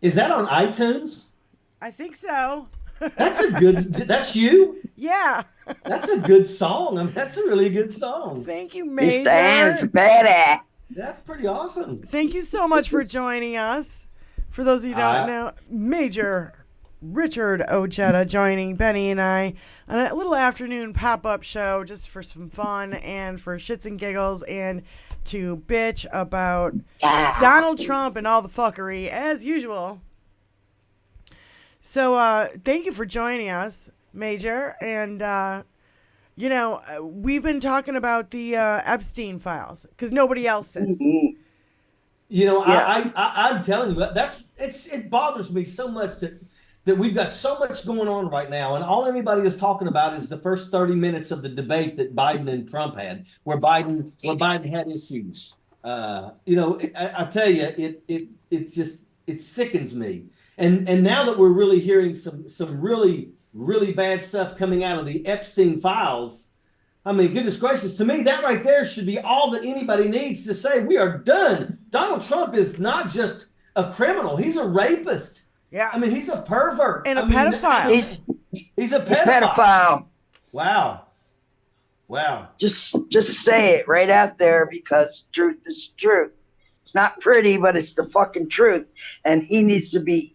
Is that on iTunes? I think so. That's a good. That's you. Yeah. That's a good song. I mean, that's a really good song. Thank you, Mr. Hands Major. badass. That's pretty awesome. Thank you so much for joining us. For those of you who don't I know, Major Richard OJEDA joining Benny and I on a little afternoon pop-up show just for some fun and for shits and giggles and to bitch about Donald Trump and all the fuckery as usual. So thank you for joining us, Major. And, we've been talking about the Epstein files because nobody else is. Yeah. I'm telling you, it bothers me so much that we've got so much going on right now, and all anybody is talking about is the first 30 minutes of the debate that Biden and Trump had, where Biden had issues. I tell you, it sickens me. And now that we're really hearing some really really bad stuff coming out of the Epstein files, I mean, goodness gracious, to me, that right there should be all that anybody needs to say we are done. Donald Trump is not just a criminal, he's a rapist. Yeah. I mean, he's a pervert. And a pedophile. He's a He's pedophile. pedophile. Wow. Wow. Just say it right out there because truth is truth. It's not pretty, but it's the fucking truth. And he needs to be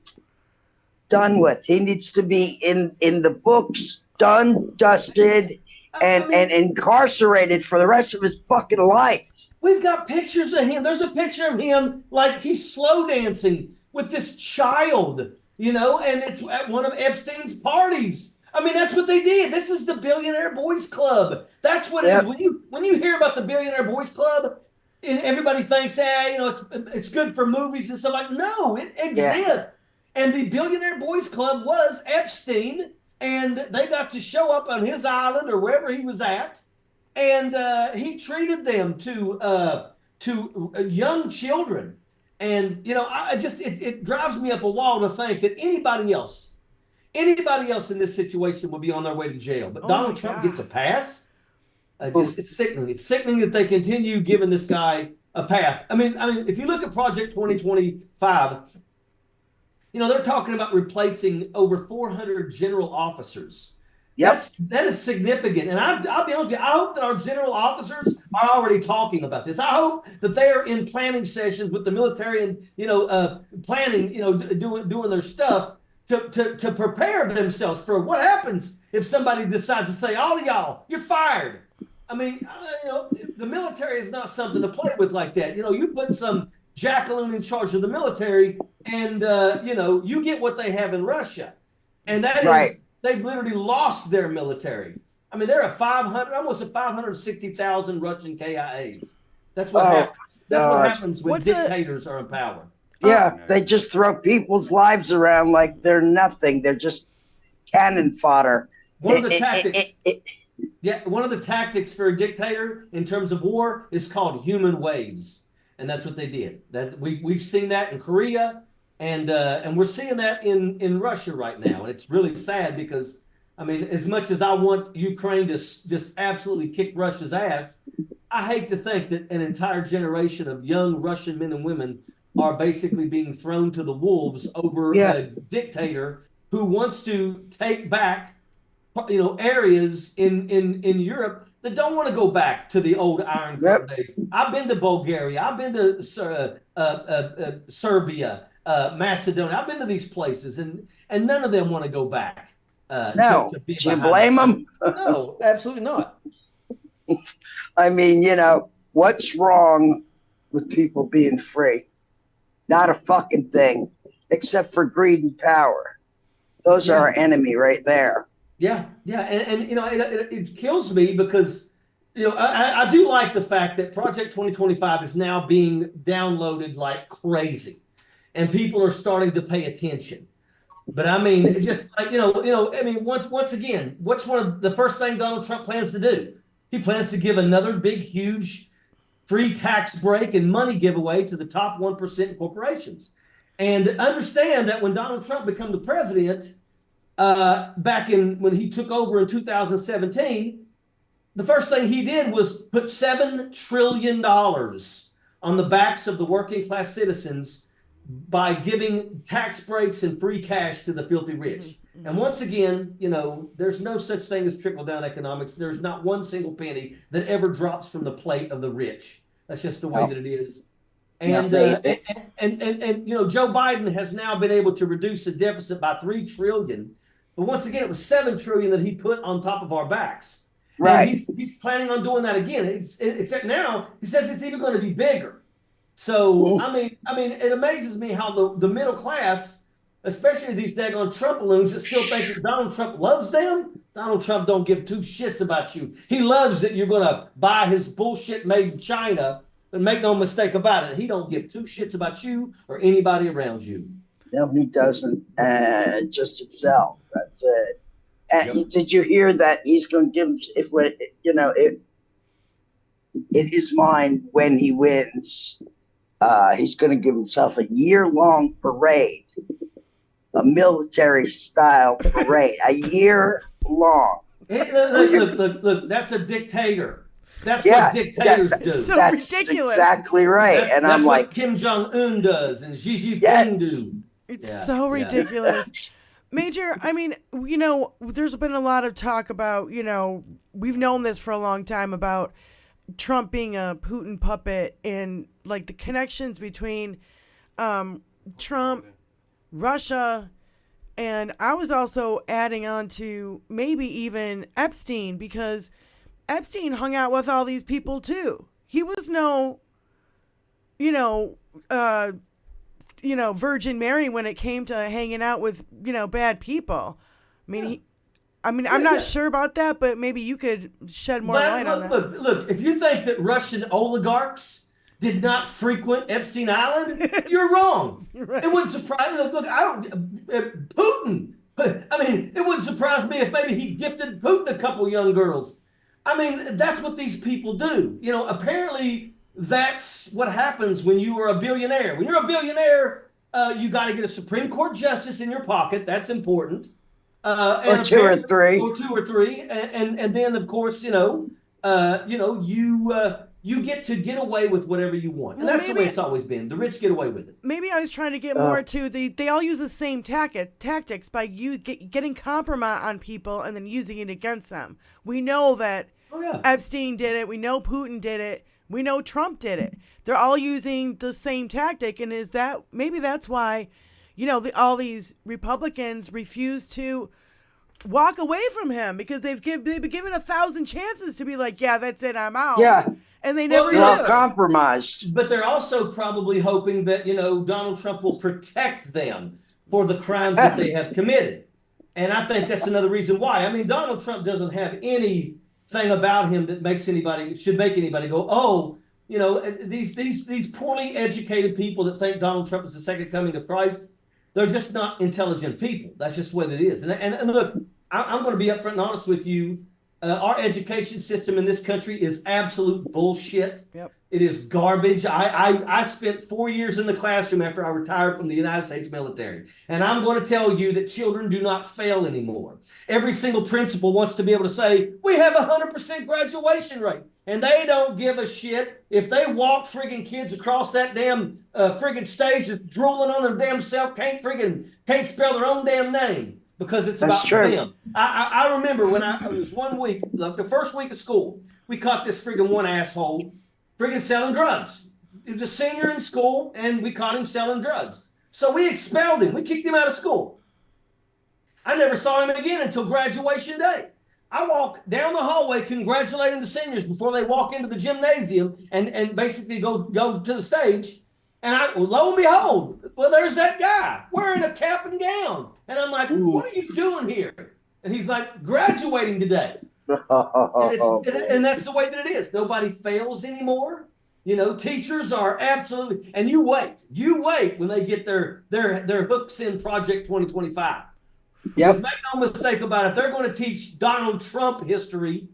done with. He needs to be in the books, done, dusted, and incarcerated for the rest of his fucking life. We've got pictures of him. There's a picture of him like he's slow dancing with this child, and it's at one of Epstein's parties. I mean, that's what they did. This is the Billionaire Boys Club. That's what it is. When you hear about the Billionaire Boys Club, and everybody thinks, it's good for movies and stuff like. No, it exists. Yeah. And the Billionaire Boys Club was Epstein, and they got to show up on his island or wherever he was at, and he treated them to young children. And it drives me up a wall to think that anybody else in this situation would be on their way to jail. But Donald Trump gets a pass. It's sickening. It's sickening that they continue giving this guy a path. I mean, if you look at Project 2025, they're talking about replacing over 400 general officers. Yep. That is significant. And I'll be honest with you, I hope that our general officers are already talking about this. I hope that they are in planning sessions with the military and, planning, doing their stuff to prepare themselves for what happens if somebody decides to say, all of y'all, you're fired. I mean, the military is not something to play with like that. You put some jackaloon in charge of the military and, you get what they have in Russia. And that is, they've literally lost their military. I mean, they're almost 560,000 Russian KIAs. That's what happens. That's what happens when dictators are in power. Yeah, they just throw people's lives around like they're nothing. They're just cannon fodder. One of the tactics for a dictator in terms of war is called human waves, and that's what they did. That we've seen that in Korea. And we're seeing that in Russia right now. And it's really sad because, I mean, as much as I want Ukraine to just absolutely kick Russia's ass, I hate to think that an entire generation of young Russian men and women are basically being thrown to the wolves over a dictator who wants to take back, areas in Europe that don't want to go back to the old Iron Curtain days. I've been to Bulgaria. I've been to Serbia. Macedonia. I've been to these places, and none of them want to go back. No, do you blame them? No, absolutely not. I mean, what's wrong with people being free? Not a fucking thing, except for greed and power. Those are our enemy right there. Yeah, and it kills me because I do like the fact that Project 2025 is now being downloaded like crazy. And people are starting to pay attention. But I mean, it's just like, once again, what's one of the first thing Donald Trump plans to do? He plans to give another big, huge free tax break and money giveaway to the top 1% corporations. And understand that when Donald Trump became the president, when he took over in 2017, the first thing he did was put $7 trillion on the backs of the working class citizens by giving tax breaks and free cash to the filthy rich. And once again, there's no such thing as trickle-down economics. There's not one single penny that ever drops from the plate of the rich. That's just the way that it is. And Joe Biden has now been able to reduce the deficit by $3 trillion. But once again, it was $7 trillion that he put on top of our backs. Right. And he's planning on doing that again. Except now he says it's even going to be bigger. So I mean, it amazes me how the middle class, especially these daggone Trump-aloons that still think that Donald Trump loves them. Donald Trump don't give two shits about you. He loves that you're going to buy his bullshit made in China, and make no mistake about it. He don't give two shits about you or anybody around you. No, he doesn't. Just himself. That's it. And did you hear that he's going to give, in his mind, when he wins, he's going to give himself a year-long parade, a military-style parade, a year long. Hey, look, that's a dictator. That's what dictators do. So that's ridiculous. Exactly right. And that's I'm what like, Kim Jong-un does and Xi Jinping do. It's so ridiculous. Major, I mean, there's been a lot of talk about, we've known this for a long time about Trump being a Putin puppet and like the connections between Trump, Russia, and I was also adding on to maybe even Epstein, because Epstein hung out with all these people too. He was no, Virgin Mary when it came to hanging out with, bad people. I mean, I'm not sure about that, but maybe you could shed more light on that. Look, if you think that Russian oligarchs did not frequent Epstein Island, you're wrong. Right. It wouldn't surprise me. Look, Putin. I mean, it wouldn't surprise me if maybe he gifted Putin a couple young girls. I mean, that's what these people do. Apparently that's what happens when you are a billionaire. When you're a billionaire, you got to get a Supreme Court justice in your pocket. That's important. Or two or three. And then, of course, you get to get away with whatever you want. And that's the way it's always been. The rich get away with it. Maybe I was trying to get more to they all use the same tactics by getting compromise on people and then using it against them. We know that Epstein did it. We know Putin did it. We know Trump did it. They're all using the same tactic. And maybe that's why, all these Republicans refuse to walk away from him, because they've been given 1,000 chances to be like, yeah, that's it, I'm out. Yeah. And they never do. Compromised. But they're also probably hoping that, Donald Trump will protect them for the crimes that they have committed. And I think that's another reason why. I mean, Donald Trump doesn't have anything about him that should make anybody go, oh, these poorly educated people that think Donald Trump is the second coming of Christ, they're just not intelligent people. That's just what it is. And look, I'm going to be upfront and honest with you. Our education system in this country is absolute bullshit. Yep. It is garbage. I spent 4 years in the classroom after I retired from the United States military. And I'm going to tell you that children do not fail anymore. Every single principal wants to be able to say, we have 100% graduation rate. And they don't give a shit if they walk friggin' kids across that damn friggin' stage that's drooling on their damn self, can't spell their own damn name. Because it's about them. I remember when it was 1 week, like the first week of school, we caught this friggin' one asshole friggin' selling drugs. He was a senior in school, and we caught him selling drugs. So we expelled him. We kicked him out of school. I never saw him again until graduation day. I walk down the hallway congratulating the seniors before they walk into the gymnasium and basically go to the stage. And lo and behold, there's that guy wearing a cap and gown. And I'm like, what are you doing here? And he's like, graduating today. And that's the way that it is. Nobody fails anymore. Teachers are absolutely, and you wait when they get their hooks in Project 2025. Yep. Make no mistake about it. They're going to teach Donald Trump history,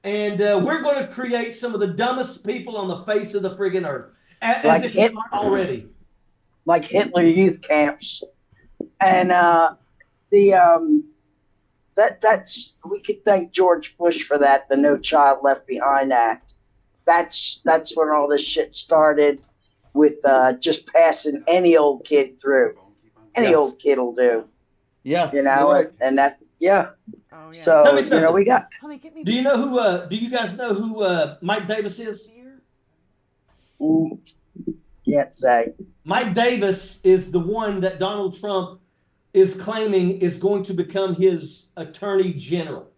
and we're going to create some of the dumbest people on the face of the friggin' earth. As if they aren't already. Like Hitler youth camps. And that's we could thank George Bush for that, the No Child Left Behind Act. That's when all this shit started. just passing any old kid through. Any old kid will do. Yeah. You know, right. and that, yeah. Oh, yeah. So, Tell me you know, we got. Honey, get me Do you know who? Do you guys know who Mike Davis is? Can't say. Mike Davis is the one that Donald Trump is claiming is going to become his attorney general.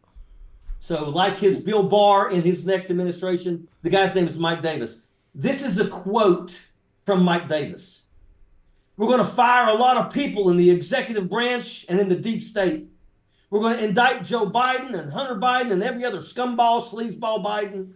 So like his Bill Barr in his next administration, the guy's name is Mike Davis. This is a quote from Mike Davis. We're going to fire a lot of people in the executive branch and in the deep state. We're going to indict Joe Biden and Hunter Biden and every other scumball, sleazeball Biden.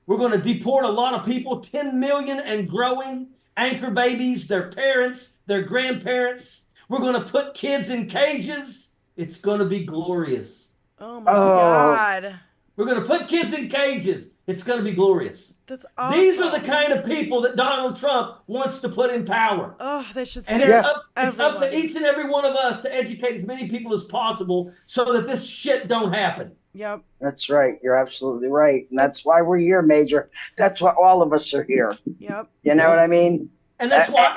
We're going to deport a lot of people, 10 million and growing, anchor babies, their parents, their grandparents. We're going to put kids in cages. It's going to be glorious. Oh, my God. We're going to put kids in cages. It's going to be glorious. That's awesome. These are the kind of people that Donald Trump wants to put in power. Oh, that should And scare it's up to each and every one of us to educate as many people as possible so that this shit don't happen. Yep. That's right. You're absolutely right. And that's why we're here, Major. That's why all of us are here. Yep. You know what I mean? And that's why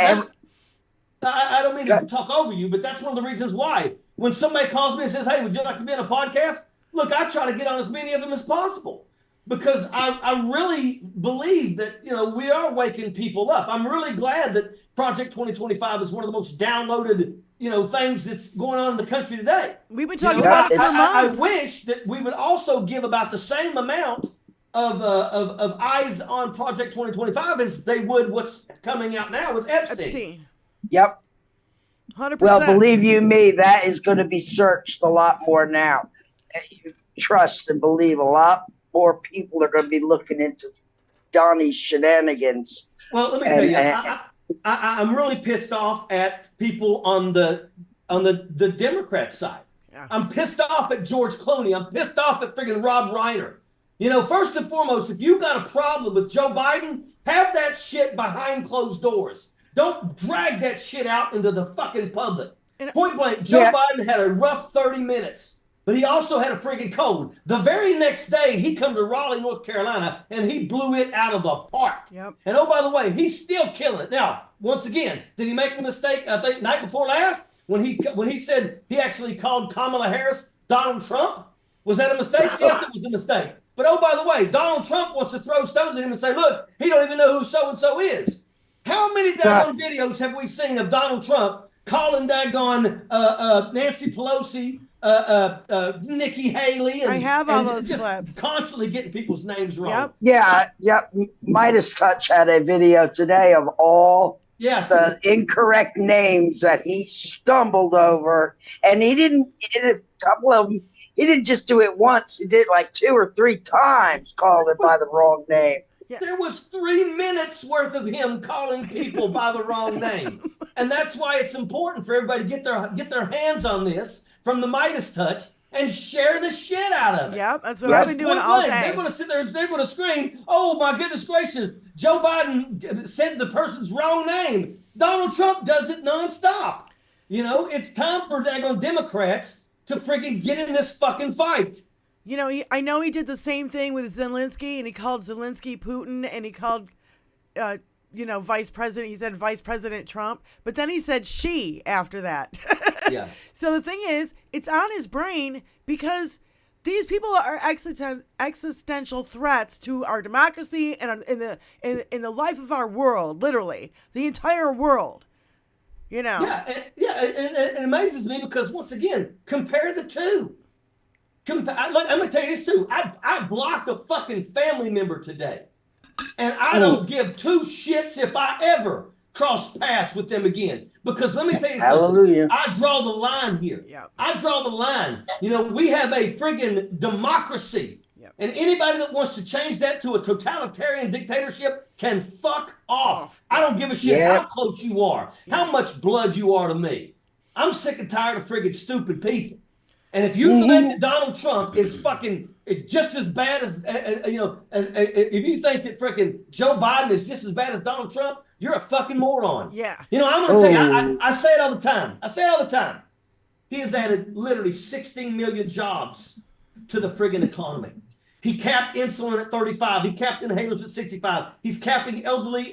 I don't mean to talk over you, but that's one of the reasons why. When somebody calls me and says, hey, would you like to be on a podcast? Look, I try to get on as many of them as possible because I really believe that, you know, we are waking people up. I'm really glad that Project 2025 is one of the most downloaded, you know, things that's going on in the country today. We've been talking about it for months. I wish that we would also give about the same amount of eyes on Project 2025 as they would what's coming out now with Epstein. Yep. 100%. Well, believe you me, that is going to be searched a lot more now. You trust and believe a lot more people are going to be looking into Donnie's shenanigans. Well, let me tell you, I'm really pissed off at people on the Democrat side. Yeah. I'm pissed off at George Clooney. I'm pissed off at friggin' Rob Reiner. You know, first and foremost, if you've got a problem with Joe Biden, have that shit behind closed doors. Don't drag that shit out into the fucking public. Point blank, Joe Biden had a rough 30 minutes, but he also had a friggin' cold. The very next day, he come to Raleigh, North Carolina, and he blew it out of the park. Yep. And oh, by the way, he's still killing it. Now, once again, did he make a mistake, I think, night before last? When he said he actually called Kamala Harris Donald Trump? Was that a mistake? Yes, it was a mistake. But oh, by the way, Donald Trump wants to throw stones at him and say, look, he don't even know who so-and-so is. How many daggone videos have we seen of Donald Trump calling daggone Nancy Pelosi, Nikki Haley? And, I have all those clips. Constantly getting people's names wrong. Yep. Yep. Midas Touch had a video today of all the incorrect names that he stumbled over. And he didn't, a couple of them, he didn't just do it once. He did it like 2 or 3 times, called it by the wrong name. Yeah. There was 3 minutes worth of him calling people by the wrong name. And that's why it's important for everybody to get their hands on this from the Midas Touch and share the shit out of it. Yeah, that's what I've been doing all day. They're going to sit there and they're going to scream, oh my goodness gracious, Joe Biden said the person's wrong name. Donald Trump does it nonstop. You know, it's time for daggone Democrats to freaking get in this fucking fight. You know, I know he did the same thing with Zelensky, and he called Zelensky Putin, and he called, Vice President. He said Vice President Trump, but then he said she after that. Yeah. So the thing is, it's on his brain because these people are existential threats to our democracy and in the life of our world, literally the entire world. You know. Yeah. It amazes me because once again, compare the two. I'm going to tell you this too. I blocked a fucking family member today. And I don't give 2 shits if I ever cross paths with them again. Because let me tell you something. I draw the line here. Yep. I draw the line. You know, we have a friggin' democracy. Yep. And anybody that wants to change that to a totalitarian dictatorship can fuck off. I don't give a shit how close you are, how much blood you are to me. I'm sick and tired of friggin' stupid people. And if you think that Donald Trump is fucking just as bad as, if you think that freaking Joe Biden is just as bad as Donald Trump, you're a fucking moron. Yeah. You know, I'm going to tell you, I say it all the time. He has added literally 16 million jobs to the friggin' economy. He capped insulin at 35. He capped inhalers at 65. He's capping elderly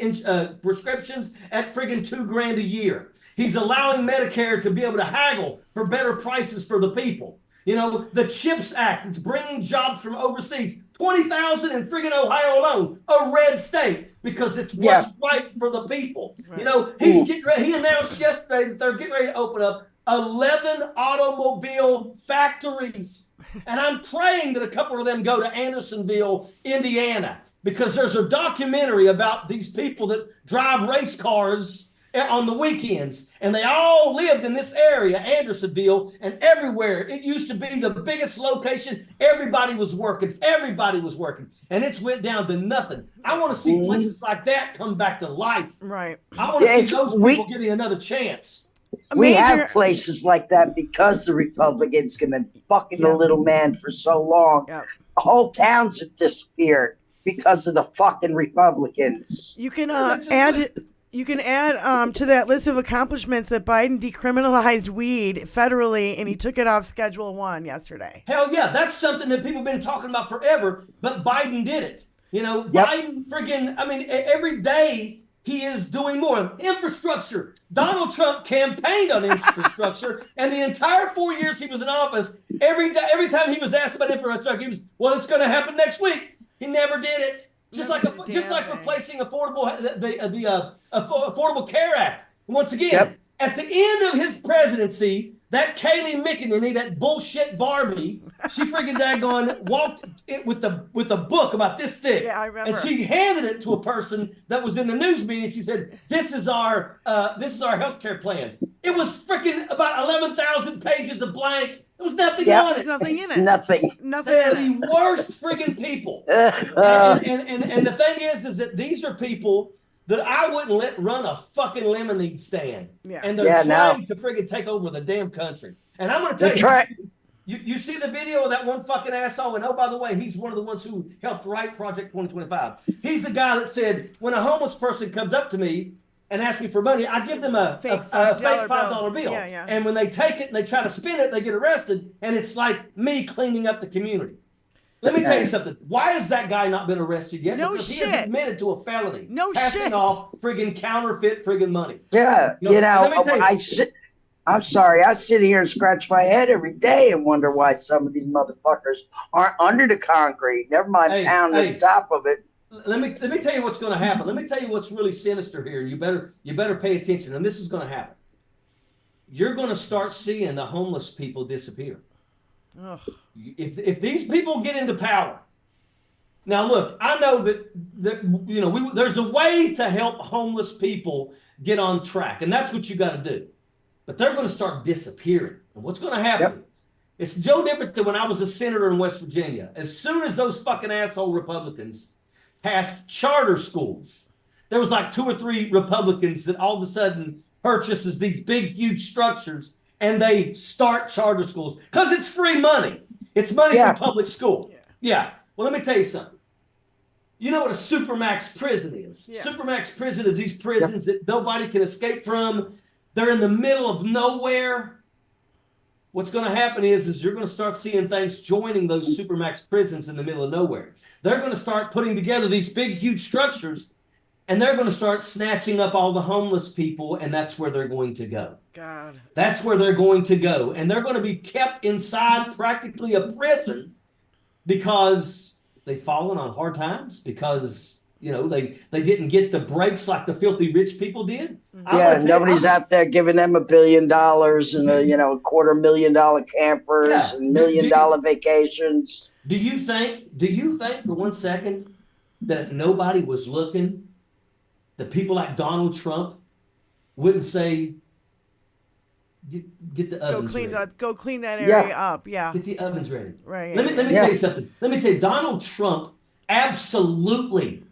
prescriptions at friggin' $2,000 a year. He's allowing Medicare to be able to haggle for better prices for the people. You know, the CHIPS Act is bringing jobs from overseas. 20,000 in friggin' Ohio alone, a red state, because it's what's right for the people. Right. You know, he announced yesterday that they're getting ready to open up 11 automobile factories. And I'm praying that a couple of them go to Andersonville, Indiana, because there's a documentary about these people that drive race cars on the weekends, and they all lived in this area, Andersonville, and everywhere. It used to be the biggest location. Everybody was working, and it's went down to nothing. I want to see places like that come back to life. Right. I want to see those people getting another chance. We have places like that because the Republicans have been fucking the little man for so long. Yep. Whole towns have disappeared because of the fucking Republicans. You can add to that list of accomplishments that Biden decriminalized weed federally, and he took it off Schedule 1 yesterday. Hell yeah, that's something that people have been talking about forever, but Biden did it. You know, Biden friggin', I mean, every day he is doing more. Infrastructure. Donald Trump campaigned on infrastructure, and the entire 4 years he was in office, every time he was asked about infrastructure, he was, well, it's going to happen next week. He never did it. Just like replacing the Affordable Care Act. Once again, at the end of his presidency, that Kayleigh McEnany, that bullshit Barbie, she friggin' daggone walked it with a book about this thick. Yeah, I remember. And she handed it to a person that was in the news meeting. She said, "This is our healthcare plan." It was friggin' about 11,000 pages of blank. There was nothing on it. There's nothing in it. Nothing. They're the worst friggin' people. And the thing is that these are people that I wouldn't let run a fucking lemonade stand. Yeah. And they're trying to friggin' take over the damn country. And I'm going to tell you see the video of that one fucking asshole? And oh, by the way, he's one of the ones who helped write Project 2025. He's the guy that said, when a homeless person comes up to me and asks me for money, I give them a fake $5 bill. Yeah. And when they take it and they try to spin it, they get arrested. And it's like me cleaning up the community. Let me tell you something. Why has that guy not been arrested yet? Because he has admitted to a felony. Passing off friggin' counterfeit friggin' money. Yeah, I'm sorry. I sit here and scratch my head every day and wonder why some of these motherfuckers aren't under the concrete. Never mind pounding the top of it. Let me tell you what's going to happen. Let me tell you what's really sinister here. You better pay attention, and this is going to happen. You're going to start seeing the homeless people disappear. Ugh. If these people get into power, now look, I know that there's a way to help homeless people get on track, and that's what you got to do. But they're going to start disappearing, and what's going to happen is it's no different than when I was a senator in West Virginia. As soon as those fucking asshole Republicans passed charter schools, there was like 2 or 3 Republicans that all of a sudden purchases these big, huge structures. And they start charter schools because it's free money. It's money from public school. Yeah. Well, let me tell you something. You know what a supermax prison is? Yeah. Supermax prison is these prisons that nobody can escape from. They're in the middle of nowhere. What's going to happen is you're going to start seeing things joining those supermax prisons in the middle of nowhere. They're going to start putting together these big, huge structures, and they're going to start snatching up all the homeless people, and that's where they're going to go. God. That's where they're going to go. And they're going to be kept inside practically a prison because they've fallen on hard times, because, they didn't get the breaks like the filthy rich people did. Yeah, nobody's out there giving them $1 billion and $250,000 campers and $1 million vacations. Do you think for 1 second that if nobody was looking, the people like Donald Trump wouldn't say, get the ovens ready. Go clean that area up. Yeah. Get the ovens ready. Right. Let me tell you something. Let me tell you, Donald Trump absolutely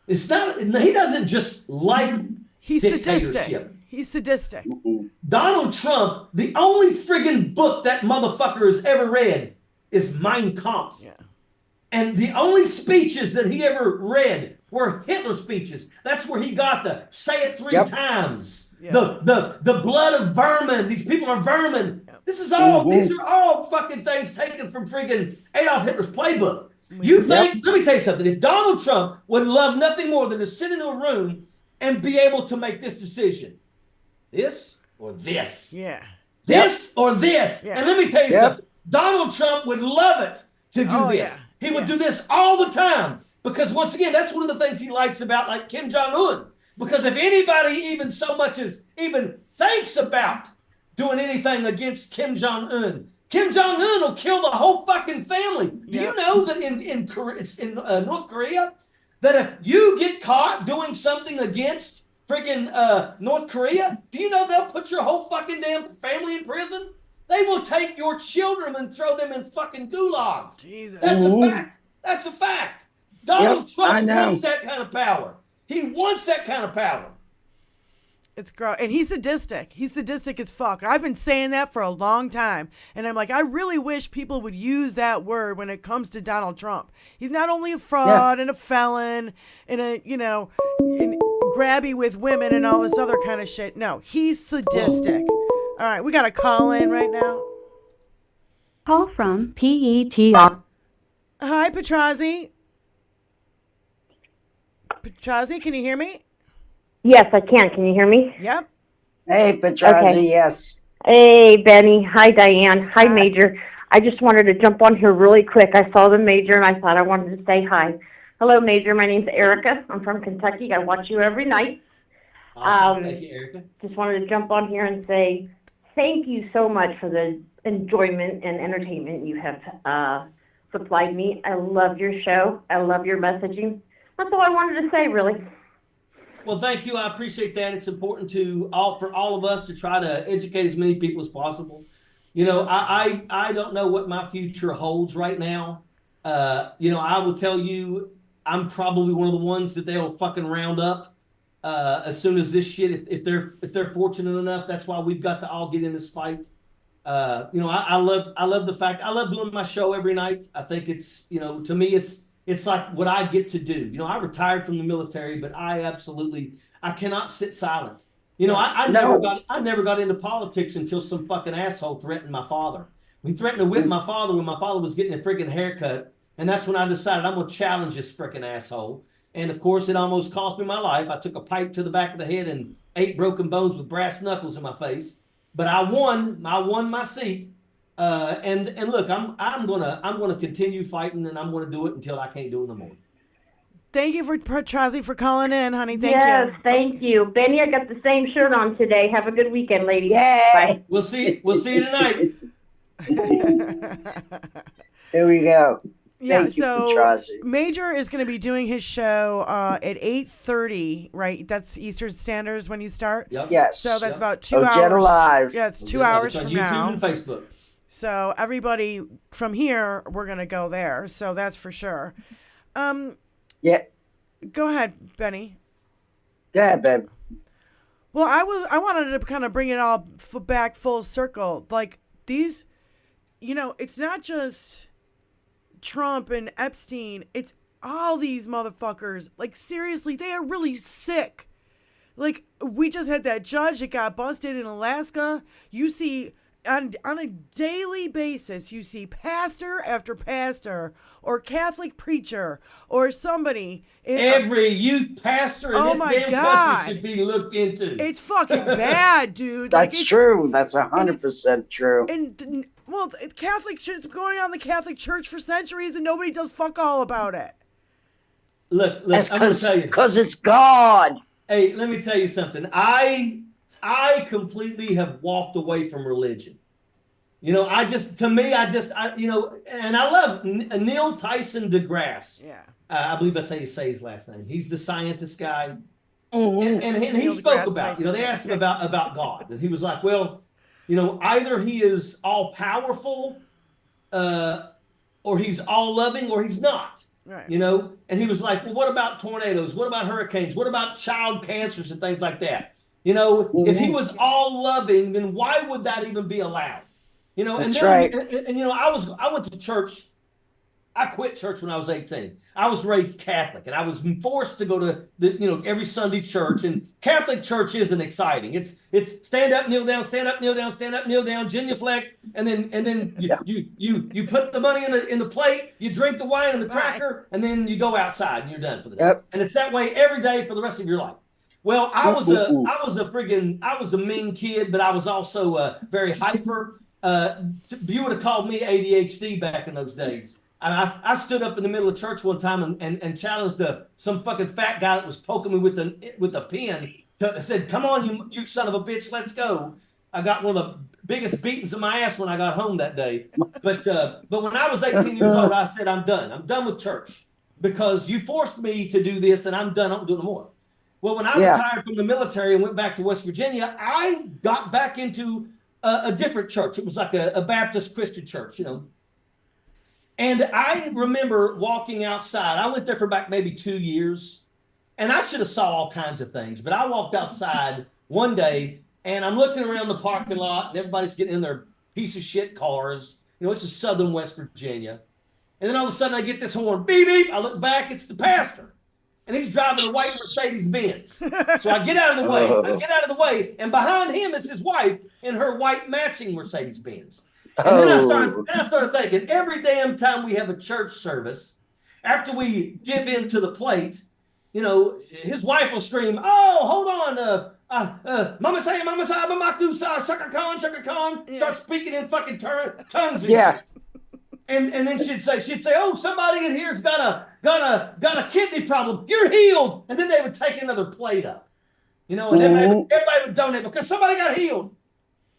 he doesn't just like dictatorship. He's sadistic. Donald Trump, the only friggin' book that motherfucker has ever read is Mein Kampf. Yeah. And the only speeches that he ever read were Hitler speeches. That's where he got the say it 3 times. Yep. The blood of vermin. These people are vermin. Yep. These are all fucking things taken from friggin' Adolf Hitler's playbook. You think, let me tell you something. If Donald Trump would love nothing more than to sit in a room and be able to make this decision, this or this. Yeah. This or this. Yeah. And let me tell you something. Donald Trump would love it to do this. Yeah. He would do this all the time. Because once again, that's one of the things he likes about like Kim Jong-un. Because if anybody even so much as even thinks about doing anything against Kim Jong-un will kill the whole fucking family. Do you know that in North Korea, that if you get caught doing something against friggin' North Korea, do you know they'll put your whole fucking damn family in prison? They will take your children and throw them in fucking gulags. Jesus. That's a fact. That's a fact. Donald Trump wants that kind of power. He wants that kind of power. It's gross. And he's sadistic. He's sadistic as fuck. I've been saying that for a long time. And I'm like, I really wish people would use that word when it comes to Donald Trump. He's not only a fraud and a felon and grabby with women and all this other kind of shit. No, he's sadistic. All right, we got a call in right now. Call from PETR. Hi, Petrazi. Petrazi, can you hear me? Yes, I can. Can you hear me? Yep. Hey, Petrazi, yes. Hey, Benny. Hi, Diane. Hi, Major. I just wanted to jump on here really quick. I saw the Major, and I thought I wanted to say hi. Hello, Major. My name's Erica. I'm from Kentucky. I watch you every night. Awesome. Thank you, Erica. Just wanted to jump on here and say thank you so much for the enjoyment and entertainment you have supplied me. I love your show. I love your messaging. That's all I wanted to say, really. Well, thank you. I appreciate that. It's important for all of us to try to educate as many people as possible. You know, I don't know what my future holds right now. I will tell you, I'm probably one of the ones that they'll fucking round up as soon as this shit. If they're fortunate enough, that's why we've got to all get in this fight. I love the fact I love doing my show every night. I think it's to me it's like what I get to do. I retired from the military, but I cannot sit silent. I never got into politics until some fucking asshole threatened my father. He threatened to whip my father when my father was getting a freaking haircut. And that's when I decided I'm going to challenge this freaking asshole. And of course, it almost cost me my life. I took a pipe to the back of the head and 8 broken bones with brass knuckles in my face. But I won my seat. And look, I'm gonna continue fighting, and I'm gonna do it until I can't do it no more. Thank you for Petrazi for calling in, honey. Thank you. Yes, thank you. Benny, I got the same shirt on today. Have a good weekend, ladies. Yay. Bye. We'll see you tonight. Here we go. Yeah, Thank you, so Petrazi. Major is going to be doing his show at 8:30, right? That's Eastern Standards when you start. Yep. Yes. So that's about 2 OJEDA hours. Live. Yeah, it's 2 It's hours on from YouTube now. and Facebook. So everybody from here, we're going to go there. So that's for sure. Yeah. Go ahead, Benny. Yeah, babe. Well, I wanted to kind of bring it all back full circle. Like these, it's not just Trump and Epstein. It's all these motherfuckers. Like seriously, they are really sick. Like we just had that judge that got busted in Alaska. You see on a daily basis, you see pastor after pastor or Catholic preacher or somebody. Every youth pastor in this damn country should be looked into. It's fucking bad, dude. That's true. That's 100% true. And well, Catholic shit's going on in the Catholic Church for centuries, and nobody does fuck all about it. Look, That's I'm gonna tell you. because it's God. Hey, let me tell you something. I completely have walked away from religion. And I love Neil Tyson deGrasse. Yeah. I believe that's how you say his last name. He's the scientist guy. Mm-hmm. And he Neil spoke deGrasse about, Tyson. they asked him about God. And he was like, well, either he is all powerful or he's all loving or he's not. Right. And he was like, well, what about tornadoes? What about hurricanes? What about child cancers and things like that? If he was all loving, then why would that even be allowed? That's right. And I went to church I quit church when I was 18. I was raised Catholic, and I was forced to go to every Sunday church. And Catholic church isn't exciting. It's stand up, kneel down, stand up, kneel down, stand up, kneel down, genuflect, and then you put the money in the plate, you drink the wine and the cracker, and then you go outside and you're done for the day. Yep. And it's that way every day for the rest of your life. Well, I was a mean kid, but I was also very hyper. You would have called me ADHD back in those days. I stood up in the middle of church one time and challenged some fucking fat guy that was poking me with a pen. Said, "Come on, you son of a bitch, let's go." I got one of the biggest beatings of my ass when I got home that day. But when I was 18 years old, I said, "I'm done. I'm done with church because you forced me to do this, and I'm done. I don't do it no more." Well, when I retired from the military and went back to West Virginia, I got back into a different church. It was like a Baptist Christian church, And I remember walking outside. I went there for about maybe 2 years, and I should have saw all kinds of things. But I walked outside one day, and I'm looking around the parking lot, and everybody's getting in their piece of shit cars. It's is southern West Virginia. And then all of a sudden, I get this horn, beep, beep. I look back, it's the pastor. And he's driving a white Mercedes Benz. So I get out of the way. And behind him is his wife in her white matching Mercedes Benz. And then I started thinking, every damn time we have a church service, after we give in to the plate, his wife will scream, "Oh, hold on, Mama say, Mamaku, Shaka Khan, start speaking in fucking tongues. Yeah. And then she'd say, "Oh, somebody in here's got a kidney problem. You're healed." And then they would take another plate up, and everybody would donate because somebody got healed.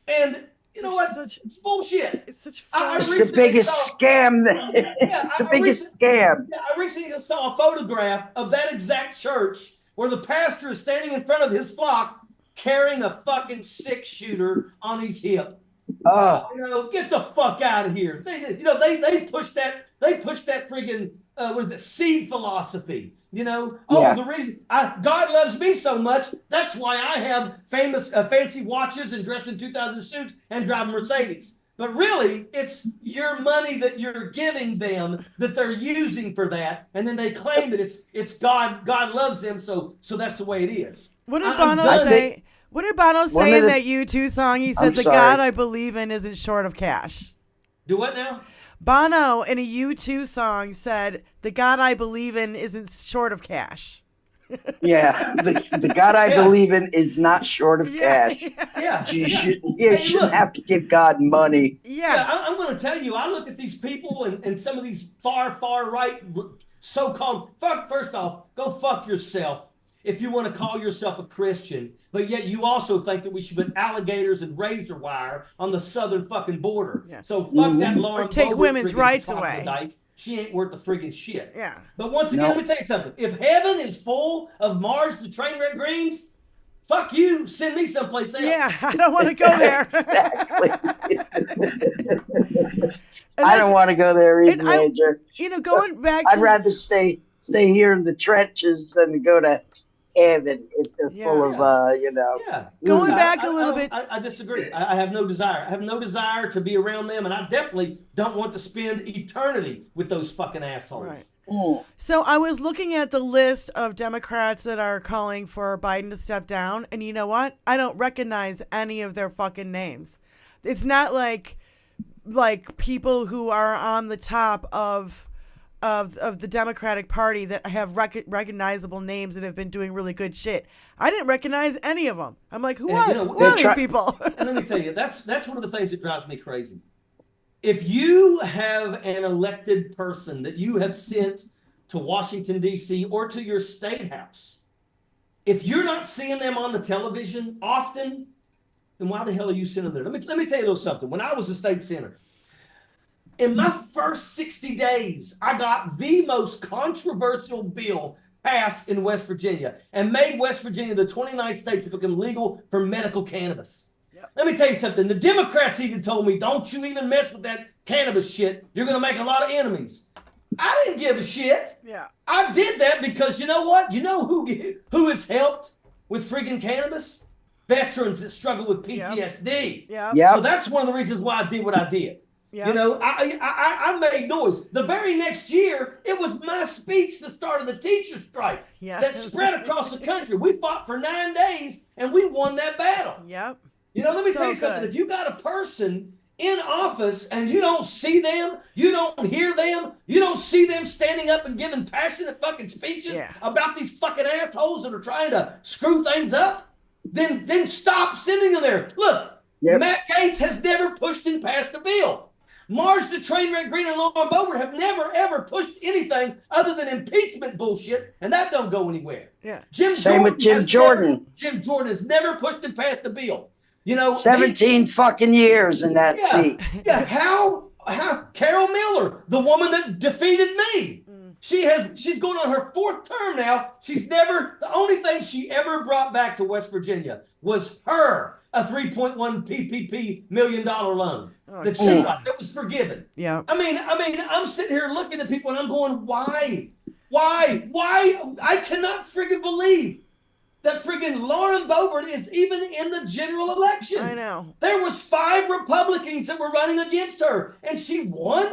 And you know what? It's bullshit. It's such fun. It's the biggest scam. It's the biggest scam. Yeah, I recently saw a photograph of that exact church where the pastor is standing in front of his flock carrying a fucking 6-shooter on his hip. Get the fuck out of here. They push that friggin' seed philosophy. The reason God loves me so much, that's why I have fancy watches and dress in 2000 suits and drive a Mercedes. But really, it's your money that you're giving them that they're using for that, and then they claim that it's God loves them, so that's the way it is. What did Bono say? What did Bono say in that U2 song? He said, "The God I believe in isn't short of cash." Do what now? Bono in a U2 song said, "The God I believe in isn't short of cash." Yeah, the God I believe in is not short of cash. Yeah. You shouldn't have to give God money. Yeah, I'm going to tell you, I look at these people and some of these far right so-called, first off, go fuck yourself if you want to call yourself a Christian, but yet you also think that we should put alligators and razor wire on the southern fucking border. Yeah. So fuck that Lauren. Or take women's rights away. She ain't worth the friggin' shit. Yeah. But once again, let me tell you something. If heaven is full of Marge the Trainwreck Greens, fuck you. Send me someplace else. Yeah, I don't want to go there. Exactly. I don't want to go there either, Major. Going back I'd rather stay here in the trenches than to go to heaven if they're full of, Yeah. Going back a little bit. I disagree. I have no desire. I have no desire to be around them, and I definitely don't want to spend eternity with those fucking assholes. Right. So I was looking at the list of Democrats that are calling for Biden to step down, and you know what? I don't recognize any of their fucking names. It's not like people who are on the top of the Democratic Party that have recognizable names that have been doing really good shit. I didn't recognize any of them. I'm like, who are these people? And let me tell you, that's one of the things that drives me crazy. If you have an elected person that you have sent to Washington, D.C. or to your state house, if you're not seeing them on the television often, then why the hell are you sending them there? Let me tell you a little something. When I was a state senator, in my first 60 days, I got the most controversial bill passed in West Virginia and made West Virginia the 29th state to become legal for medical cannabis. Yep. Let me tell you something. The Democrats even told me, don't you even mess with that cannabis shit. You're going to make a lot of enemies. I didn't give a shit. Yeah. I did that because you know what? You know who has helped with friggin' cannabis? Veterans that struggle with PTSD. Yeah. Yep. So that's one of the reasons why I did what I did. Yeah. You know, I made noise. The very next year, it was my speech that started the teacher strike that spread across the country. We fought for 9 days and we won that battle. Yep. You know, let me So tell you something. good. If you got a person in office and you don't see them, you don't hear them, you don't see them standing up and giving passionate fucking speeches about these fucking assholes that are trying to screw things up, then stop sending them there. Look, Matt Gaetz has never pushed and passed a bill. Marge the Trainwreck Green and Lauren Boebert have never, ever pushed anything other than impeachment bullshit, and that don't go anywhere. Yeah. Same with Jim Jordan. Jim Jordan has never pushed and passed a bill. You know, 17 fucking years in that seat. Yeah, how Carol Miller, the woman that defeated me, she's going on her 4th term now. The only thing she ever brought back to West Virginia was a $3.1 PPP million loan that she got that was forgiven. Yeah. I mean, I'm sitting here looking at people and I'm going, why? I cannot friggin' believe that friggin' Lauren Boebert is even in the general election. I know. There was 5 Republicans that were running against her, and she won?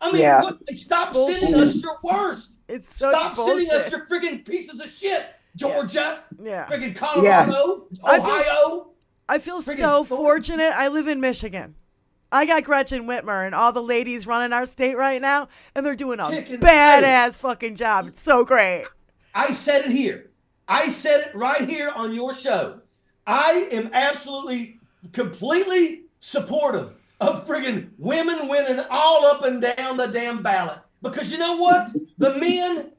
I mean, look, stop sending us your worst. It's such bullshit. Sending us your friggin' pieces of shit. Georgia, friggin' Colorado, Ohio. I feel so fortunate. I live in Michigan. I got Gretchen Whitmer and all the ladies running our state right now, and they're doing a badass fucking job. It's so great. I said it here. I said it right here on your show. I am absolutely, completely supportive of friggin' women winning all up and down the damn ballot. Because you know what? The men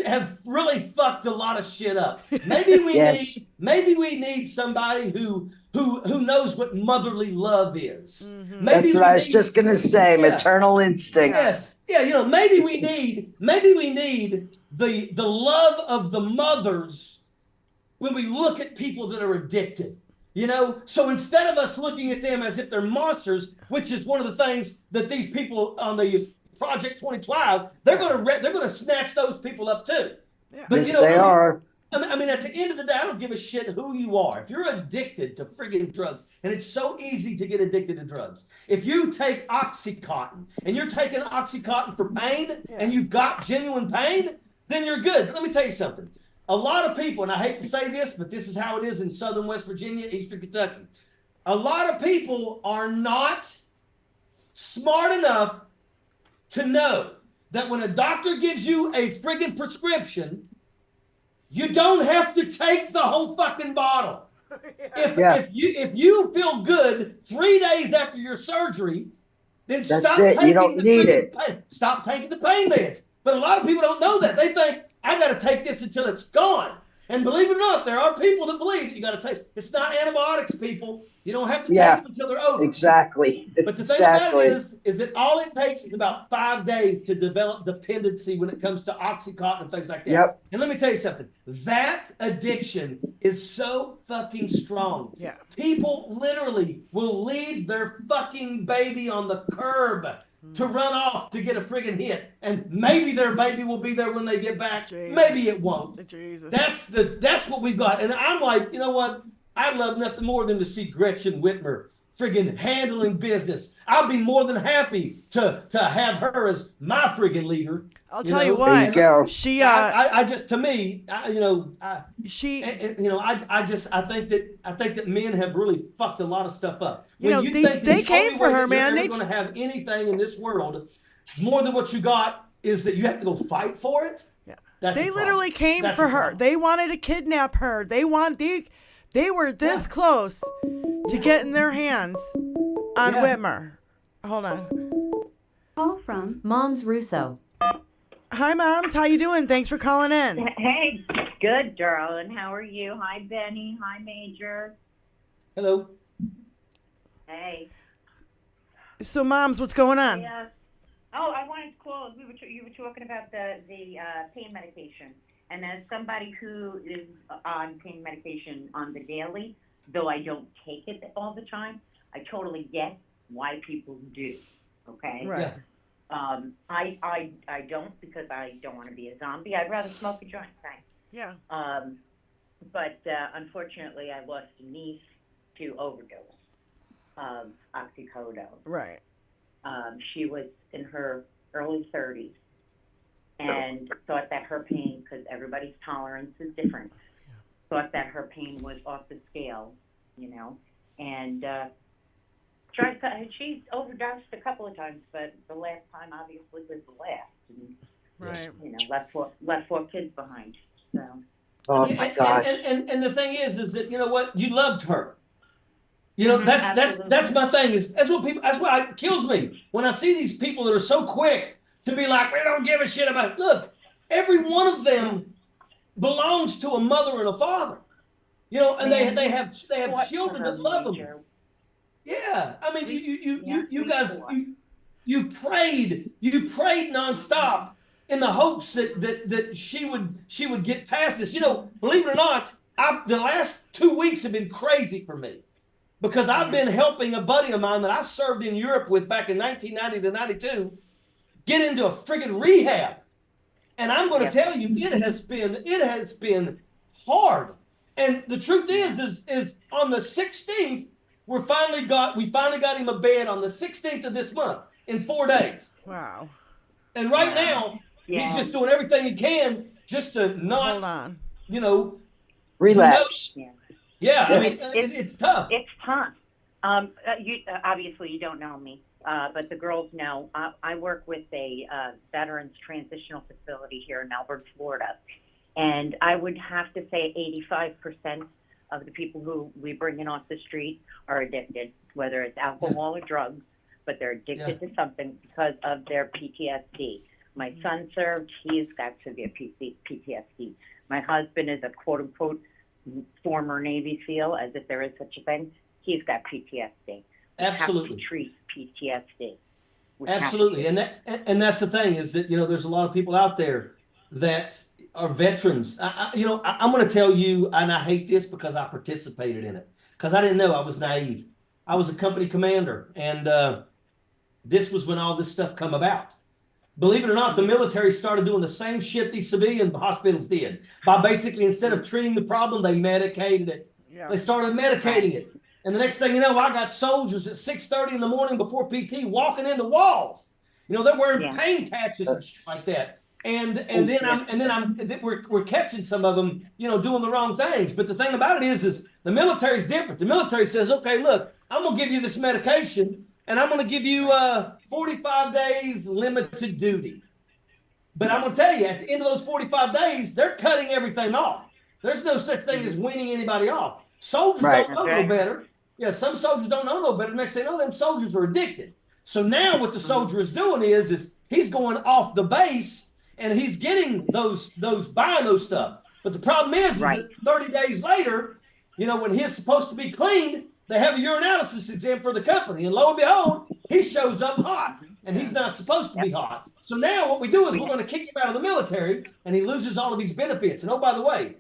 have really fucked a lot of shit up. Maybe we need somebody who knows what motherly love is. Mm-hmm. That's what I was just gonna say. Maternal instinct. Yes. Yeah, you know, maybe we need the love of the mothers when we look at people that are addicted. You know, so instead of us looking at them as if they're monsters, which is one of the things that these people on the Project 2012, they're gonna snatch those people up too. Yeah. But yes, they are. I mean, at the end of the day, I don't give a shit who you are. If you're addicted to friggin' drugs, and it's so easy to get addicted to drugs. If you take Oxycontin, and you're taking Oxycontin for pain, and you've got genuine pain, then you're good. Let me tell you something. A lot of people, and I hate to say this, but this is how it is in southern West Virginia, eastern Kentucky. A lot of people are not smart enough to know that when a doctor gives you a friggin' prescription, you don't have to take the whole fucking bottle. If you feel good 3 days after your surgery, then stop taking you don't need it. Stop taking the pain meds. But a lot of people don't know that. They think, I got to take this until it's gone. And believe it or not, there are people that believe that you got to take. It's not antibiotics, people. You don't have to take them until they're over. Exactly. But the thing about it is that all it takes is about 5 days to develop dependency when it comes to Oxycontin and things like that. Yep. And let me tell you something. That addiction is so fucking strong. Yeah. People literally will leave their fucking baby on the curb to run off to get a friggin' hit. And maybe their baby will be there when they get back. Jesus. Maybe it won't. Jesus. That's what we've got. And I'm like, you know what? I'd love nothing more than to see Gretchen Whitmer friggin' handling business. I'll be more than happy to have her as my friggin' leader. I'll tell you what. She I just, to me, I think that men have really fucked a lot of stuff up. They came for her, man. They're going to have anything in this world more than what you got is that you have to go fight for it. Yeah. They literally came for her. They wanted to kidnap her. They were this close to getting their hands on Whitmer. Hold on. Call from Moms Russo. Hi, Moms. How you doing? Thanks for calling in. Hey, good, darling. How are you? Hi, Benny. Hi, Major. Hello. Hey. So, Moms, what's going on? I wanted to call. You were talking about the pain medication. And as somebody who is on pain medication on the daily, though I don't take it all the time, I totally get why people do. Okay? Right. I don't because I don't want to be a zombie. I'd rather smoke a joint, thanks. Yeah. But unfortunately, I lost a niece to overdose of oxycodone. Right. She was in her early 30s and thought that her pain, because everybody's tolerance is different, thought that her pain was off the scale, you know, and she overdosed a couple of times, but the last time obviously was the last. And, Right. you know, left four kids behind. So. Oh my gosh. And the thing is that, you know what, you loved her. You know, that's Absolutely. my thing is that's what it kills me when I see these people that are so quick to be like, we don't give a shit about it. Look, every one of them belongs to a mother and a father. You know, and they have children that love them. Yeah, I mean, you guys, you prayed nonstop in the hopes that she would get past this. You know, believe it or not, the last 2 weeks have been crazy for me because I've been helping a buddy of mine that I served in Europe with back in 1990 to 92 get into a friggin' rehab, and I'm going to tell you, it has been hard. And the truth is on the 16th. We finally got him a bed on the 16th of this month in 4 days. Wow. And right now, he's just doing everything he can just to not, Hold on. you know, Relapse. Yeah, I mean, it's tough. It's tough. You obviously you don't know me, but the girls know. I work with a veterans transitional facility here in Melbourne, Florida, and I would have to say 85% of the people who we bring in off the street are addicted, whether it's alcohol or drugs, but they're addicted to something because of their PTSD. My son served, he's got severe PTSD. My husband is a quote unquote former Navy SEAL, as if there is such a thing. He's got PTSD. Absolutely. We have to treat PTSD. Absolutely. And that's the thing is that, you know, there's a lot of people out there that are veterans. I'm going to tell you, and I hate this because I participated in it, because I didn't know. I was naive. I was a company commander, and this was when all this stuff come about. Believe it or not, the military started doing the same shit these civilian hospitals did by basically, instead of treating the problem, they medicated it. Yeah. They started medicating it. And the next thing you know, I got soldiers at 6:30 in the morning before PT walking into walls. You know, they're wearing pain patches and shit like that. We're catching some of them, you know, doing the wrong things. But the thing about it is the military's different. The military says, okay, look, I'm gonna give you this medication, and I'm gonna give you 45 days limited duty. But I'm gonna tell you, at the end of those 45 days, they're cutting everything off. There's no such thing as weaning anybody off. Soldiers don't know no better. Yeah, some soldiers don't know no better. Next thing you know, them soldiers are addicted. So now what the soldier is doing is he's going off the base and he's getting those buying those stuff. But the problem is that 30 days later, you know, when he's supposed to be clean, they have a urinalysis exam for the company. And lo and behold, he shows up hot and he's not supposed to be hot. So now what we do is we're going to kick him out of the military and he loses all of his benefits. And oh, by the way,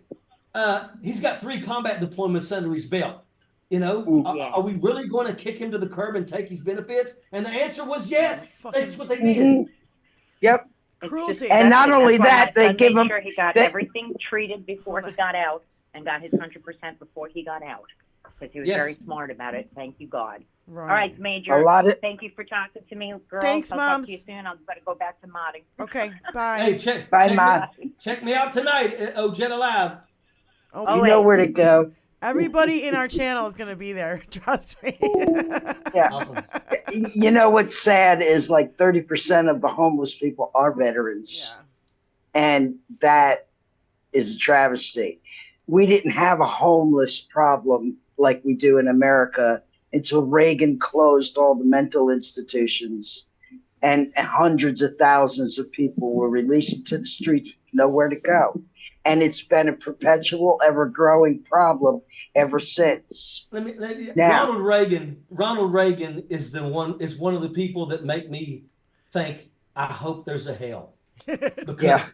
he's got 3 combat deployments under his belt. You know, are we really going to kick him to the curb and take his benefits? And the answer was yes. That's what they did. Yep. Cruelty. And not only that, they give him. Sure he got everything treated before he got out and got his 100% before he got out. Because he was very smart about it. Thank you, God. Right. All right, Major. Thank you for talking to me, girls. Thanks, I'll Moms. talk to you soon. I'm going to go back to modding. Okay, bye. Hey, Bye, Mom. check me out tonight at OJEDA Live. You know where to go. Everybody in our channel is going to be there. Trust me. Yeah. Awesome. You know what's sad is like 30% of the homeless people are veterans. Yeah. And that is a travesty. We didn't have a homeless problem like we do in America until Reagan closed all the mental institutions and hundreds of thousands of people were released to the streets with nowhere to go. And it's been a perpetual, ever-growing problem ever since. Now, Ronald Reagan is one of the people that make me think, I hope there's a hell. Because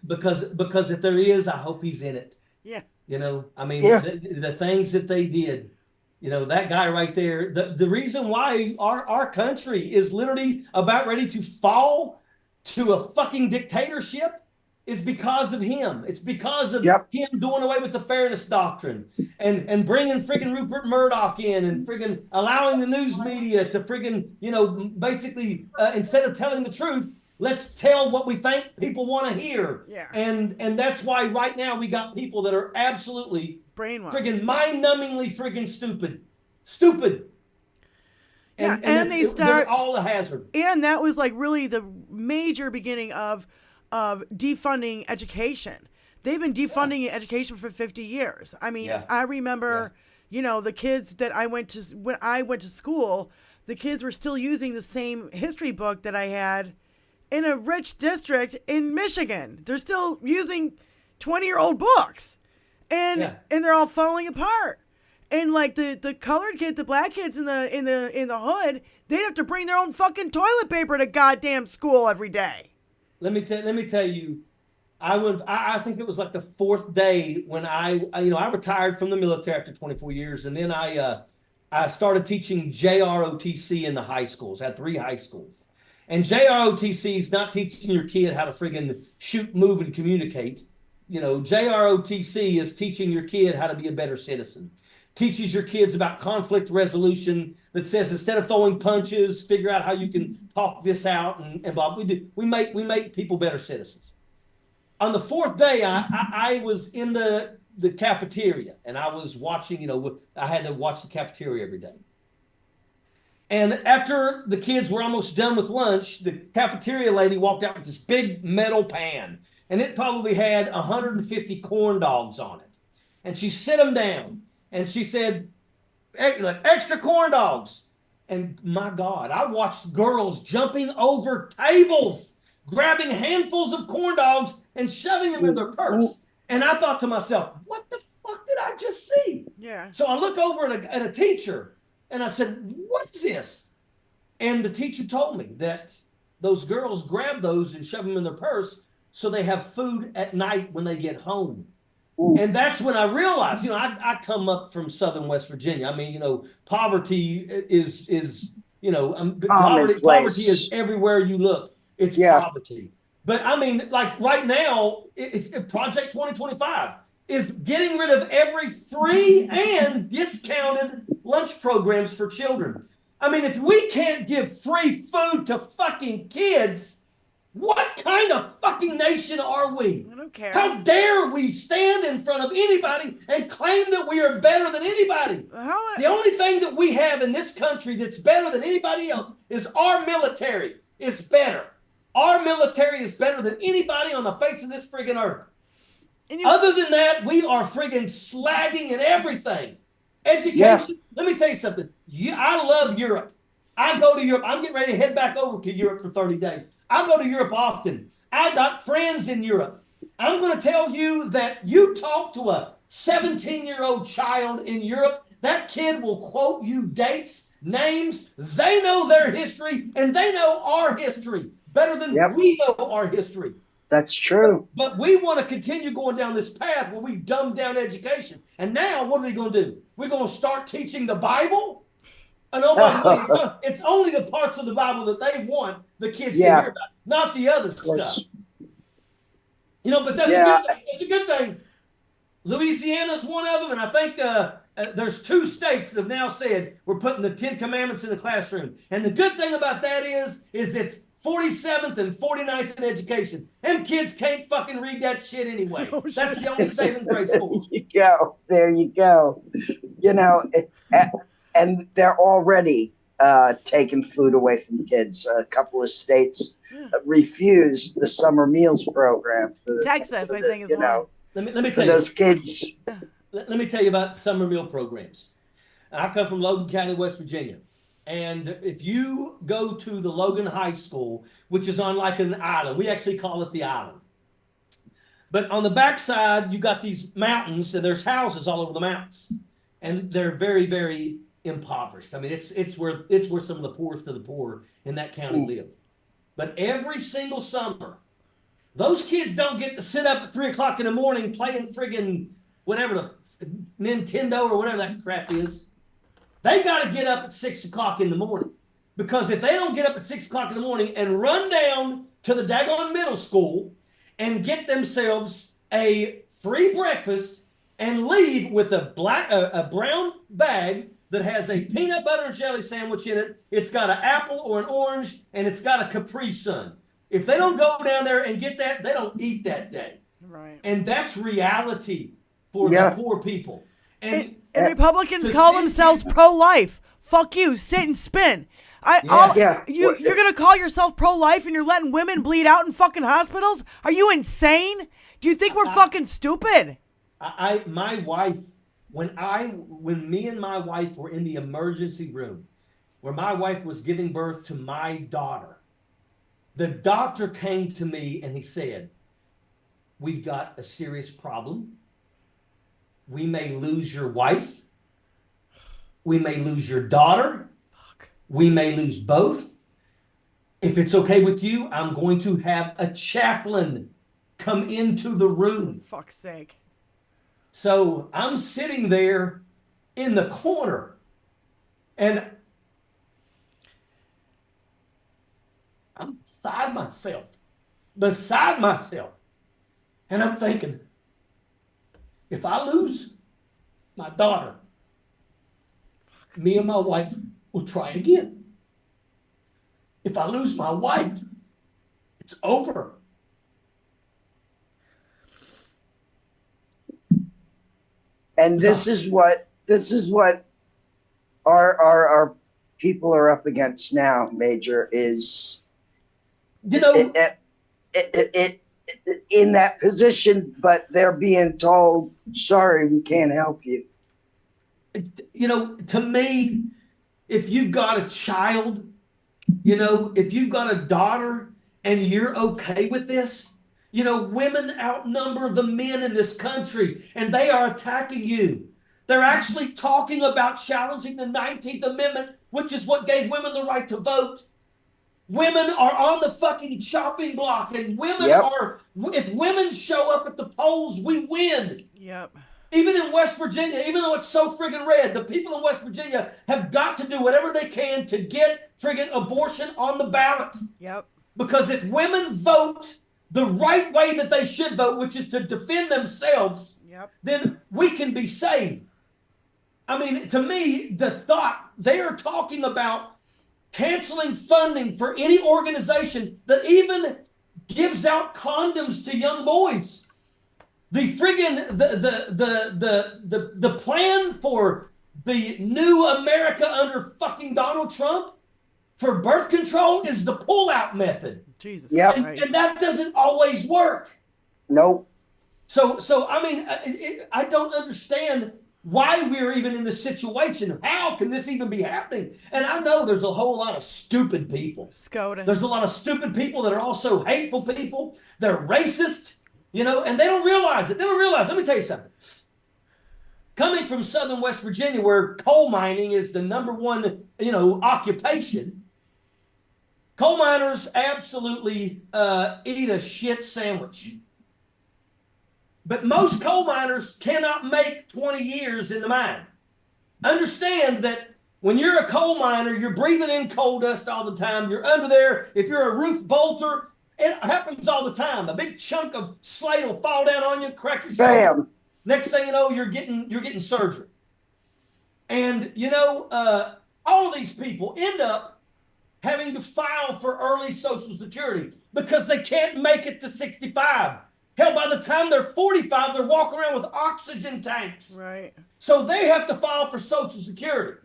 if there is, I hope he's in it. Yeah. You know, I mean, the things that they did, you know, that guy right there, the reason why our country is literally about ready to fall to a fucking dictatorship is because of him. It's because of him doing away with the fairness doctrine and bringing friggin' Rupert Murdoch in and friggin' allowing the news media to friggin', you know, basically, instead of telling the truth, let's tell what we think people want to hear. Yeah. And that's why right now we got people that are absolutely Brainwashed. friggin' mind-numbingly friggin' stupid. Stupid. Yeah, and they start they're all a hazard. And that was like really the major beginning of defunding education. They've been defunding education for 50 years. I mean, I remember, you know, the kids that when I went to school, the kids were still using the same history book that I had in a rich district in Michigan. They're still using 20-year-old books, and they're all falling apart. And like the colored kids, the black kids in the hood, they'd have to bring their own fucking toilet paper to goddamn school every day. Let me tell you, I think it was like the fourth day when I retired from the military after 24 years, and then I started teaching JROTC in the high schools. I had 3 high schools. And JROTC is not teaching your kid how to friggin' shoot, move, and communicate. You know, JROTC is teaching your kid how to be a better citizen. Teaches your kids about conflict resolution, that says instead of throwing punches, figure out how you can talk this out and blah. We make people better citizens. On the 4th day, I was in the cafeteria and I was watching, you know, I had to watch the cafeteria every day. And after the kids were almost done with lunch, the cafeteria lady walked out with this big metal pan, and it probably had 150 corn dogs on it. And she set them down. And she said, extra corn dogs. And my God, I watched girls jumping over tables, grabbing handfuls of corn dogs and shoving them in their purse. And I thought to myself, what the fuck did I just see? Yeah. So I look over at a teacher and I said, what is this? And the teacher told me that those girls grab those and shove them in their purse so they have food at night when they get home. And that's when I realized, you know, I come up from Southern West Virginia. I mean, you know, poverty is you know, poverty is everywhere you look. It's poverty. But I mean, like right now, Project 2025 is getting rid of every free and discounted lunch programs for children. I mean, if we can't give free food to fucking kids, what kind of fucking nation are we? I don't care. How dare we stand in front of anybody and claim that we are better than anybody? The only thing that we have in this country that's better than anybody else is our military is better. Our military is better than anybody on the face of this friggin' earth. Other than that, we are friggin' slagging in everything. Education, let me tell you something. I love Europe. I go to Europe. I'm getting ready to head back over to Europe for 30 days. I go to Europe often. I got friends in Europe. I'm going to tell you that you talk to a 17-year-old child in Europe, that kid will quote you dates, names. They know their history, and they know our history better than we know our history. That's true. But we want to continue going down this path where we dumb down education. And now what are they going to do? We're going to start teaching the Bible? And oh my God, it's only the parts of the Bible that they want the kids to hear about, not the other stuff. You know, but that's a good thing. Louisiana's one of them, and I think there's 2 states that have now said we're putting the 10 Commandments in the classroom. And the good thing about that is it's 47th and 49th in education. Them kids can't fucking read that shit anyway. That's the only saving grace for them. There you go. You know, and they're already taking food away from kids. A couple of states refused the summer meals program. Texas, I think, is one. Let me tell you. Those kids. Let me tell you about summer meal programs. I come from Logan County, West Virginia. And if you go to the Logan High School, which is on like an island, we actually call it the island. But on the backside, you got these mountains, and there's houses all over the mountains. And they're very, very impoverished. I mean, it's where some of the poorest of the poor in that county live. But every single summer, those kids don't get to sit up at 3 o'clock in the morning playing friggin' whatever the Nintendo or whatever that crap is. They got to get up at 6 o'clock in the morning, because if they don't get up at 6 o'clock in the morning and run down to the daggone middle school and get themselves a free breakfast and leave with a brown bag that has a peanut butter and jelly sandwich in it. It's got an apple or an orange, and it's got a Capri Sun. If they don't go down there and get that, they don't eat that day. Right. And that's reality for the poor people. And Republicans call themselves pro-life. Fuck you. Sit and spin. You're gonna call yourself pro-life and you're letting women bleed out in fucking hospitals? Are you insane? Do you think we're fucking stupid? My wife, when me and my wife were in the emergency room, where my wife was giving birth to my daughter, the doctor came to me and he said, "We've got a serious problem. We may lose your wife. We may lose your daughter. We may lose both. If it's okay with you, I'm going to have a chaplain come into the room." Fuck's sake. So I'm sitting there in the corner and I'm beside myself. And I'm thinking, if I lose my daughter, me and my wife will try again. If I lose my wife, it's over. And this is what our people are up against now, Major, is it in that position, but they're being told, "Sorry, we can't help you." To me, if you've got a child, if you've got a daughter and you're okay with this, women outnumber the men in this country and they are attacking you. They're actually talking about challenging the 19th Amendment, which is what gave women the right to vote. Women are on the fucking chopping block, and if women show up at the polls, we win. Yep. Even in West Virginia, even though it's so friggin' red, the people in West Virginia have got to do whatever they can to get friggin' abortion on the ballot. Yep. Because if women vote the right way that they should vote, which is to defend themselves, then we can be saved. I mean, to me, the thought, they are talking about canceling funding for any organization that even gives out condoms to young boys. The friggin' the plan for the new America under fucking Donald Trump for birth control is the pull-out method. Jesus Christ. And that doesn't always work. Nope. So I mean, I don't understand why we're even in this situation. How can this even be happening? And I know there's a whole lot of stupid people. SCOTUS. There's a lot of stupid people that are also hateful people. They're racist, and they don't realize it. Let me tell you something. Coming from southern West Virginia, where coal mining is the number one, occupation, coal miners absolutely eat a shit sandwich. But most coal miners cannot make 20 years in the mine. Understand that when you're a coal miner, you're breathing in coal dust all the time. You're under there. If you're a roof bolter, it happens all the time. A big chunk of slate will fall down on you, crack your shoulder. Bam. Next thing you know, you're getting surgery. And all of these people end up having to file for early Social Security because they can't make it to 65. Hell, by the time they're 45, they're walking around with oxygen tanks. Right. So they have to file for Social Security.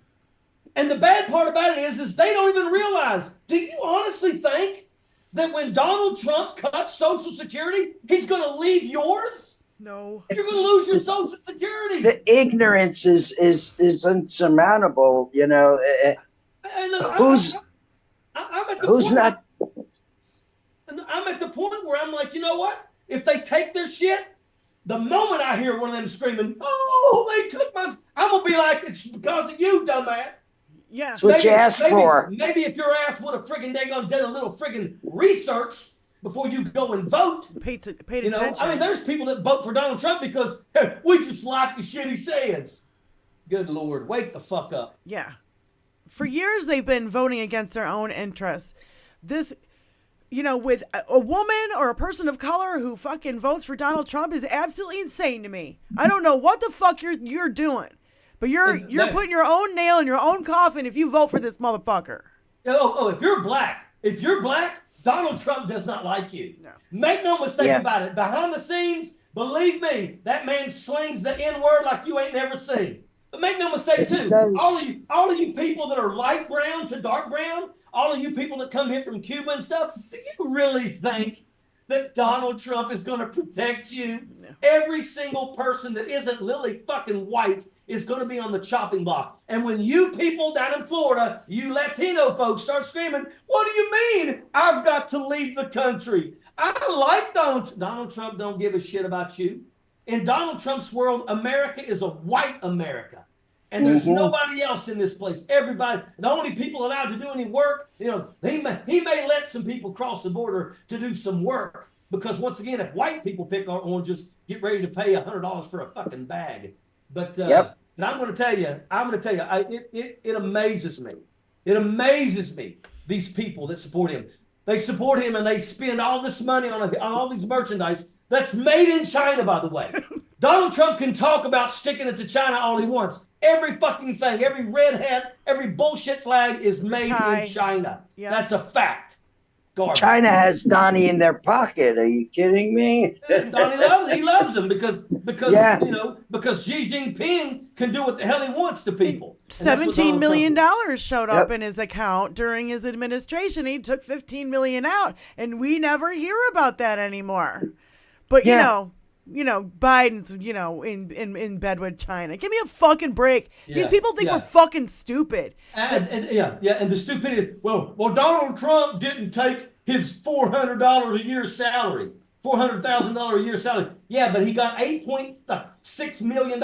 And the bad part about it is they don't even realize. Do you honestly think that when Donald Trump cuts Social Security, he's going to leave yours? No. You're going to lose your Social Security. The ignorance is insurmountable, Who's not? I'm at the point where I'm like, you know what? If they take their shit, the moment I hear one of them screaming, "Oh, they took my," I'm gonna be like, "It's because of you, dumbass." Yeah. That's what you asked for. Maybe if your ass would have friggin' done a little friggin' research before you go and vote. Paid attention. I mean, there's people that vote for Donald Trump because we just like the shit he says. Good Lord, wake the fuck up. Yeah. For years, they've been voting against their own interests. with a woman or a person of color who fucking votes for Donald Trump is absolutely insane to me. I don't know what the fuck you're doing, but you're putting your own nail in your own coffin if you vote for this motherfucker. If you're black, Donald Trump does not like you. No. Make no mistake about it. Behind the scenes, believe me, that man slings the N-word like you ain't never seen. But make no mistake, too. All of you people that are light brown to dark brown, all of you people that come here from Cuba and stuff, do you really think that Donald Trump is going to protect you? No. Every single person that isn't lily fucking white is going to be on the chopping block. And when you people down in Florida, you Latino folks start screaming, what do you mean I've got to leave the country? I like Donald Trump don't give a shit about you. In Donald Trump's world, America is a white America. And there's nobody else in this place. Everybody, the only people allowed to do any work, he may let some people cross the border to do some work. Because once again, if white people pick our oranges, get ready to pay $100 for a fucking bag. But but I'm going to tell you, it amazes me. It amazes me, these people that support him. They support him and they spend all this money on all these merchandise that's made in China, by the way. Donald Trump can talk about sticking it to China all he wants. Every fucking thing, every red hat, every bullshit flag is made in China. Yep. That's a fact. Garbage. China has Donnie in their pocket. Are you kidding me? Donnie loves him because Xi Jinping can do what the hell he wants to people. $17 million showed up in his account during his administration. He took $15 million out, and we never hear about that anymore. But Biden's in bed with China. Give me a fucking break. These people think we're fucking stupid. And the stupidity. Well, Donald Trump didn't take his $400 a year salary, $400,000 a year salary. Yeah, but he got $8.6 million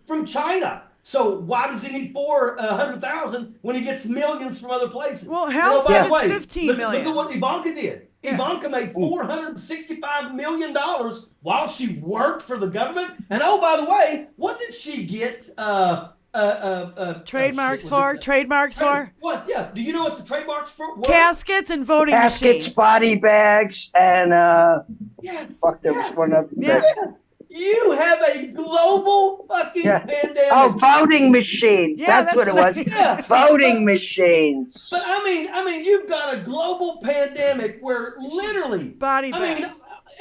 from China. So why does he need $400,000 when he gets millions from other places? Well, Hal said it's $15 million. Look at what Ivanka did. Yeah. Ivanka made $465 million while she worked for the government. And by the way, what did she get? Trademarks for? What? Yeah. Do you know what the trademarks for were? Caskets and voting machines. Body bags, and there was one other thing. You have a global fucking pandemic. Oh, voting machines. That's what it was. Yeah. Voting machines. But I mean, you've got a global pandemic where literally,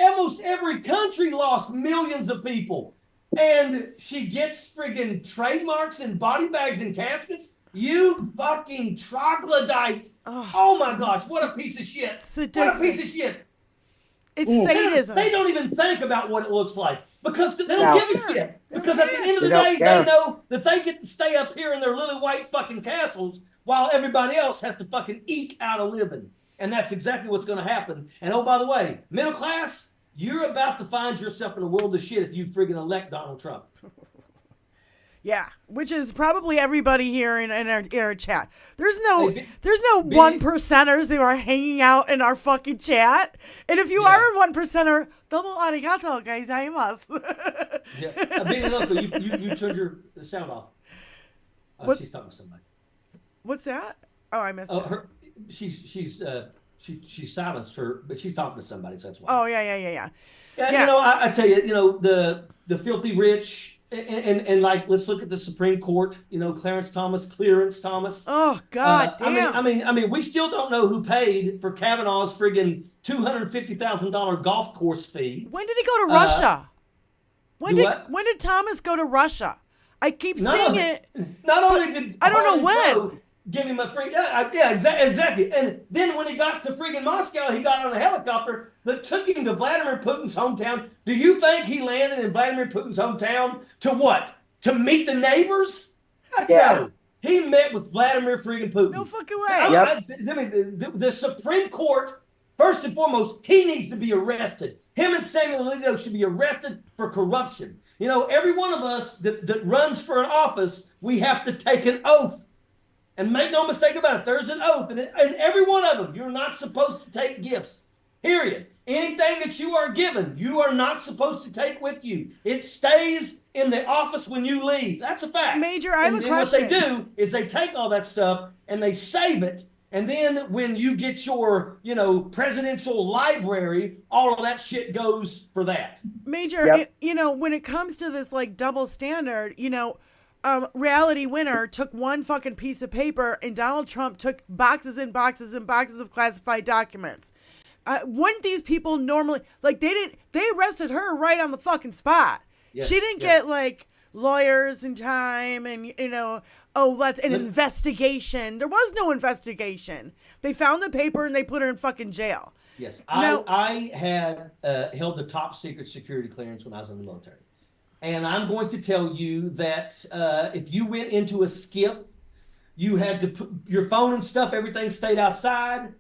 almost every country lost millions of people. And she gets friggin' trademarks and body bags and caskets. You fucking troglodyte. Oh my gosh, what a piece of shit. Sadistic. What a piece of shit. It's sadism. They don't even think about what it looks like. Because they don't give a shit. Because at the end of the day, they know that they get to stay up here in their little white fucking castles while everybody else has to fucking eke out a living. And that's exactly what's going to happen. And by the way, middle class, you're about to find yourself in a world of shit if you friggin' elect Donald Trump. Yeah, which is probably everybody here in our chat. There's no 1%ers who are hanging out in our fucking chat. And if you are a 1%er, domo arigato gozaimasu. Being local, you turned your sound off. She's talking to somebody. What's that? Oh, I missed it. She's silenced her, but she's talking to somebody, so that's why. Oh yeah. I tell you, the filthy rich. And let's look at the Supreme Court. Clarence Thomas. Oh God damn! I mean, we still don't know who paid for Kavanaugh's friggin' $250,000 golf course fee. When did he go to Russia? When did Thomas go to Russia? I keep seeing it. Not only did I don't know when. Give him a free, exactly. And then when he got to friggin' Moscow, he got on a helicopter that took him to Vladimir Putin's hometown. Do you think he landed in Vladimir Putin's hometown to what? To meet the neighbors? No. He met with Vladimir friggin' Putin. No fucking way. The Supreme Court, first and foremost, he needs to be arrested. Him and Samuel Alito should be arrested for corruption. Every one of us that runs for an office, we have to take an oath. And make no mistake about it, there's an oath. And every one of them, you're not supposed to take gifts. Period. Anything that you are given, you are not supposed to take with you. It stays in the office when you leave. That's a fact. Major, I have a question. What they do is they take all that stuff and they save it And then when you get your, presidential library, all of that shit goes for that. Major, when it comes to this like double standard, Reality Winner took one fucking piece of paper and Donald Trump took boxes and boxes and boxes of classified documents. Wouldn't these people normally, like, they arrested her right on the fucking spot. Yes, she didn't get like lawyers and time and, let's an investigation. There was no investigation. They found the paper and they put her in fucking jail. Yes. Now, I had held the top secret security clearance when I was in the military. And I'm going to tell you that if you went into a skiff, you had to put your phone and stuff, everything stayed outside.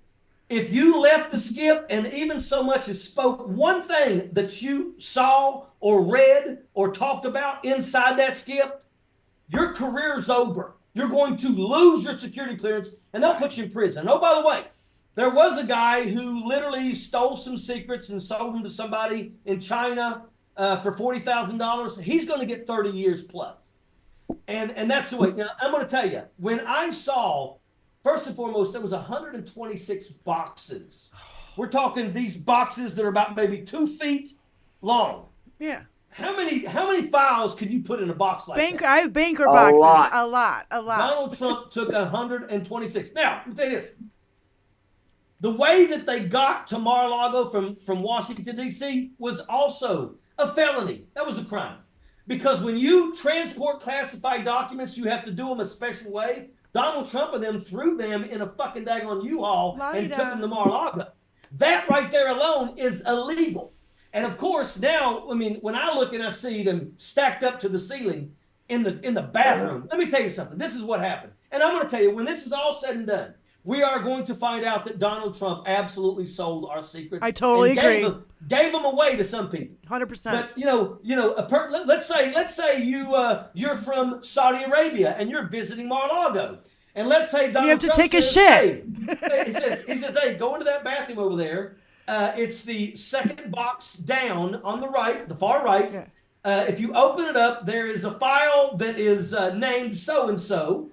If you left the skiff and even so much as spoke one thing that you saw or read or talked about inside that skiff, your career's over. You're going to lose your security clearance and they'll put you in prison. Oh, by the way, there was a guy who literally stole some secrets and sold them to somebody in China for $40,000. He's going to get 30 years plus. And that's the way. Now, I'm going to tell you, when I saw, first and foremost, there was 126 boxes. We're talking these boxes that are about maybe 2 feet long. Yeah. How many files could you put in a box like that? I have banker boxes. A lot. Donald Trump took 126. Now, let me tell you this. The way that they got to Mar-a-Lago from Washington, D.C. was also a felony. That was a crime. Because when you transport classified documents, you have to do them a special way. Donald Trump and them threw them in a fucking daggone U-Haul and took them to Mar-a-Lago. That right there alone is illegal. And of course, now, I mean, when I look and I see them stacked up to the ceiling in the bathroom, let me tell you something. This is what happened. And I'm going to tell you, when this is all said and done, we are going to find out that Donald Trump absolutely sold our secrets. I totally agree. Gave them away to some people. 100%. But let's say you're from Saudi Arabia and you're visiting Mar-a-Lago, and let's say Donald you have to Trump take a says, shit. Hey, he says, hey, go into that bathroom over there. It's the second box down on the right, the far right. Yeah. If you open it up, there is a file that is named so and so,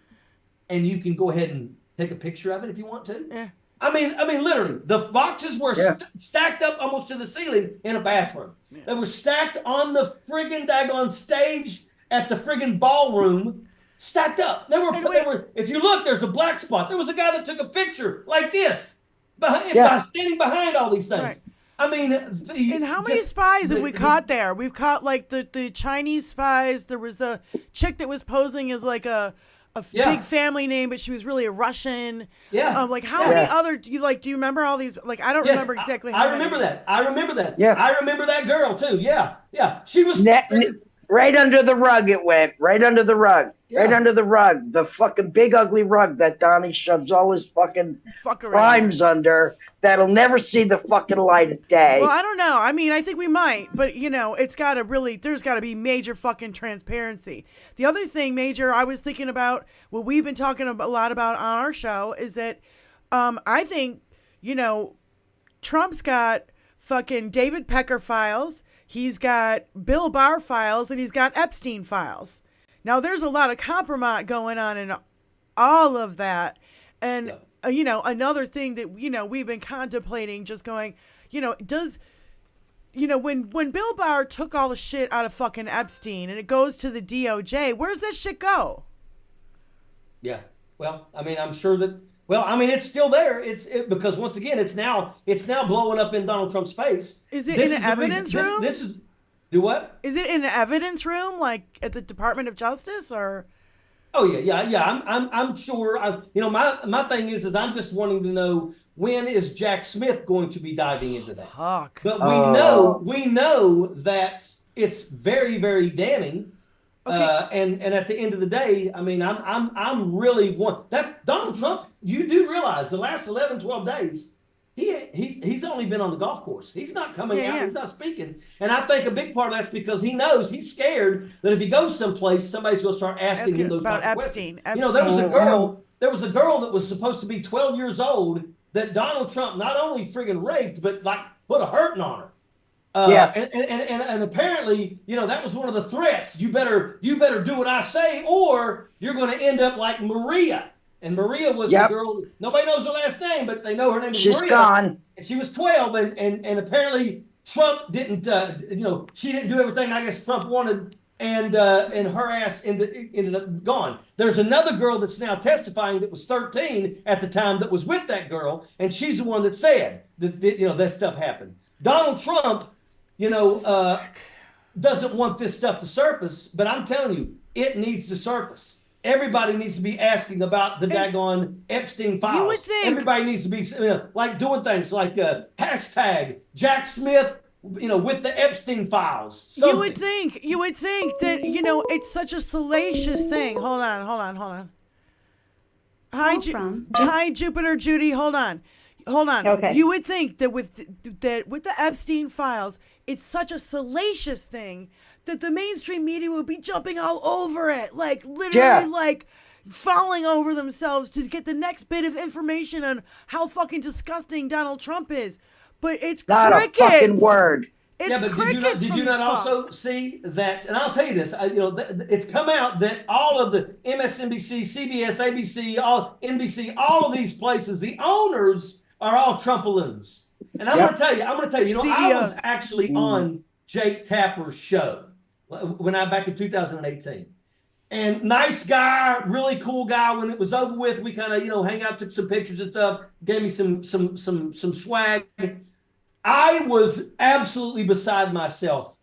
and you can go ahead and take a picture of it if you want to. Yeah. I mean, literally, the boxes were stacked up almost to the ceiling in a bathroom. Yeah. They were stacked on the friggin' daggone stage at the friggin' ballroom, stacked up. They were. If you look, there's a black spot. There was a guy that took a picture like this, standing behind all these things. Right. I mean, and how many spies have we caught there? We've caught like the Chinese spies. There was the chick that was posing as like a big family name, but she was really a Russian. Yeah. Like how many other do you remember all these? Like I don't remember exactly. I remember that. I remember that. Yeah. I remember that girl too. Yeah. Yeah. She was right under the rug. It went right under the rug. Yeah. Right under the rug. The fucking big ugly rug that Donnie shoves all his fucking crimes under. That'll never see the fucking light of day. Well, I don't know. I mean, I think we might, but there's got to be major fucking transparency. The other thing, Major, I was thinking about what we've been talking a lot about on our show is that I think, Trump's got fucking David Pecker files. He's got Bill Barr files and he's got Epstein files. Now, there's a lot of compromise going on in all of that. And another thing that, we've been contemplating just going, when Bill Barr took all the shit out of fucking Epstein and it goes to the DOJ, where's that shit go? Yeah. Well, I mean, I'm sure that, it's still there. Because once again, it's now blowing up in Donald Trump's face. Is it in an evidence room? Do what? Is it in an evidence room, like at the Department of Justice, or? Oh yeah. I'm sure. My thing is I'm just wanting to know, when is Jack Smith going to be diving into that? Fuck. But we know that it's very, very damning. Okay. And at the end of the day, I mean, I'm really that's Donald Trump. You do realize the last 11, 12 days, he's only been on the golf course. He's not coming out. He's not speaking. And I think a big part of that's because he knows, he's scared that if he goes someplace, somebody's going to start asking him those about type of Epstein. questions. There was a girl that was supposed to be 12 years old that Donald Trump not only friggin' raped, but like put a hurting on her. And apparently, that was one of the threats. You better do what I say, or you're going to end up like Maria. And Maria was Yep. the girl. Nobody knows her last name, but they know her name is She's Maria. gone. And she was 12, and apparently Trump didn't, she didn't do everything I guess Trump wanted, and her ass ended up gone. There's another girl that's now testifying that was 13 at the time that was with that girl, and she's the one that said that that stuff happened. Donald Trump, doesn't want this stuff to surface, but I'm telling you, it needs to surface. Everybody needs to be asking about the daggone Epstein files. You would think. Everybody needs to be like doing things like hashtag Jack Smith, with the Epstein files. Something. You would think that, it's such a salacious thing. Hold on. Hi, Jupiter Judy. Hold on. Okay. You would think that with the Epstein files, it's such a salacious thing that the mainstream media would be jumping all over it, like literally, like falling over themselves to get the next bit of information on how fucking disgusting Donald Trump is. But it's Not crickets. a fucking word. It's but crickets. did you not also see that? And I'll tell you this, it's come out that all of the MSNBC, CBS, ABC, all NBC, all of these places, the owners are all Trumpaloons. And I'm going to tell you, I was actually on Jake Tapper's show when back in 2018. And nice guy, really cool guy. When it was over with, we kind of, hang out, took some pictures and stuff, gave me some swag. I was absolutely beside myself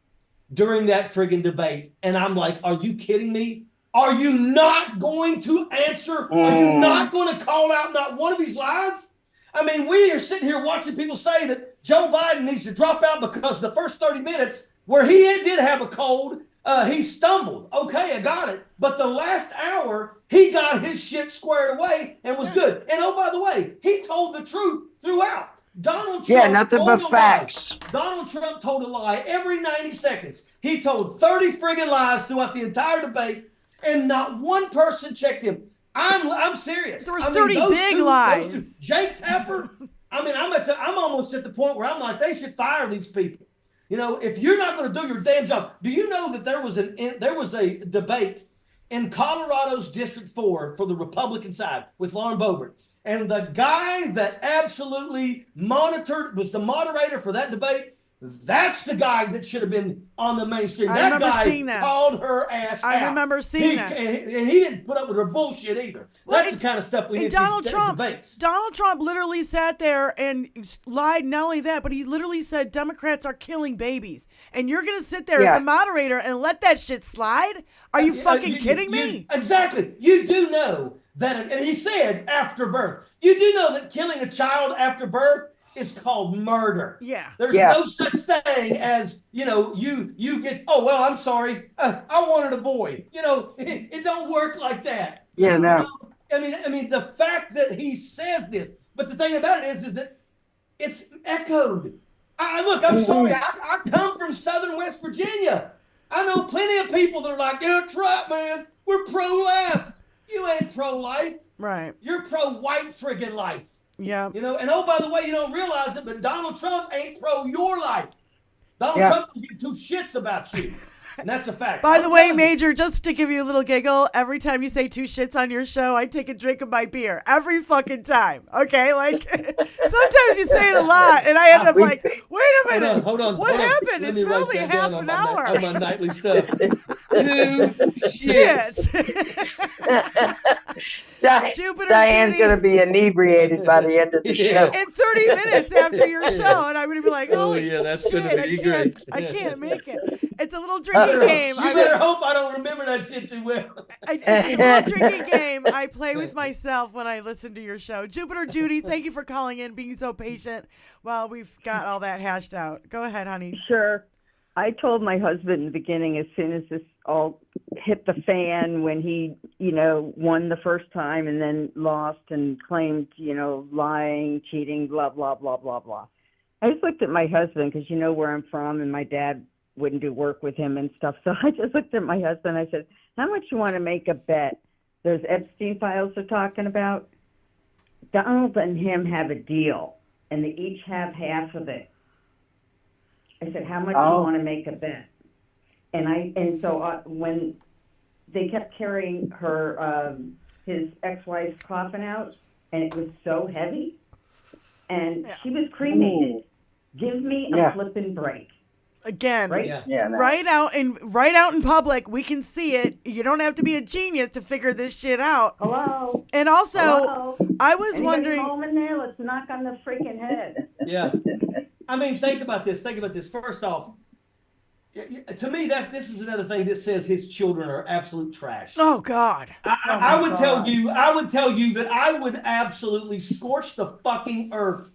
during that friggin' debate. And I'm like, are you kidding me? Are you not going to answer? Are you not going to call out not one of these lies? I mean, we are sitting here watching people say that Joe Biden needs to drop out because the first 30 minutes where he did have a cold, he stumbled. Okay, I got it. But the last hour, he got his shit squared away and was good. And oh, by the way, he told the truth throughout. Donald Trump nothing but facts. Donald Trump told a lie every 90 seconds. He told 30 friggin' lies throughout the entire debate, and not one person checked him. I'm serious. There was 30 big lies. Jake Tapper. I'm almost at the point where I'm like, they should fire these people. If you're not going to do your damn job. Do you know that there was a debate in Colorado's District 4 for the Republican side with Lauren Boebert, and the guy that absolutely was the moderator for that debate. That's the guy that should have been on the mainstream. That guy called her ass out. I remember seeing that. And he didn't put up with her bullshit either. That's the kind of stuff we need to debates. Donald Trump literally sat there and lied. Not only that, but he literally said Democrats are killing babies. And you're going to sit there as a moderator and let that shit slide? Are you fucking kidding me? Exactly. You do know that, and he said after birth. You do know that killing a child after birth is called murder. Yeah. There's no such thing as, you get, oh, well, I'm sorry. I wanted a boy. It don't work like that. Yeah, no. I mean, the fact that he says this, but the thing about it is that it's echoed. I'm sorry. I come from Southern West Virginia. I know plenty of people that are like, Trump, man, we're pro-life. You ain't pro-life. Right. You're pro-white friggin' life. Yeah. And oh, by the way, you don't realize it, but Donald Trump ain't pro your life. Donald Trump will give two shits about you. And that's a fact. By the way, Major, just to give you a little giggle, every time you say two shits on your show, I take a drink of my beer. Every fucking time. Okay? Like, sometimes you say it a lot, and I end up like, wait a minute. Hold on. What happened? It's only half an hour. On my nightly stuff. Two shits. Diane's going to be inebriated by the end of the show. In 30 minutes after your show, and I'm going to be like, holy that's shit, going to be great. I can't make it. It's a little drinking game. You better hope I don't remember that shit too well. It's a little drinking game I play with myself when I listen to your show. Jupiter Judy, thank you for calling in, being so patient while we've got all that hashed out. Go ahead, honey. Sure. I told my husband in the beginning, as soon as this all hit the fan, when he, won the first time and then lost and claimed, lying, cheating, blah, blah, blah, blah, blah. I just looked at my husband because where I'm from, and my dad wouldn't do work with him and stuff. So I just looked at my husband. I said, how much you want to make a bet? Those Epstein files they're talking about, Donald and him have a deal, and they each have half of it. I said, how much do you want to make a bet? And so when they kept carrying her his ex-wife's coffin out, and it was so heavy, and she was cremated. Give me a flippin' break. Again, right? Yeah, right out in public, we can see it. You don't have to be a genius to figure this shit out. Hello. And also, Hello? I was Anybody wondering. home in there? Let's knock on the freaking head. Yeah. I mean, think about this. First off, to me, this is another thing that says his children are absolute trash. Oh God. I would tell you that I would absolutely scorch the fucking earth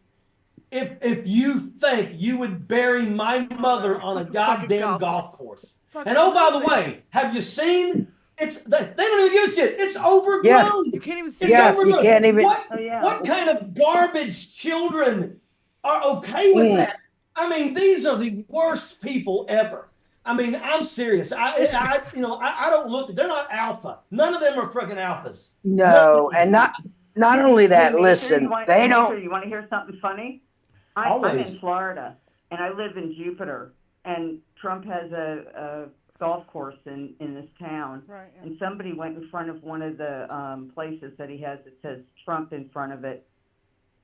if you think you would bury my mother on a goddamn golf course. And oh, by the way, have you seen? They don't even give a shit. It's overgrown. Yeah. You can't even see it's it. overgrown. You can't even. What kind of garbage children are okay with that? I mean, these are the worst people ever. I mean, I'm serious. I don't look. They're not alpha. None of them are freaking alphas. No, and not only that. Listen, they don't. You want to hear something funny? I'm in Florida, and I live in Jupiter, and Trump has a golf course in this town. Right, yeah. And somebody went in front of one of the places that he has that says Trump in front of it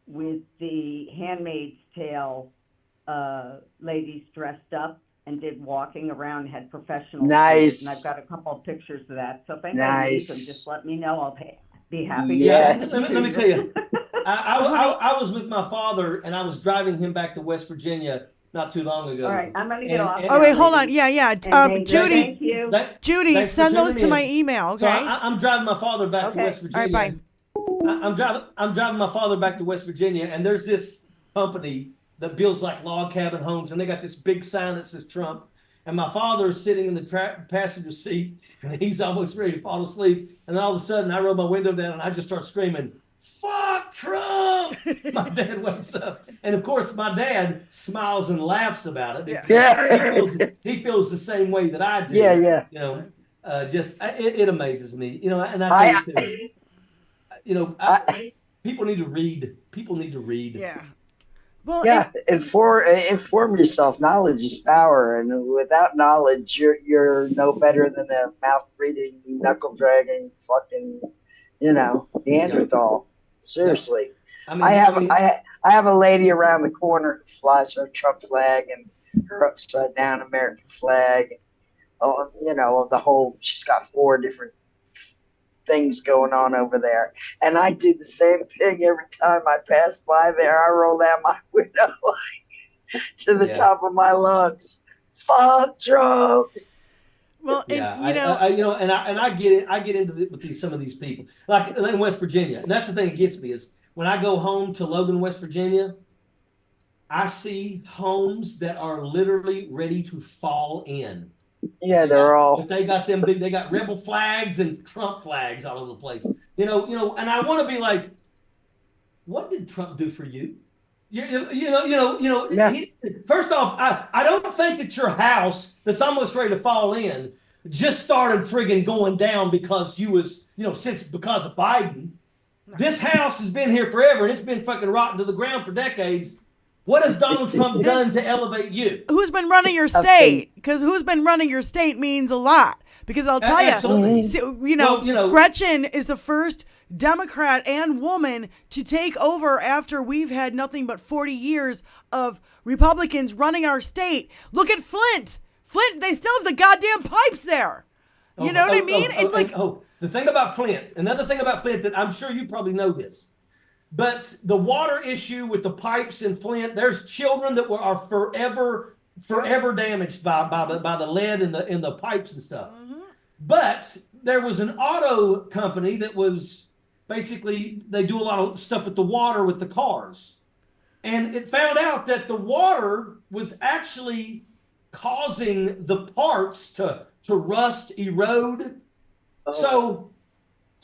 with the Handmaid's Tale ladies dressed up and did walking around, had professional Nice. And I've got a couple of pictures of that. So if anybody needs them, just let me know. I'll be happy. Yes. Let me tell you. I was with my father, and I was driving him back to West Virginia not too long ago. All right, I'm going to get off. Oh wait, hold on. Yeah. Judy. Thank you. Judy, send those to my email, okay? So I'm driving my father back to West Virginia. All right, bye. I'm driving my father back to West Virginia, and there's this company that builds like log cabin homes, and they got this big sign that says Trump. And my father is sitting in the passenger seat, and he's almost ready to fall asleep. And all of a sudden, I roll my window down, and I just start screaming, "Fuck Trump!" My dad wakes up, and of course, my dad smiles and laughs about it. Yeah. He feels the same way that I do. Yeah. You know, it amazes me. You know, and I tell you too. You know, people need to read. People need to read. Yeah. Well, Yeah, inform yourself. Knowledge is power, and without knowledge, you're no better than a mouth breathing, knuckle dragging, fucking, Neanderthal. Seriously, I have a lady around the corner who flies her Trump flag and her upside down American flag. Oh, the whole. She's got 4 different things going on over there, and I do the same thing every time I pass by there. I roll down my window to the top of my lungs. Fuck Trump. Well, and, I get it. I get into it with some of these people, like in West Virginia, and that's the thing that gets me is when I go home to Logan, West Virginia, I see homes that are literally ready to fall in. Yeah, they're all. But they got them big. They got rebel flags and Trump flags all over the place. And I want to be like, what did Trump do for you? First off, I don't think that your house that's almost ready to fall in just started friggin' going down because because of Biden. This house has been here forever, and it's been fucking rotten to the ground for decades. What has Donald Trump done to elevate you? Who's been running your state? Because who's been running your state means a lot. Because I'll tell you, Gretchen is the first Democrat and woman to take over after we've had nothing but 40 years of Republicans running our state. Look at Flint. Flint, they still have the goddamn pipes there. You know what I mean? The thing about Flint, another thing about Flint that I'm sure you probably know this. But the water issue with the pipes in Flint, there's children that are forever damaged by the lead in the pipes and stuff. Mm-hmm. But there was an auto company that was basically, they do a lot of stuff with the water with the cars. And it found out that the water was actually causing the parts to rust, erode.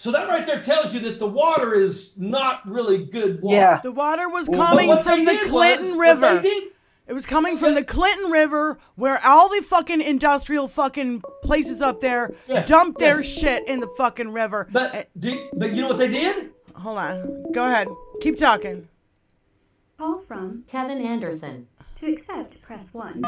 So that right there tells you that the water is not really good water. Yeah. The water was coming from the Clinton River. It was coming from the Clinton River, where all the fucking industrial fucking places up there dumped their shit in the fucking river. But you know what they did? Hold on. Go ahead. Keep talking. Call from Kevin Anderson. To accept, press 1.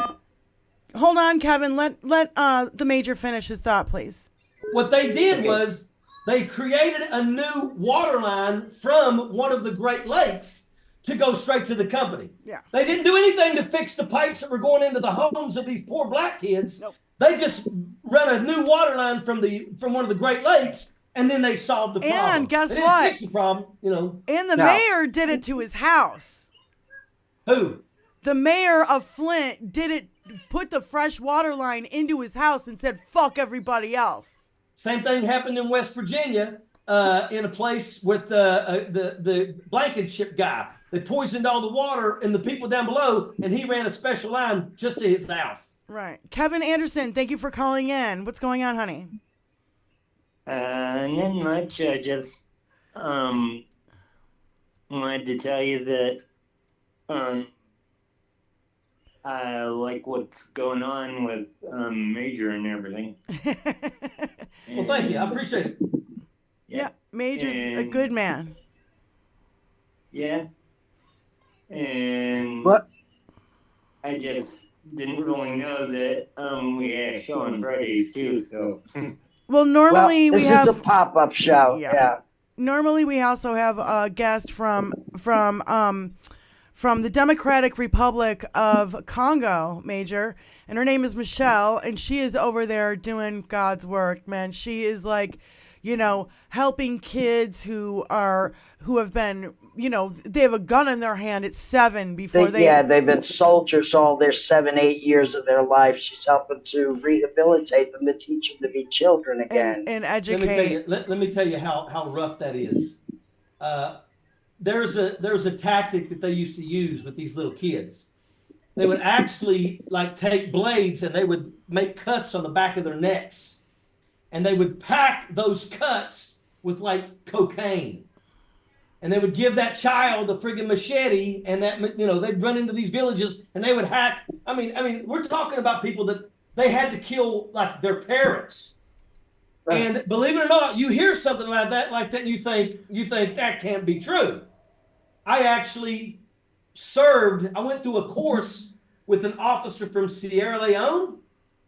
Hold on, Kevin. Let the major finish his thought, please. What they did was they created a new water line from one of the Great Lakes to go straight to the company. Yeah. They didn't do anything to fix the pipes that were going into the homes of these poor black kids. Nope. They just run a new water line from one of the Great Lakes, and then they solved the problem. And guess they didn't what? Fix the problem, you know. And the No. mayor did it to his house. Who? The mayor of Flint put the fresh water line into his house and said, fuck everybody else. Same thing happened in West Virginia, in a place with the Blankenship guy. They poisoned all the water and the people down below, and he ran a special line just to his house. Right. Kevin Anderson, thank you for calling in. What's going on, honey? Not much. I just wanted to tell you that I like what's going on with Major and everything. Well, thank you. I appreciate it. Yeah, Major's a good man. Yeah. And What? I just didn't really know that we had a show on Fridays too, so Well, normally Well, we this have is a pop-up show. Yeah. Yeah. normally we also have a guest from the Democratic Republic of Congo, Major, and her name is Michelle, and she is over there doing God's work, man. She is like, you know, helping kids who have been, you know, they have a gun in their hand at 7 before They've been soldiers all their 7, 8 years of their life. She's helping to rehabilitate them, to teach them to be children again. and educate. Let me tell you how rough that is. There's a tactic that they used to use with these little kids. They would actually like take blades and they would make cuts on the back of their necks, and they would pack those cuts with like cocaine, and they would give that child a friggin' machete, and that, you know, they'd run into these villages and they would hack. I mean, we're talking about people that they had to kill like their parents. Right. And believe it or not, you hear something like that, and you think that can't be true. I actually served. I went through a course with an officer from Sierra Leone,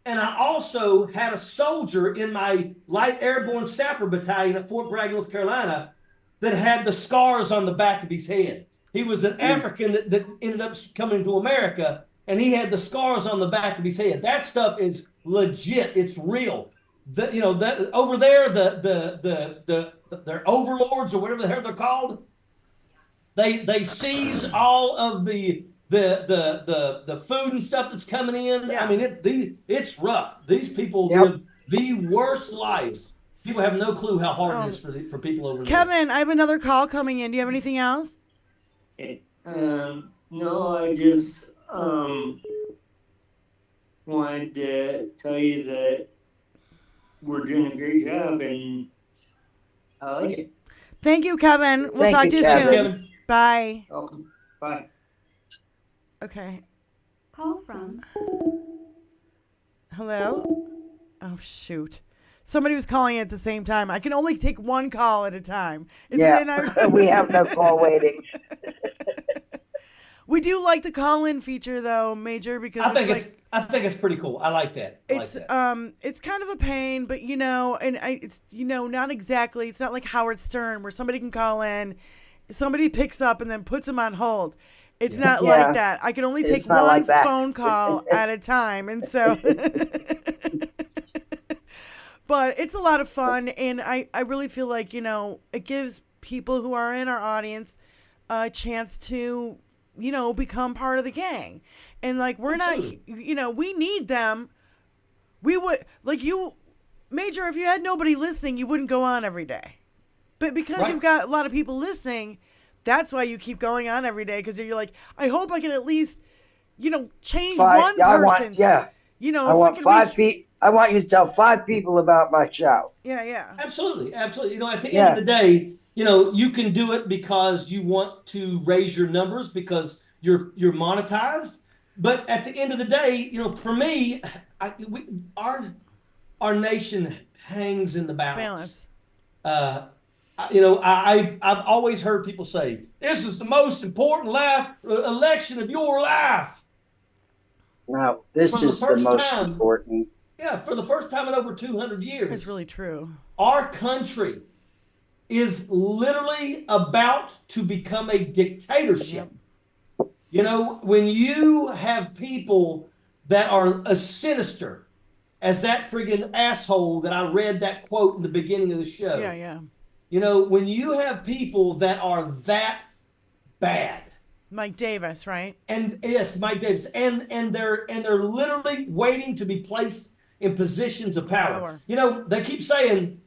and I also had a soldier in my light airborne sapper battalion at Fort Bragg, North Carolina, that had the scars on the back of his head. He was an African that ended up coming to America, and he had the scars on the back of his head. That stuff is legit. It's real. Over there, their overlords or whatever the hell they're called, they seize all of the food and stuff that's coming in. Yeah. I mean, it's rough. These people Yep. live the worst lives. People have no clue how hard it is for people over there. Kevin, I have another call coming in. Do you have anything else? no, I just wanted to tell you that we're doing a great job and I like it. Thank you, Kevin. We'll Thank talk you, to you Kevin. soon. Kevin. Bye. Welcome. Bye. Okay. Call from Hello? Oh, shoot. Somebody was calling at the same time. I can only take one call at a time. Yeah, we have no call waiting. We do like the call-in feature, though, Major, because I think it's pretty cool. I like that. it's kind of a pain, but it's not exactly. It's not like Howard Stern where somebody can call in, somebody picks up and then puts them on hold. It's not Yeah. like that. I can only take It's not one like that. phone call at a time, and so. But it's a lot of fun, and I really feel like it gives people who are in our audience a chance to become part of the gang. And like, we're not, we need them. We would, like you, Major, if you had nobody listening, you wouldn't go on every day. But because Right. you've got a lot of people listening, that's why you keep going on every day. Because you're like, I hope I can at least, change one I person. I want 5 people. I want you to tell 5 people about my show. Yeah. Absolutely. At the end of the day, you can do it because you want to raise your numbers because you're monetized. But at the end of the day, for me, our nation hangs in the balance. I've always heard people say, this is the most important election of your life. No, this For the is the first most time- important. Yeah, for the first time in over 200 years. It's really true. Our country is literally about to become a dictatorship. Yep. You know, when you have people that are as sinister as that friggin' asshole that I read that quote in the beginning of the show. Yeah, yeah. You know, when you have people that are that bad. Mike Davis, right? And yes, Mike Davis. And they're literally waiting to be placed in positions of power. You know, they keep saying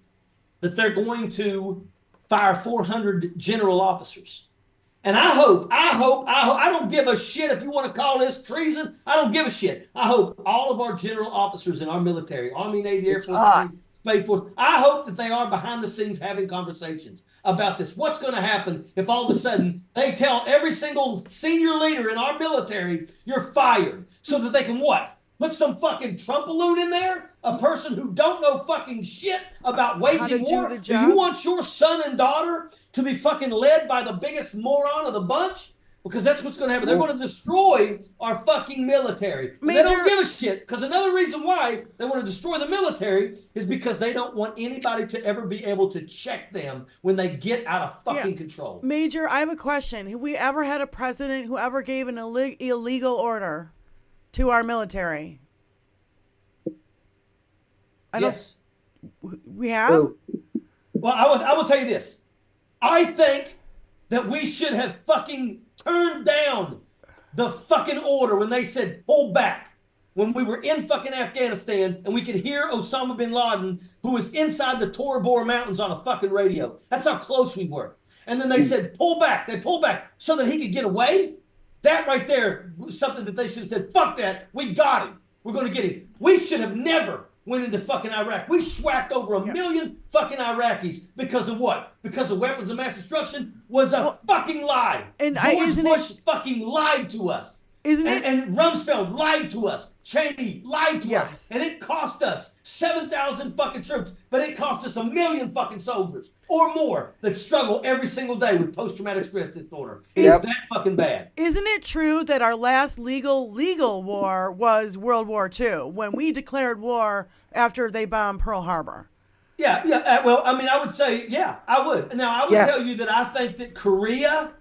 that they're going to fire 400 general officers. And I hope, I don't give a shit if you want to call this treason. I don't give a shit. I hope all of our general officers in our military, Army, Navy, Air Force, Space Force, I hope that they are behind the scenes having conversations about this. What's going to happen if all of a sudden they tell every single senior leader in our military, you're fired, so that they can what? Put some fucking Trumpaloon in there? A person who don't know fucking shit about waging war? Do you want your son and daughter to be fucking led by the biggest moron of the bunch? Because that's what's going to happen. They're going to destroy our fucking military. They don't give a shit. Because another reason why they want to destroy the military is because they don't want anybody to ever be able to check them when they get out of fucking control. Major, I have a question. Have we ever had a president who ever gave an illegal order to our military? Yes. We have? Well, I will tell you this. I think that we should have fucking turned down the fucking order when they said pull back. When we were in fucking Afghanistan and we could hear Osama bin Laden, who was inside the Tora Bora Mountains, on a fucking radio. That's how close we were. And then they said pull back. They pulled back so that he could get away. That right there was something that they should have said, fuck that. We got him. We're going to get him. We should have never went into fucking Iraq. We schwacked over a million fucking Iraqis because of what? Because of weapons of mass destruction was a fucking lie. And George Bush fucking lied to us. And Rumsfeld lied to us. Cheney lied to us. And it cost us 7,000 fucking troops, but it cost us 1 million fucking soldiers or more that struggle every single day with post-traumatic stress disorder. Is that fucking bad? Isn't it true that our last legal war was World War II, when we declared war after they bombed Pearl Harbor? Yeah. Well, I mean, I would say, yeah, I would. Now, I would tell you that I think that Korea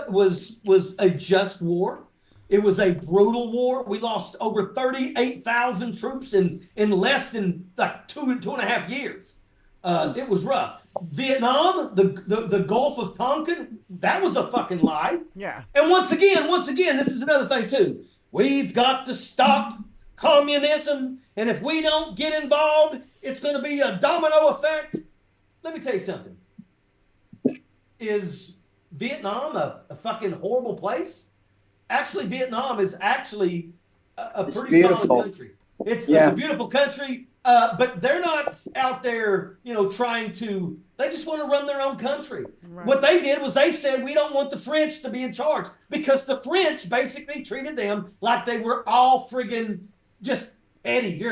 was a just war. It was a brutal war. We lost over 38,000 troops in less than like two and a half years. It was rough. Vietnam, the Gulf of Tonkin, that was a fucking lie. Yeah. And once again, this is another thing too. We've got to stop communism, and if we don't get involved, it's going to be a domino effect. Let me tell you something. Is Vietnam a fucking horrible place? Actually, Vietnam is actually a pretty solid country. It's a beautiful country, but they're not out there, trying to. They just want to run their own country. Right. What they did was they said, we don't want the French to be in charge, because the French basically treated them like they were all friggin' just, Eddie,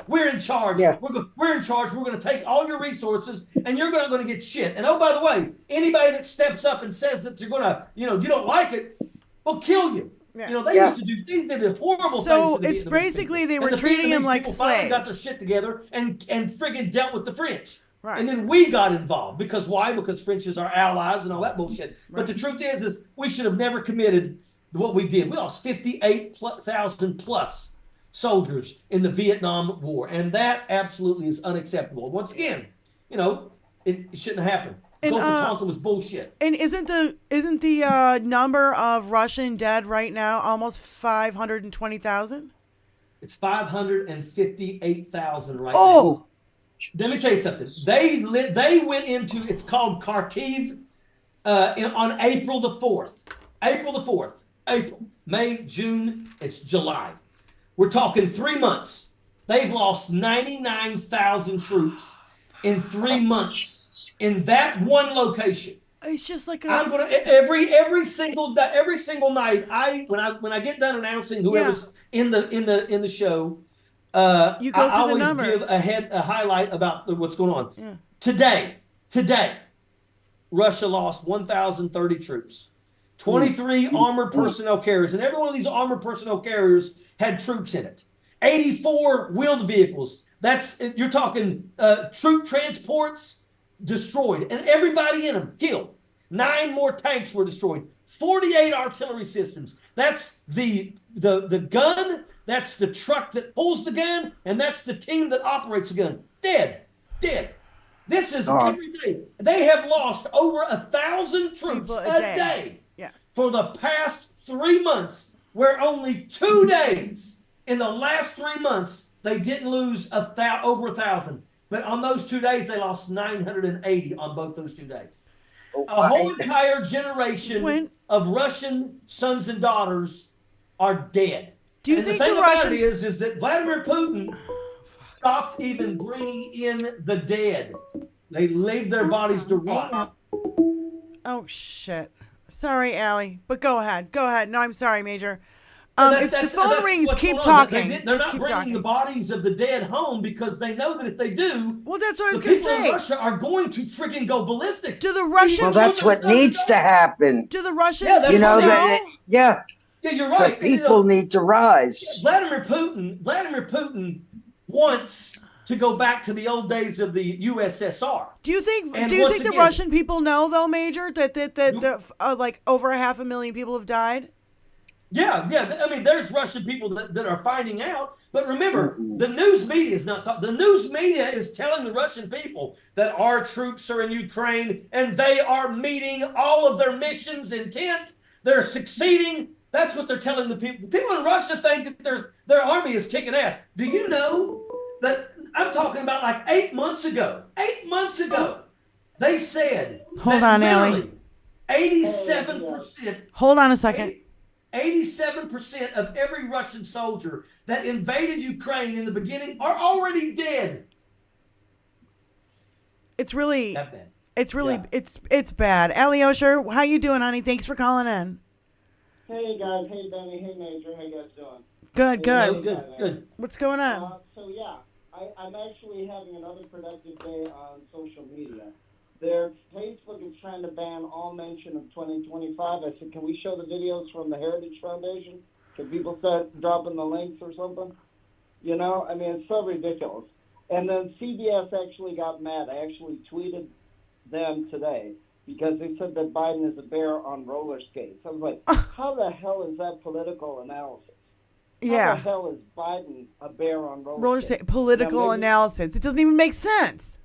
we're in charge. Yeah. We're in charge. We're going to take all your resources, and you're not going to get shit. And oh, by the way, anybody that steps up and says that you're going to, you don't like it, will kill you. Yeah. They did horrible things. So it's basically they were treating them like slaves. Got their shit together and friggin' dealt with the French. Right. And then we got involved. Because why? Because French is our allies and all that bullshit. Right. But the truth is we should have never committed what we did. We lost 58,000 plus soldiers in the Vietnam War. And that absolutely is unacceptable. Once again, it shouldn't have happened. And, Gulf of Tonkin was bullshit. And isn't the number of Russian dead right now almost 520,000? It's 558,000 right now. Let me tell you something. They went into, it's called Kharkiv, on April the 4th. April, May, June, it's July. We're talking 3 months. They've lost 99,000 troops in 3 months. In that one location. It's just like I'm gonna every single night. When I get done announcing whoever's in the show, you go through the numbers. Give a highlight about what's going on. Yeah. Today, Russia lost 1,030 troops, 23 armored personnel carriers, and every one of these armored personnel carriers had troops in it. 84 wheeled vehicles. You're talking troop transports destroyed, and everybody in them killed. 9 more tanks were destroyed. 48 artillery systems. That's the gun. That's the truck that pulls the gun, and that's the team that operates the gun. Dead. This is every day. They have lost over 1,000 troops a day for the past 3 months, where only 2 days in the last 3 months they didn't lose over 1,000. But on those 2 days, they lost 980 on both those 2 days. A whole entire generation of Russian sons and daughters are dead. Do you think the thing about it is that Vladimir Putin stopped even bringing in the dead? They leave their bodies to rot. Oh shit! Sorry, Allie, but go ahead. No, I'm sorry, Major. If the phone rings, keep talking. They're not bringing the bodies of the dead home because they know that if they do, well, that's what I was going to say. People in Russia are going to freaking go ballistic. Do the Russians? Well, that's what needs to happen. Do the Russians? Yeah, you're right. The people need to rise. Vladimir Putin wants to go back to the old days of the USSR. Do you think the Russian people know, though, Major, that like over 500,000 people have died? Yeah. I mean, there's Russian people that are finding out. But remember, the news media is not talking. The news media is telling the Russian people that our troops are in Ukraine and they are meeting all of their missions intent. They're succeeding. That's what they're telling the people. The people in Russia think that their army is kicking ass. Do you know that I'm talking about like 8 months ago? 8 months ago, they said. Hold on, Allie. 87%. Hold on a second. 87% of every Russian soldier that invaded Ukraine in the beginning are already dead. It's really that bad. It's really it's bad. Allie Osher, how you doing, honey? Thanks for calling in. Hey guys, hey Benny, hey Major, how you guys doing? Good. What's going on? I'm actually having another productive day on social media. Facebook is trying to ban all mention of 2025. I said, can we show the videos from the Heritage Foundation? Can people start dropping the links or something? You know, I mean, it's so ridiculous. And then CBS actually got mad. I actually tweeted them today because they said that Biden is a bear on roller skates. I was like, how the hell is that political analysis? How the hell is Biden a bear on roller skates? Political analysis. It doesn't even make sense.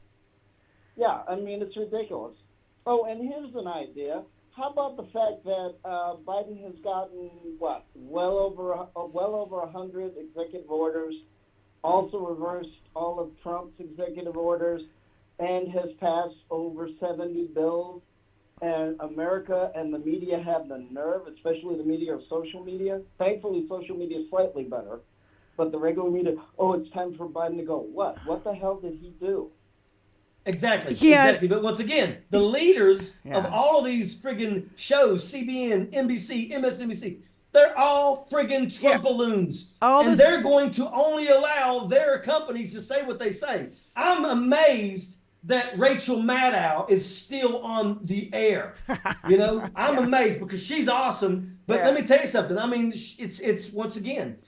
Yeah, I mean, it's ridiculous. Oh, and here's an idea. How about the fact that Biden has gotten, well over 100 executive orders, also reversed all of Trump's executive orders, and has passed over 70 bills, and America and the media have the nerve, especially the media or social media. Thankfully, social media is slightly better, but the regular media, it's time for Biden to go. What? What the hell did he do? Exactly. But once again, the leaders of all of these friggin' shows, CBN, NBC, MSNBC, they're all friggin' Trump balloons. And they're going to only allow their companies to say what they say. I'm amazed that Rachel Maddow is still on the air. You know, I'm amazed because she's awesome. But let me tell you something. I mean, it's once again,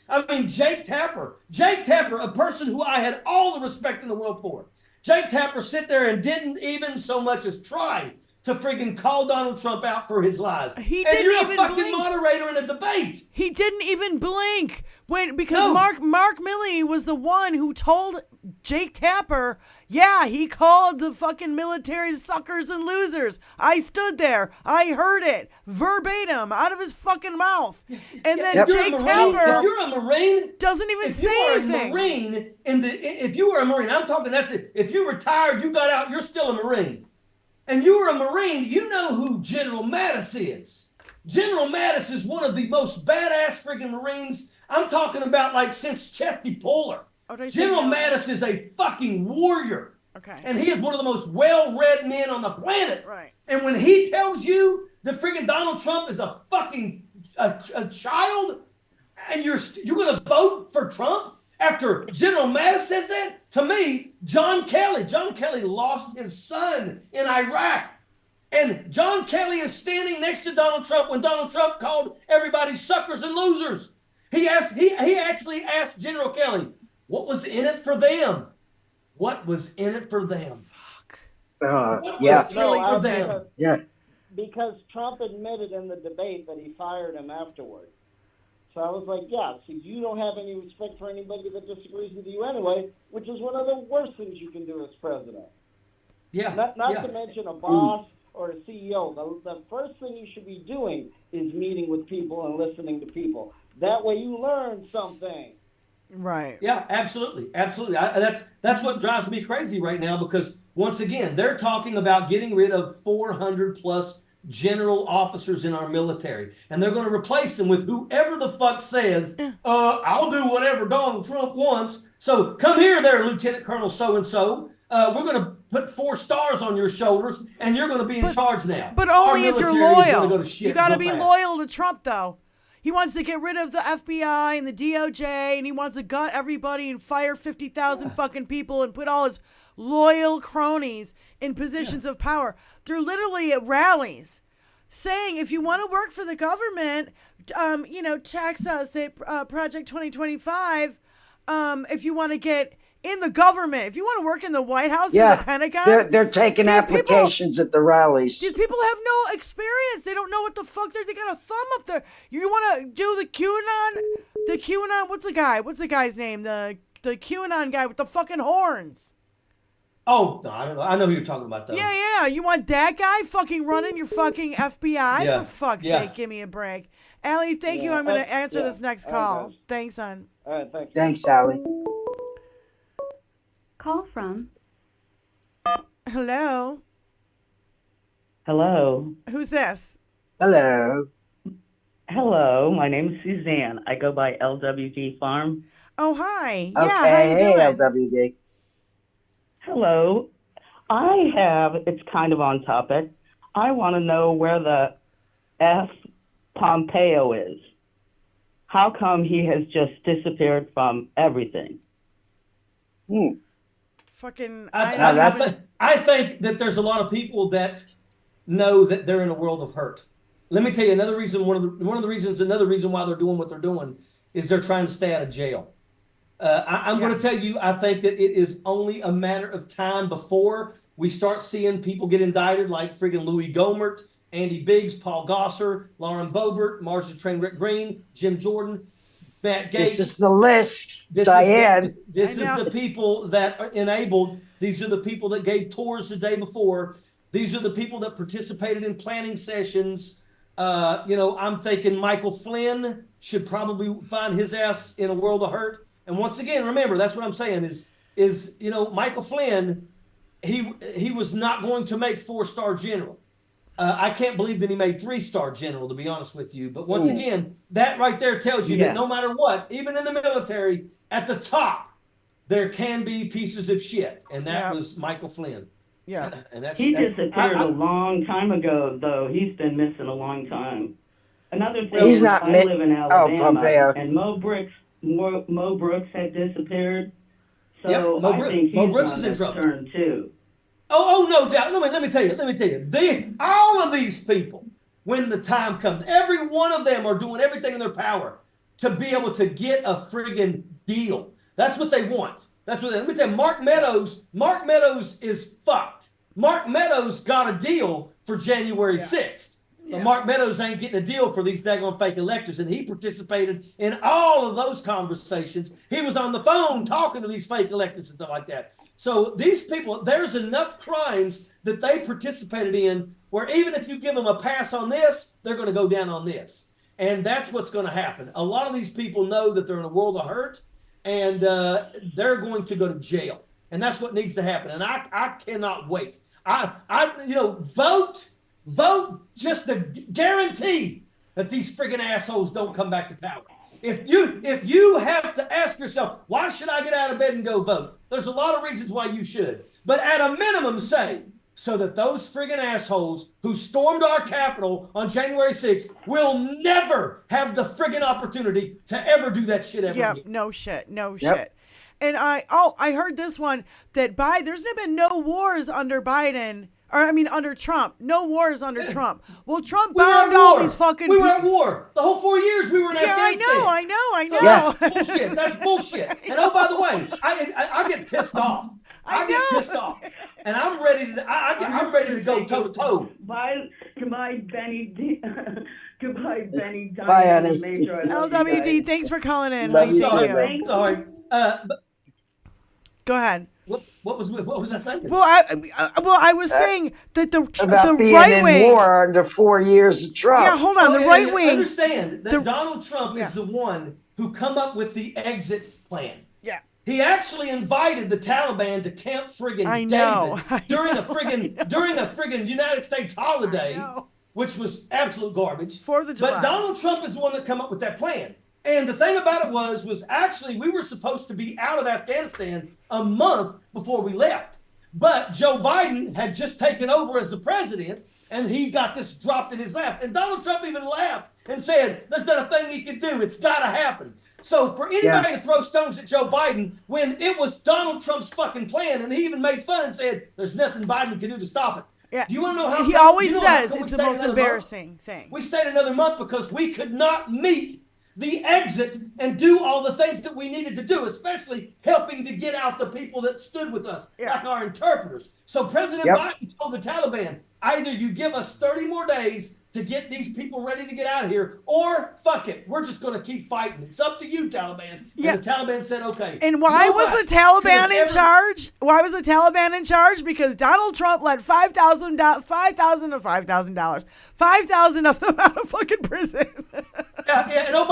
Jake Tapper, a person who I had all the respect in the world for. Jake Tapper sit there and didn't even so much as try to friggin' call Donald Trump out for his lies. You're a fucking moderator in a debate. He didn't even blink because Mark Milley was the one who told Jake Tapper, he called the fucking military suckers and losers. I stood there. I heard it verbatim out of his fucking mouth. And then Jake Tapper, if you're a Marine, doesn't even say anything. If you were a Marine, I'm talking, that's it. If you retired, you got out, you're still a Marine. And you were a Marine, you know who General Mattis is. General Mattis is one of the most badass friggin' Marines. I'm talking about like since Chesty Puller. General Mattis is a fucking warrior. Okay. And he is one of the most well-read men on the planet. Right. And when he tells you that friggin' Donald Trump is a fucking a child, and you're going to vote for Trump after General Mattis says that? To me, John Kelly lost his son in Iraq. And John Kelly is standing next to Donald Trump when Donald Trump called everybody suckers and losers. He actually asked General Kelly, what was in it for them? What was in it for them? Yeah. Really No, for them. Yeah. because Trump admitted in the debate that he fired him afterward. So I was like, yeah, so you don't have any respect for anybody that disagrees with you anyway, which is one of the worst things you can do as president. Yeah. Not yeah. to mention a boss or a CEO. The first thing you should be doing is meeting with people and listening to people. That way you learn something. Right. Yeah, absolutely, absolutely. That's what drives me crazy right now, because once again, they're talking about getting rid of 400 plus general officers in our military, and they're going to replace them with whoever the fuck says, I'll do whatever Donald Trump wants. So come here there, Lieutenant Colonel so-and-so. We're going to put 4 stars on your shoulders, and you're going to be in charge now. But only if you're loyal. Go to shit You got to be fast. loyal to Trump, though. He wants to get rid of the FBI and the DOJ, and he wants to gut everybody and fire 50,000 fucking people and put all his loyal cronies in positions of power. They're literally at rallies saying, if you want to work for the government, tax us at Project 2025. If you want to get in the government, if you want to work in the White House or the Pentagon. They're taking applications at the rallies. These people have no experience. They don't know what the fuck they got a thumb up there. You want to do the QAnon, what's the guy's name? The QAnon guy with the fucking horns. Oh, no, I don't know. I know who you're talking about, though. Yeah. You want that guy fucking running your fucking FBI? Yeah. For fuck's sake, give me a break. Allie, thank you. I'm going to answer this next call. Thanks, hon. All right, thanks. Thanks, Allie. Call from. Hello. Hello. Who's this? Hello. Hello, my name is Suzanne. I go by LWD Farm. Oh, hi. Okay, Yeah, how you doing? LWD. Hello. It's kind of on topic. I want to know where the F Pompeo is. How come he has just disappeared from everything? Fucking. I think that there's a lot of people that know that they're in a world of hurt. Let me tell you another reason. Another reason why they're doing what they're doing is they're trying to stay out of jail. I'm going to tell you, I think that it is only a matter of time before we start seeing people get indicted, like friggin' Louis Gohmert, Andy Biggs, Paul Gosser, Lauren Boebert, Marcia Trainwreck Green, Jim Jordan, Matt Gaetz. This is the list, Diane. This is the people that are enabled. These are the people that gave tours the day before. These are the people that participated in planning sessions. I'm thinking Michael Flynn should probably find his ass in a world of hurt. And once again, remember, that's what I'm saying is Michael Flynn, he was not going to make 4-star general. I can't believe that he made 3-star general, to be honest with you. But once again, that right there tells you that no matter what, even in the military, at the top, there can be pieces of shit. And that was Michael Flynn. Yeah. And He disappeared a long time ago, though. He's been missing a long time. Another thing, He's not I live in Alabama, Pompeo. and Mo Brooks had disappeared. So I think he's on his turn, too. Oh, no doubt. Let me tell you. All of these people, when the time comes, every one of them are doing everything in their power to be able to get a friggin' deal. That's what they want. Let me tell you, Mark Meadows is fucked. Mark Meadows got a deal for January 6th. But Mark Meadows ain't getting a deal for these daggone fake electors, and he participated in all of those conversations. He was on the phone talking to these fake electors and stuff like that. So these people, there's enough crimes that they participated in where even if you give them a pass on this, they're going to go down on this. And that's what's going to happen. A lot of these people know that they're in a world of hurt, and they're going to go to jail. And that's what needs to happen. And I cannot wait. Vote just to guarantee that these friggin' assholes don't come back to power. If you have to ask yourself, why should I get out of bed and go vote? There's a lot of reasons why you should. But at a minimum, say, so that those friggin' assholes who stormed our Capitol on January 6th will never have the friggin' opportunity to ever do that shit ever again. No shit. And I heard this one, that there's been no wars under Biden, Or I mean, under Trump. No wars under Trump. Well, Trump We were at bombed all war. these fucking We were at war. The whole 4 years we were in Afghanistan. I know. So that's bullshit. That's bullshit. And oh, by the way, I get pissed off. I get pissed off, and I'm ready to. I'm ready to go toe to toe. Goodbye, Benny. Goodbye, Benny. Bye, honey. Major. I love you LWD, guys. thanks for calling in. Love How you you too, doing? Sorry. But Go ahead. what was that saying? Well, I was saying that the About being right in wing. war under 4 years of Trump. Yeah, hold on. The and right wing. Understand that Donald Trump is the one who come up with the exit plan. Yeah. He actually invited the Taliban to Camp friggin' I know. David during a friggin' United States holiday, which was absolute garbage. 4th of July. But Donald Trump is the one that come up with that plan. And the thing about it was actually we were supposed to be out of Afghanistan a month before we left. But Joe Biden had just taken over as the president, and he got this dropped in his lap. And Donald Trump even laughed and said, there's not a thing he can do. It's got to happen. So for anybody to throw stones at Joe Biden when it was Donald Trump's fucking plan, and he even made fun and said, there's nothing Biden can do to stop it. Yeah. Do you want to know how? He always you know how says come we it's the stayed most another embarrassing month? thing. We stayed another month because we could not meet the exit and do all the things that we needed to do, especially helping to get out the people that stood with us, like our interpreters. So President Biden told the Taliban, either you give us 30 more days to get these people ready to get out of here, or fuck it, we're just going to keep fighting. It's up to you, Taliban. And the Taliban said, okay. And why was the Taliban in charge? Why was the Taliban in charge? Because Donald Trump let $5,000 of them out of fucking prison. And oh,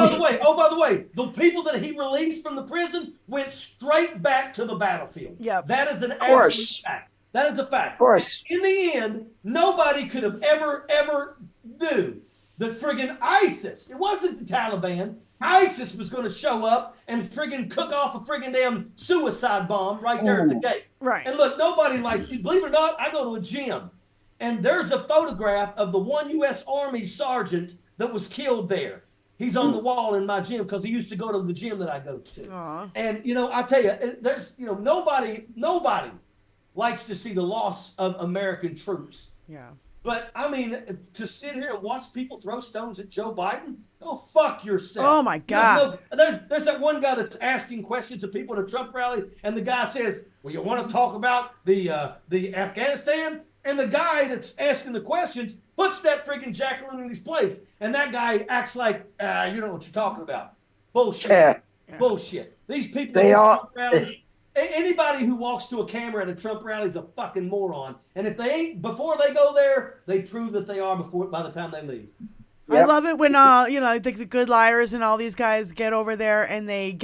by the way, the people that he released from the prison went straight back to the battlefield. Yep. That is an absolute fact. That is a fact. Of course. In the end, nobody could have ever knew that friggin' ISIS, it wasn't the Taliban, ISIS was going to show up and friggin' cook off a friggin' damn suicide bomb right there at the gate. Right. And look, nobody believe it or not, I go to a gym, and there's a photograph of the one U.S. Army sergeant that was killed there. He's on the wall in my gym because he used to go to the gym that I go to. Aww. And, I tell you, there's, nobody likes to see the loss of American troops. Yeah. But, I mean, to sit here and watch people throw stones at Joe Biden, go fuck yourself. Oh, my God. There's that one guy that's asking questions to people at a Trump rally, and the guy says, well, you want to talk about the Afghanistan? And the guy that's asking the questions puts that freaking jackal in his place. And that guy acts like, you know what you're talking about. Bullshit. Yeah. Bullshit. These people They all... Anybody who walks to a camera at a Trump rally is a fucking moron. And if they ain't, before they go there, they prove that they are by the time they leave. I love it when the good liars and all these guys get over there and they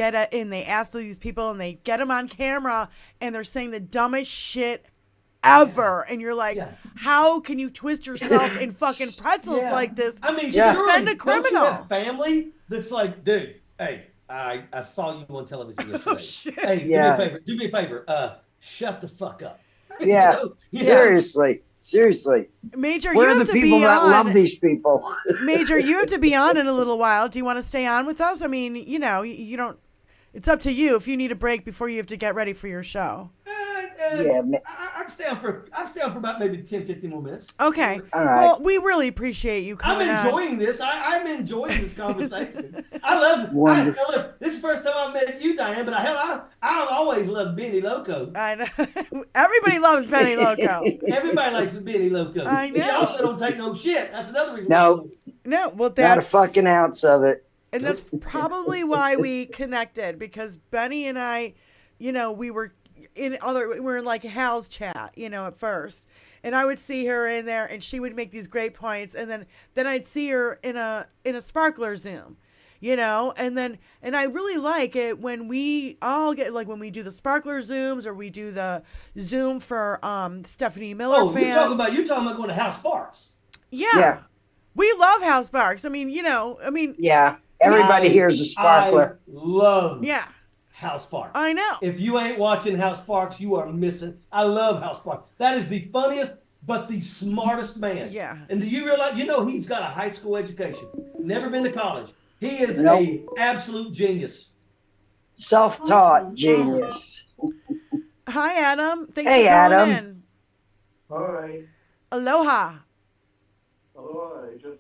ask these people and they get them on camera and they're saying the dumbest shit ever. And you're like, how can you twist yourself in fucking pretzels like this? I mean, to defend a criminal. Don't you have family that's like, dude, hey, I saw you on television yesterday. Oh, shit. Hey, do me a favor. Shut the fuck up. Yeah. Seriously. Major, Where you are have the to people be that on. love these people? Major, you have to be on in a little while. Do you want to stay on with us? I mean, you don't. It's up to you if you need a break before you have to get ready for your show. I can stay on for about maybe 10, 15 more minutes. Okay. All right. Well, we really appreciate you coming I'm enjoying this. I'm enjoying this conversation. I love it. This is the first time I've met you, Diane, but I've always loved Benny Loco. I know. Everybody loves Benny Loco. Everybody likes the Benny Loco. I know. He also don't take no shit. That's another reason. No. Well, Not a fucking ounce of it. And that's probably why we connected, because Benny and I, we were in like Hal's chat, at first. And I would see her in there and she would make these great points. And then I'd see her in a sparkler Zoom, and I really like it when we all get, like when we do the sparkler Zooms or we do the Zoom for Stephanie Miller fans. You're talking about going to House Sparks. Yeah. We love House Sparks. I mean, Yeah. Everybody here's a sparkler. I love Yeah. House Sparks. I know. If you ain't watching House Sparks, you are missing. I love House Sparks. That is the funniest, but the smartest man. Yeah. And do you realize, he's got a high school education. Never been to college. He is a absolute genius. Self-taught genius. Hi, Adam. Thanks Hey, for calling Adam. in. All right. Aloha. Hello, I just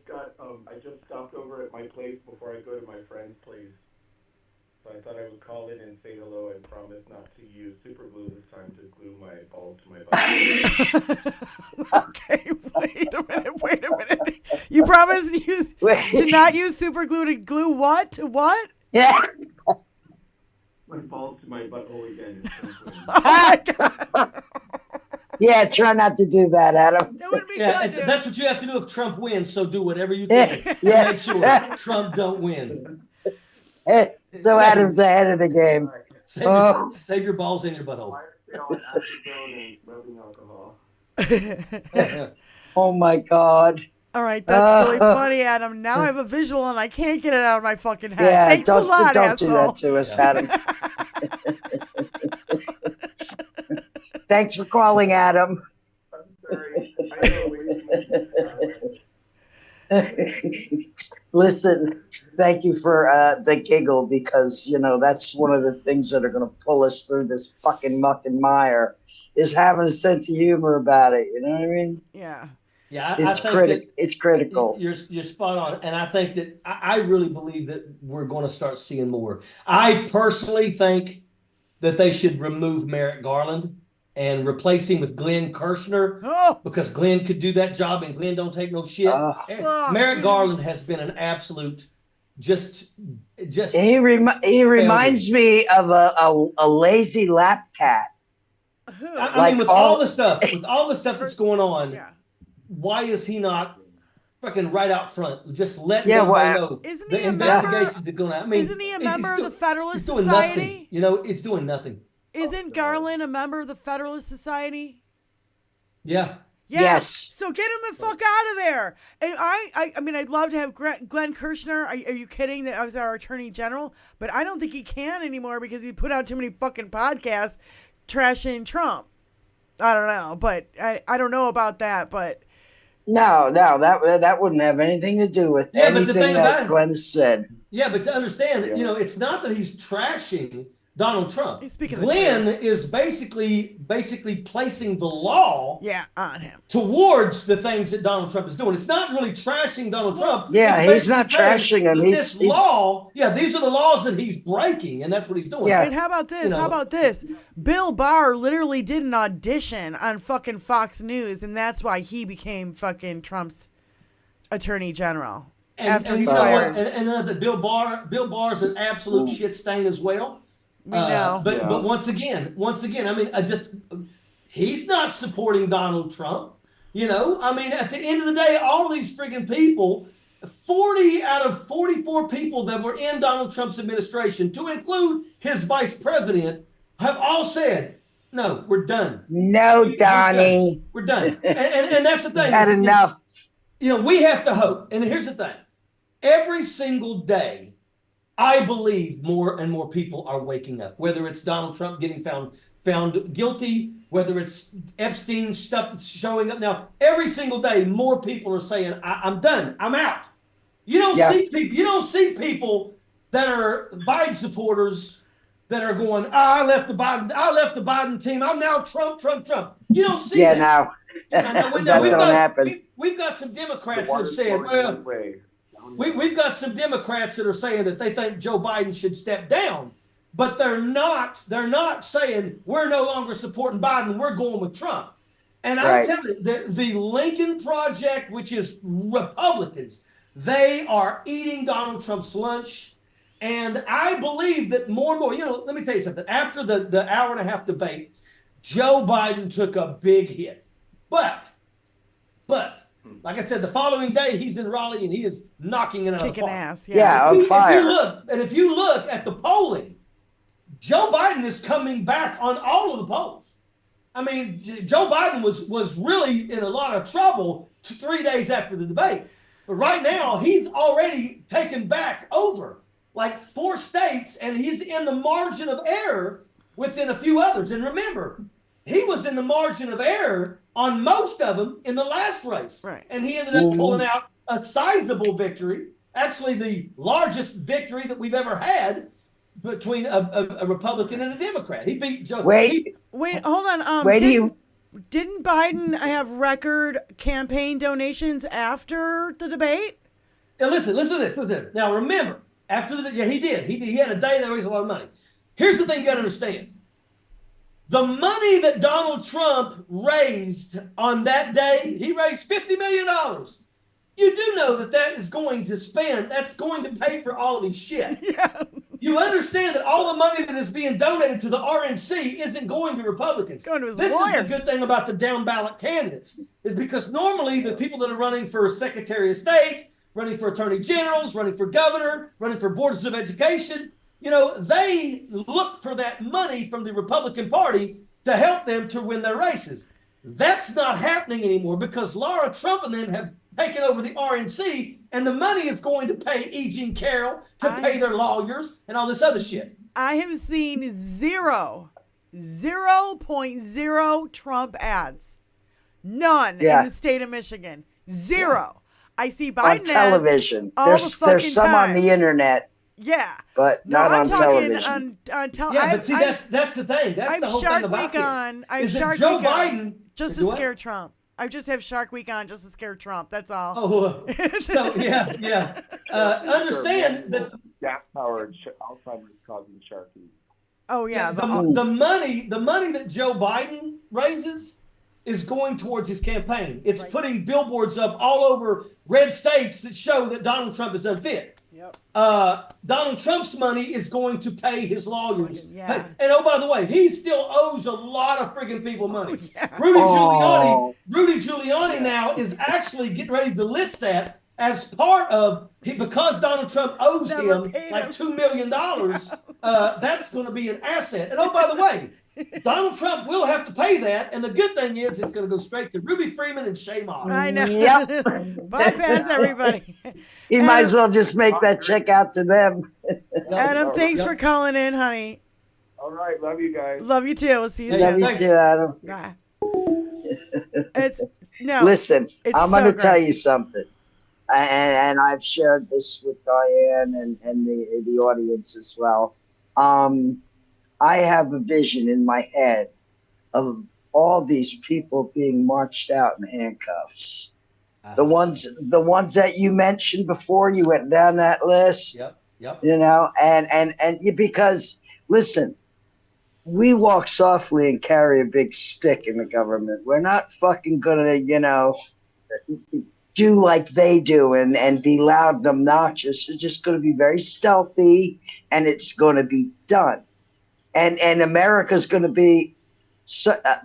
stopped over at my place before I go to my friend's place. So I thought I would call in and say hello and promise not to use super glue this time to glue my balls to my butt. Okay, wait a minute. You promised to not use super glue to glue what? To what? Yeah. My balls to my butthole again. Oh my God. Yeah, try not to do that, Adam. That would be Yeah, good, dude. that's what you have to do if Trump wins. So do whatever you can to Yeah. make sure Trump don't win. So Adam's ahead of the game. Save your balls in your butthole. Oh my God. All right, that's really funny, Adam. Now I have a visual and I can't get it out of my fucking head. Yeah, Thanks a lot, don't do that to us, Adam. Thanks for calling, Adam. Listen, thank you for the giggle, because, you know, that's one of the things that are going to pull us through this fucking muck and mire, is having a sense of humor about it. You know what I mean? Yeah. Yeah, It's critical. You're spot on, and I think that I really believe that we're going to start seeing more. I personally think that they should remove Merrick Garland and replace him with Glenn Kirshner, because Glenn could do that job, and Glenn don't take no shit. Merrick Garland has been an absolute just. He reminds me of a lazy lap cat. I mean, with all the stuff that's going on, why is he not fucking right out front? Just letting everybody know the investigations are going on. I mean, isn't he a member of the Federalist doing Society? Nothing. You know, it's doing nothing. Isn't Garland a member of the Federalist Society? Yeah. Yes. So get him the fuck out of there. And I mean, I'd love to have Glenn Kirshner. Are you kidding? That was our Attorney General, but I don't think he can anymore because he put out too many fucking podcasts trashing Trump. I don't know, but I don't know about that, but. No, that wouldn't have anything to do with anything that Glenn said. Yeah, but to understand, you know, it's not that he's trashing Donald Trump. Speaking Glenn is basically placing the law on him towards the things that Donald Trump is doing. It's not really trashing Donald Trump. Yeah, he's not trashing him. These are the laws that he's breaking, and that's what he's doing. Yeah. And how about this? You know, how about this? Bill Barr literally did an audition on fucking Fox News, and that's why he became fucking Trump's Attorney General after he fired. And Bill Barr's an absolute shit stain as well. We know. But once again, I mean, he's not supporting Donald Trump. You know, I mean, at the end of the day, all these friggin' people, 40 out of 44 people that were in Donald Trump's administration, to include his vice president, have all said, no, we're done. No, Donnie. We're done. And that's the thing. Had enough. You know, we have to hope. And here's the thing. Every single day, I believe more and more people are waking up, whether it's Donald Trump getting found guilty, whether it's Epstein stuff that's showing up. Now, every single day, more people are saying, I'm done. I'm out. You don't see people that are Biden supporters that are going, I left the Biden team. I'm now Trump. You don't see that. Now that don't happen. We've got some Democrats that have said, well, we've got some Democrats that are saying that they think Joe Biden should step down, but they're not saying we're no longer supporting Biden, we're going with Trump. And I'm telling you, the Lincoln Project, which is Republicans, they are eating Donald Trump's lunch. And I believe that more and more, you know, let me tell you something. After the hour and a half debate, Joe Biden took a big hit. But like I said, the following day he's in Raleigh and he is knocking it out of the park. Ass, on fire. If you look at the polling, Joe Biden is coming back on all of the polls. I mean, Joe Biden was really in a lot of trouble 3 days after the debate. But right now, he's already taken back over like 4 states, and he's in the margin of error within a few others. And remember, he was in the margin of error on most of them in the last race. Right. And he ended up pulling out a sizable victory, actually the largest victory that we've ever had between a Republican and a Democrat. He beat Joe. Wait, hold on. didn't Biden have record campaign donations after the debate? Now listen to this. Now remember, after he did. He had a day that raised a lot of money. Here's the thing you got to understand. The money that Donald Trump raised on that day, he raised $50 million. You do know that is going to that's going to pay for all of his shit. Yeah. You understand that all the money that is being donated to the RNC isn't going to Republicans. Going to his This lawyers. is the good thing about the down ballot candidates, is because normally the people that are running for Secretary of State, running for Attorney Generals, running for governor, running for boards of education, they look for that money from the Republican Party to help them to win their races. That's not happening anymore because Laura Trump and them have taken over the RNC, and the money is going to pay E. Jean Carroll to pay their lawyers and all this other shit. I have seen 0.0 Trump ads. None in the state of Michigan. Zero. Yeah. I see Biden on television. There's some time. on the internet. Yeah, but not on television. Yeah, but see, that's the thing. That's the whole thing about this. I have Shark Joe Week Biden on just to scare Trump. I just have Shark Week on just to scare Trump. That's all. Oh, so yeah. Understand that gas powered Alzheimer's causing Shark Week. Oh yeah, the money that Joe Biden raises is going towards his campaign. It's putting billboards up all over red states that show that Donald Trump is unfit. Yep. Donald Trump's money is going to pay his lawyers. Yeah. And oh, by the way, he still owes a lot of friggin' people money. Oh, yeah. Rudy Giuliani now is actually getting ready to list that as part of because Donald Trump owes him like $2 million. That's going to be an asset. And oh, by the way, Donald Trump will have to pay that, and the good thing is it's going to go straight to Ruby Freeman and Shay Moss. I know. Yep. Bypass everybody. You might as well just make that check out to them. Adam, thanks for calling in, honey. All right, love you guys. Love you too. We'll see you soon. Love you too, Adam. Bye. Listen, I'm going to tell you something, and I've shared this with Diane and the audience as well. I have a vision in my head of all these people being marched out in handcuffs. The ones that you mentioned before, you went down that list. Yep. And because listen, we walk softly and carry a big stick in the government. We're not fucking gonna, do like they do and be loud and obnoxious. We're just gonna be very stealthy, and it's gonna be done. And America's going to be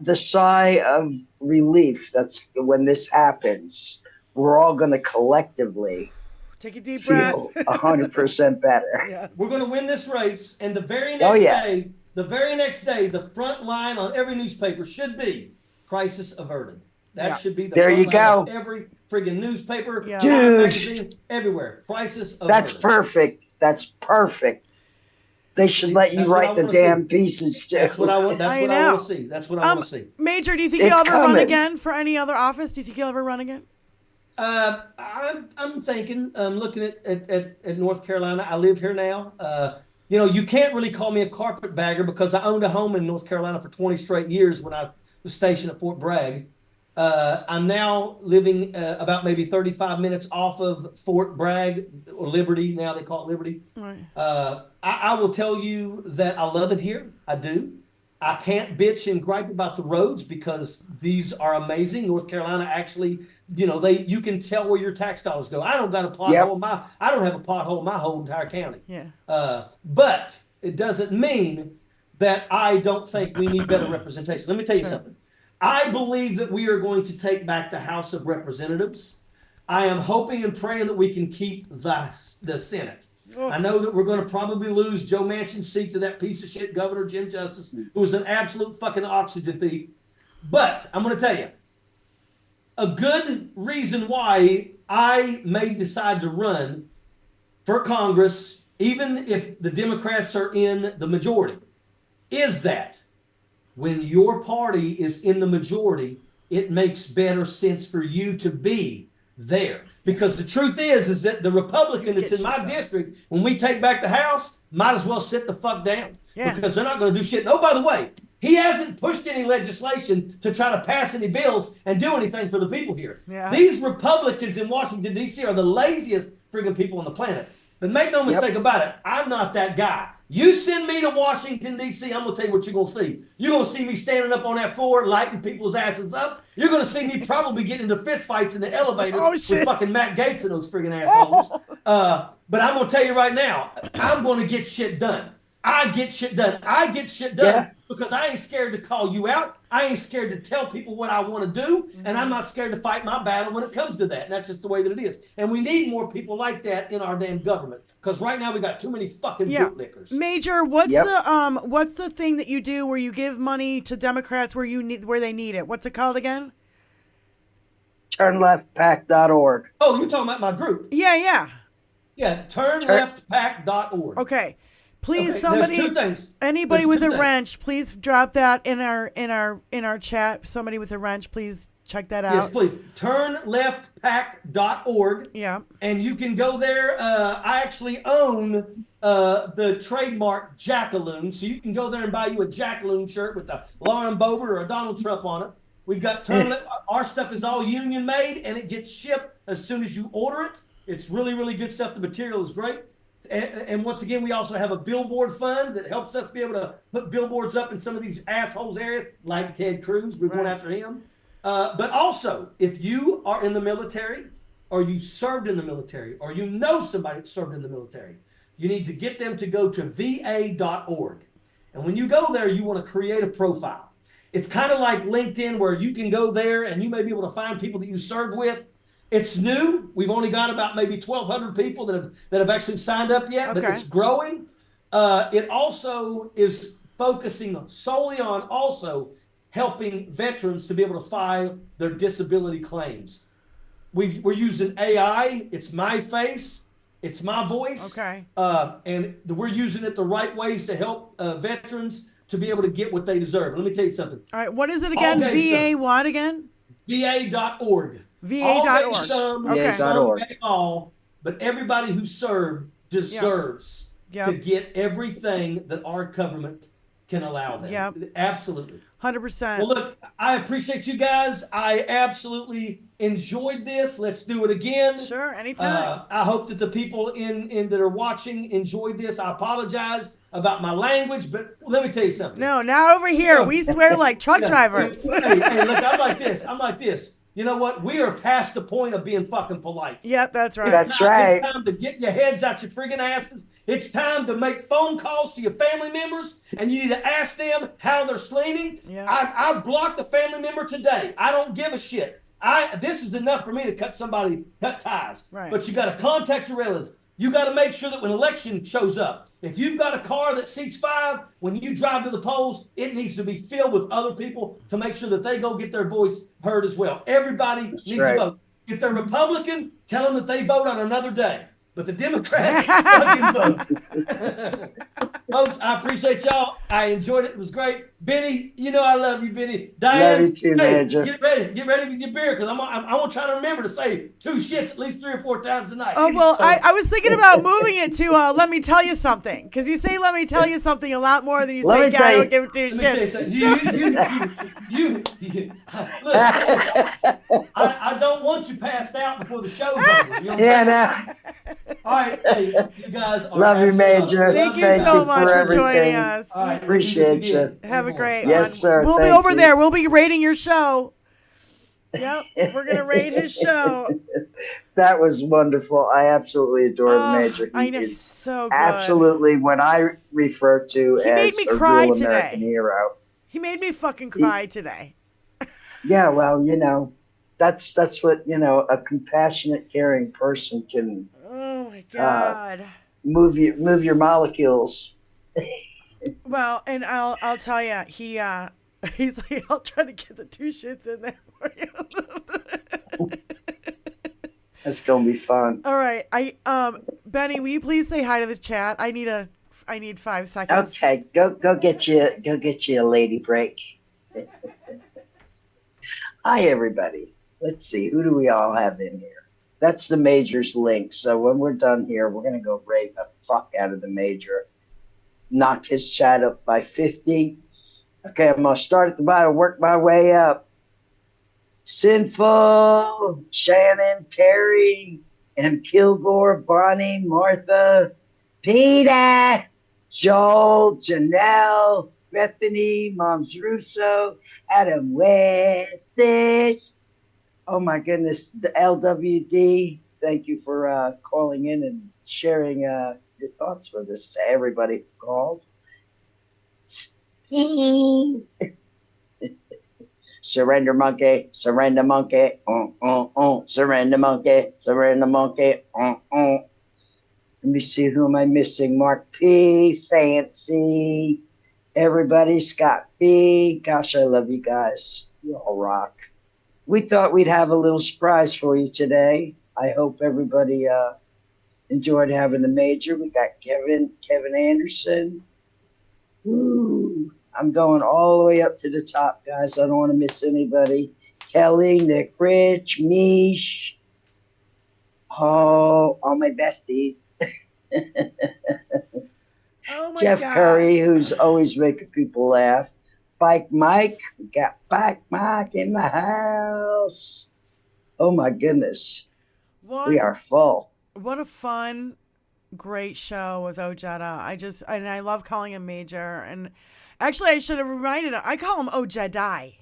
the sigh of relief. That's when this happens. We're all going to collectively take a deep breath. Feel 100% better. Yes. We're going to win this race, and the very next day, the front line on every newspaper should be crisis averted. That should be the there. Front You line go. of every friggin' newspaper, Dude. magazine, everywhere. Crisis averted. That's perfect. That's perfect. They should let you write the damn pieces too. That's what I want. That's what I want to see. That's what I want to see. Major, do you think you'll ever run again for any other office? Do you think you'll ever run again? I'm thinking. I'm looking at North Carolina. I live here now. You can't really call me a carpetbagger because I owned a home in North Carolina for 20 straight years when I was stationed at Fort Bragg. I'm now living about maybe 35 minutes off of Fort Bragg, or Liberty. Now they call it Liberty. Right. I will tell you that I love it here. I do. I can't bitch and gripe about the roads because these are amazing. North Carolina actually, you can tell where your tax dollars go. I don't got a pothole I don't have a pothole in my whole entire county. Yeah. But it doesn't mean that I don't think we need better representation. Let me tell you something. I believe that we are going to take back the House of Representatives. I am hoping and praying that we can keep the Senate. I know that we're going to probably lose Joe Manchin's seat to that piece of shit Governor Jim Justice, who is an absolute fucking oxygen thief. But I'm going to tell you, a good reason why I may decide to run for Congress, even if the Democrats are in the majority, is that when your party is in the majority, it makes better sense for you to be there. Because the truth is that the Republican that's in my district, when we take back the House, might as well sit the fuck down. Yeah. Because they're not going to do shit. And oh, by the way, He hasn't pushed any legislation to try to pass any bills and do anything for the people here. Yeah. These Republicans in Washington, D.C. are the laziest friggin' people on the planet. But make no mistake about it, I'm not that guy. You send me to Washington, D.C., I'm going to tell you what you're going to see. You're going to see me standing up on that floor, lighting people's asses up. You're going to see me probably getting into fist fights in the elevators with fucking Matt Gaetz and those friggin' assholes. But I'm going to tell you right now, I'm going to get shit done. I get shit done. I get shit done because I ain't scared to call you out. I ain't scared to tell people what I want to do. And I'm not scared to fight my battle when it comes to that. And that's just the way that it is. And we need more people like that in our damn government. Because right now we got too many fucking bootlickers. Major, what's the thing that you do where you give money to Democrats where they need it? What's it called again? TurnLeftPack.org. Oh, you're talking about my group? Yeah. Yeah, TurnLeftPack.org. Okay. Please, okay, somebody, there's two things. Anybody with a wrench, please drop that in our chat. Somebody with a wrench, please check that out. Yes, please. TurnLeftPack.org. Yeah. And you can go there. I actually own the trademark Jackaloon, so you can go there and buy you a Jackaloon shirt with a Lauren Boebert or a Donald Trump on it. We've got our stuff is all union made, and it gets shipped as soon as you order it. It's really, really good stuff. The material is great. And once again, we also have a billboard fund that helps us be able to put billboards up in some of these assholes areas, like Ted Cruz. We're going after him. But also, if you are in the military, or you served in the military, or you know somebody that served in the military, you need to get them to go to va.org. And when you go there, you want to create a profile. It's kind of like LinkedIn, where you can go there and you may be able to find people that you served with. It's new. We've only got about maybe 1,200 people that have actually signed up yet, but it's growing. It also is focusing solely on also helping veterans to be able to file their disability claims. We're using AI. It's my face. It's my voice. Okay. And we're using it the right ways to help veterans to be able to get what they deserve. Let me tell you something. All right. What is it again? VA what again? VA.org. VA.org. Some, all, but everybody who served deserves to get everything that our government can allow them. Yep. Absolutely. 100%. Well, look, I appreciate you guys. I absolutely enjoyed this. Let's do it again. Sure, anytime. I hope that the people in that are watching enjoyed this. I apologize about my language, but let me tell you something. No, not over here. We swear like truck drivers. Hey, look, I'm like this. You know what? We are past the point of being fucking polite. Yep, that's right. That's right. It's time to get your heads out your friggin' asses. It's time to make phone calls to your family members, and you need to ask them how they're sleeping. Yeah. I blocked a family member today. I don't give a shit. This is enough for me to cut ties. Right. But you got to contact your relatives. You got to make sure that when election shows up, if you've got a car that seats 5, when you drive to the polls, it needs to be filled with other people to make sure that they go get their voice heard as well. Everybody needs to vote. If they're Republican, tell them that they vote on another day. But the Democrats fucking vote. Folks, I appreciate y'all. I enjoyed it. It was great. Benny, you know I love you, Benny. Diane, love you too, Major. Get ready with your beer, because I'm gonna try to remember to say 2 shits at least 3 or 4 times tonight. Oh, well, I was thinking about moving it to let me tell you something. Because you say let me tell you something a lot more than you say God don't give 2 shits. Look, I don't want you passed out before the show's over. You know what I'm saying? All right, hey, you guys are love you, Major. Thank you so much for joining us. All right, appreciate you. Have a great yes, one. sir. We'll be over there. We'll be rating your show. Yep, we're gonna rate his show. That was wonderful. I absolutely adore the Major. I know, he's so good. Absolutely, what I refer to as a real American hero. He made me fucking cry today. Yeah, well, you know, that's what, you know, a compassionate, caring person can. Oh my God. Move your molecules. Well, and I'll tell you, he's like, I'll try to get the 2 shits in there for you. That's gonna be fun. All right, Benny, will you please say hi to the chat? I need 5 seconds. Okay, go get you a lady break. Hi, everybody. Let's see, who do we all have in here? That's the Major's link. So when we're done here, we're gonna go raid the fuck out of the Major, knock his chat up by 50, Okay, I'm gonna start at the bottom, work my way up. Sinful, Shannon, Terry, M. Kilgore, Bonnie, Martha, Peter, Joel, Janelle, Bethany, Moms Russo, Adam Westis. Oh my goodness, the LWD. Thank you for calling in and sharing your thoughts with us to everybody who called. Surrender monkey, surrender monkey, surrender monkey, surrender monkey, Let me see, who am I missing? Mark P, Fancy, everybody, Scott B. Gosh, I love you guys. You all rock. We thought we'd have a little surprise for you today. I hope everybody enjoyed having the major. We got Kevin Anderson. Ooh, I'm going all the way up to the top, guys. I don't want to miss anybody. Kelly, Nick Rich, Mish. Oh, all my besties. Oh my Jeff God. Curry, who's always making people laugh. Bike Mike. We got Bike Mike in the house. Oh my goodness. We are full. What a fun, great show with OJEDA. I love calling him Major. And actually, I should have reminded him. I call him OJEDI.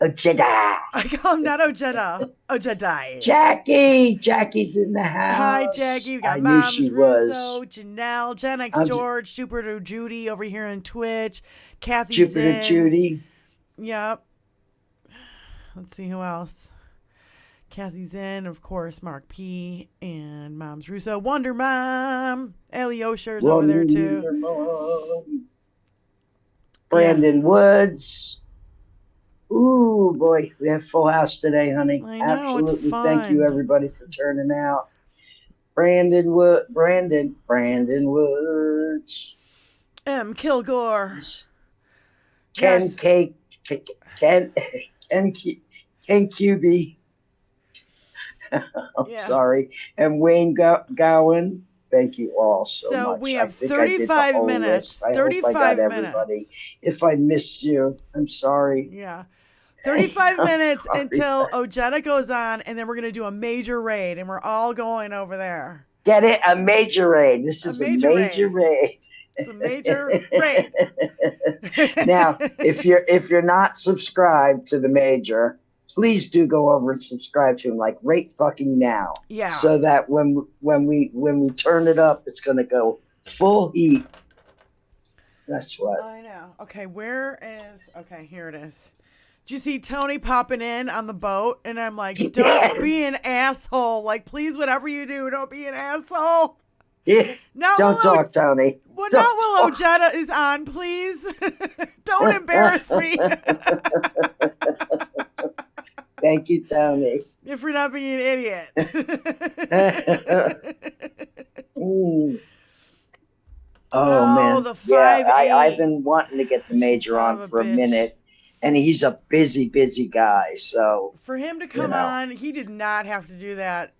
OJEDA. I call him not OJEDA. OJEDI. Jackie's in the house. Hi, Jackie. We got I Moms knew she Russo, was. Janelle, Gen X George, Jupiter Judy over here on Twitch, Kathy Jupiter Zinn. Judy. Yep. Let's see who else. Kathy Zinn, of course, Mark P, and Moms Russo. Wonder Mom. Ellie Osher's over there, too. Mom. Brandon Woods. Ooh, boy, we have full house today, honey. I know, absolutely. it's fun. Thank you, everybody, for turning out. Brandon Woods. M. Kilgore. Ken Yes. Ken QB. I'm sorry. And Wayne Gowan. Thank you all so much. So we have I think I did the 35 whole minutes. list. I 35 hope I got minutes. everybody. If I missed you, I'm sorry. Yeah. 35 I'm minutes sorry. until OJEDA goes on, and then we're going to do a major raid, and we're all going over there. Get it? A major raid. This is a major raid. It's a major raid. Now, if you're not subscribed to the major, please do go over and subscribe to him, like right fucking now. Yeah. So that when we turn it up, it's gonna go full heat. That's what. I know. Okay, okay, here it is. Did you see Tony popping in on the boat? And I'm like, don't be an asshole. Like, please, whatever you do, don't be an asshole. Yeah. Now Don't talk, Tony. Well, Don't not while OJEDA is on, please. Don't embarrass me. Thank you, Tony. If you're not being an idiot. Oh, man. The 5'8". Yeah, I've been wanting to get the major on for a minute, and he's a busy guy. So for him to come on, he did not have to do that.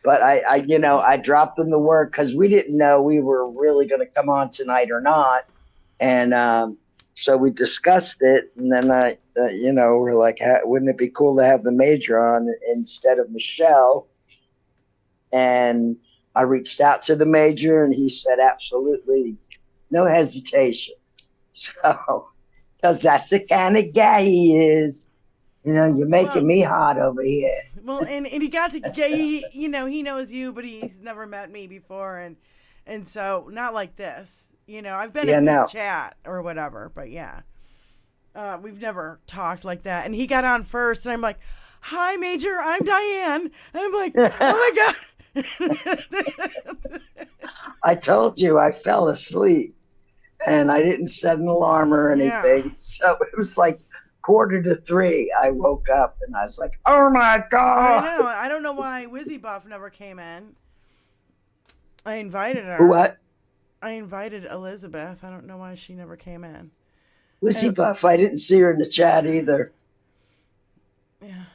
But I dropped him the word because we didn't know we were really going to come on tonight or not, and so we discussed it, and then we're like, wouldn't it be cool to have the major on instead of Michelle? And I reached out to the major, and he said absolutely, no hesitation. So, because that's the kind of guy he is. You're making me hot over here. Well, and he got to get, he knows you, but he's never met me before, and so not like this. I've been in this chat or whatever, but we've never talked like that. And he got on first, and I'm like, "Hi, Major, I'm Diane." And I'm like, "Oh my God." I told you I fell asleep, and I didn't set an alarm or anything. Yeah. So it was like 2:45. I woke up, and I was like, "Oh my God!" I know. I don't know why Wizzy Buff never came in. I invited her. What? I invited Elizabeth. I don't know why she never came in. Wizzy Buff. I didn't see her in the chat either. Yeah.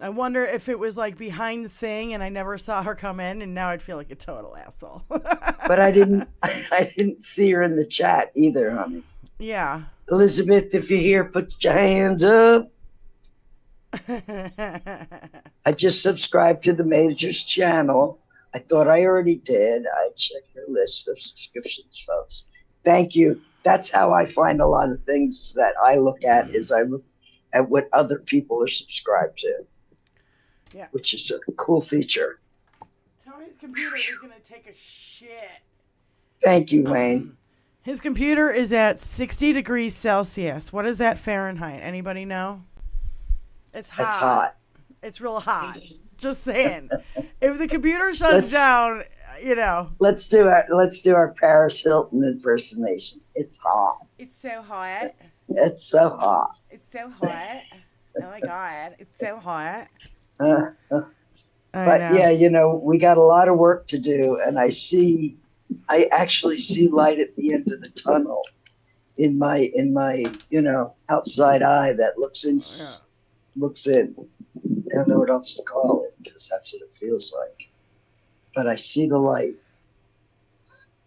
I wonder if it was like behind the thing and I never saw her come in, and now I'd feel like a total asshole. But I didn't see her in the chat either, honey. Yeah. Elizabeth, if you're here, put your hands up. I just subscribed to the Major's channel. I thought I already did. I checked your list of subscriptions, folks. Thank you. That's how I find a lot of things that I look at, is I look at what other people are subscribed to. Yeah. Which is a cool feature. Tony's computer is going to take a shit. Thank you, Wayne. His computer is at 60 degrees Celsius. What is that Fahrenheit? Anybody know? It's hot. It's hot. It's real hot. Just saying. If the computer shuts down, you know. Let's do our Paris Hilton impersonation. It's hot. It's so hot. It's so hot. It's so hot. Oh my God. It's so hot. But yeah, you know, we got a lot of work to do, and I actually see light at the end of the tunnel in my you know, outside eye that looks in. I don't know what else to call it, because that's what it feels like. But I see the light.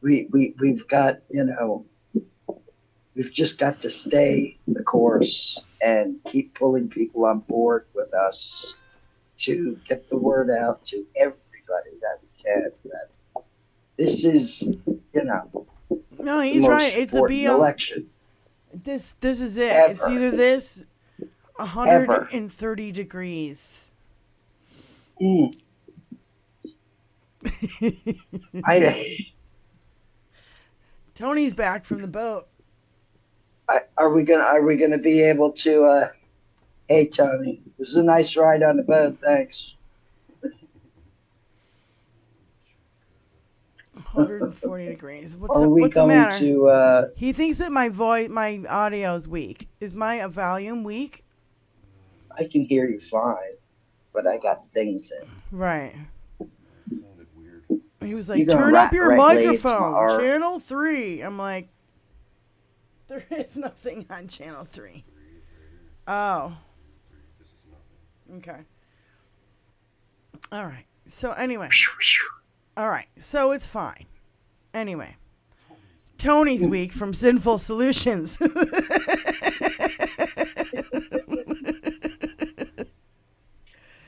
We've got, you know, we've just got to stay the course and keep pulling people on board with us to get the word out to everybody that we can. That this is, you know, no, he's right. It's a be election. This is it. Ever. It's either this, 130 degrees. Tony's back from the boat. Are we gonna be able to? Hey, Tony, it was a nice ride on the boat. Thanks. 140 degrees. What's what's the matter? To, he thinks that my audio is weak. Is my volume weak? I can hear you fine, but I got things in. Right. Sounded weird. He was like, turn up your microphone, channel 3. I'm like, there is nothing on channel 3. Oh. Okay. All right. So anyway. All right. So it's fine. Anyway. Tony's week from Sinful Solutions.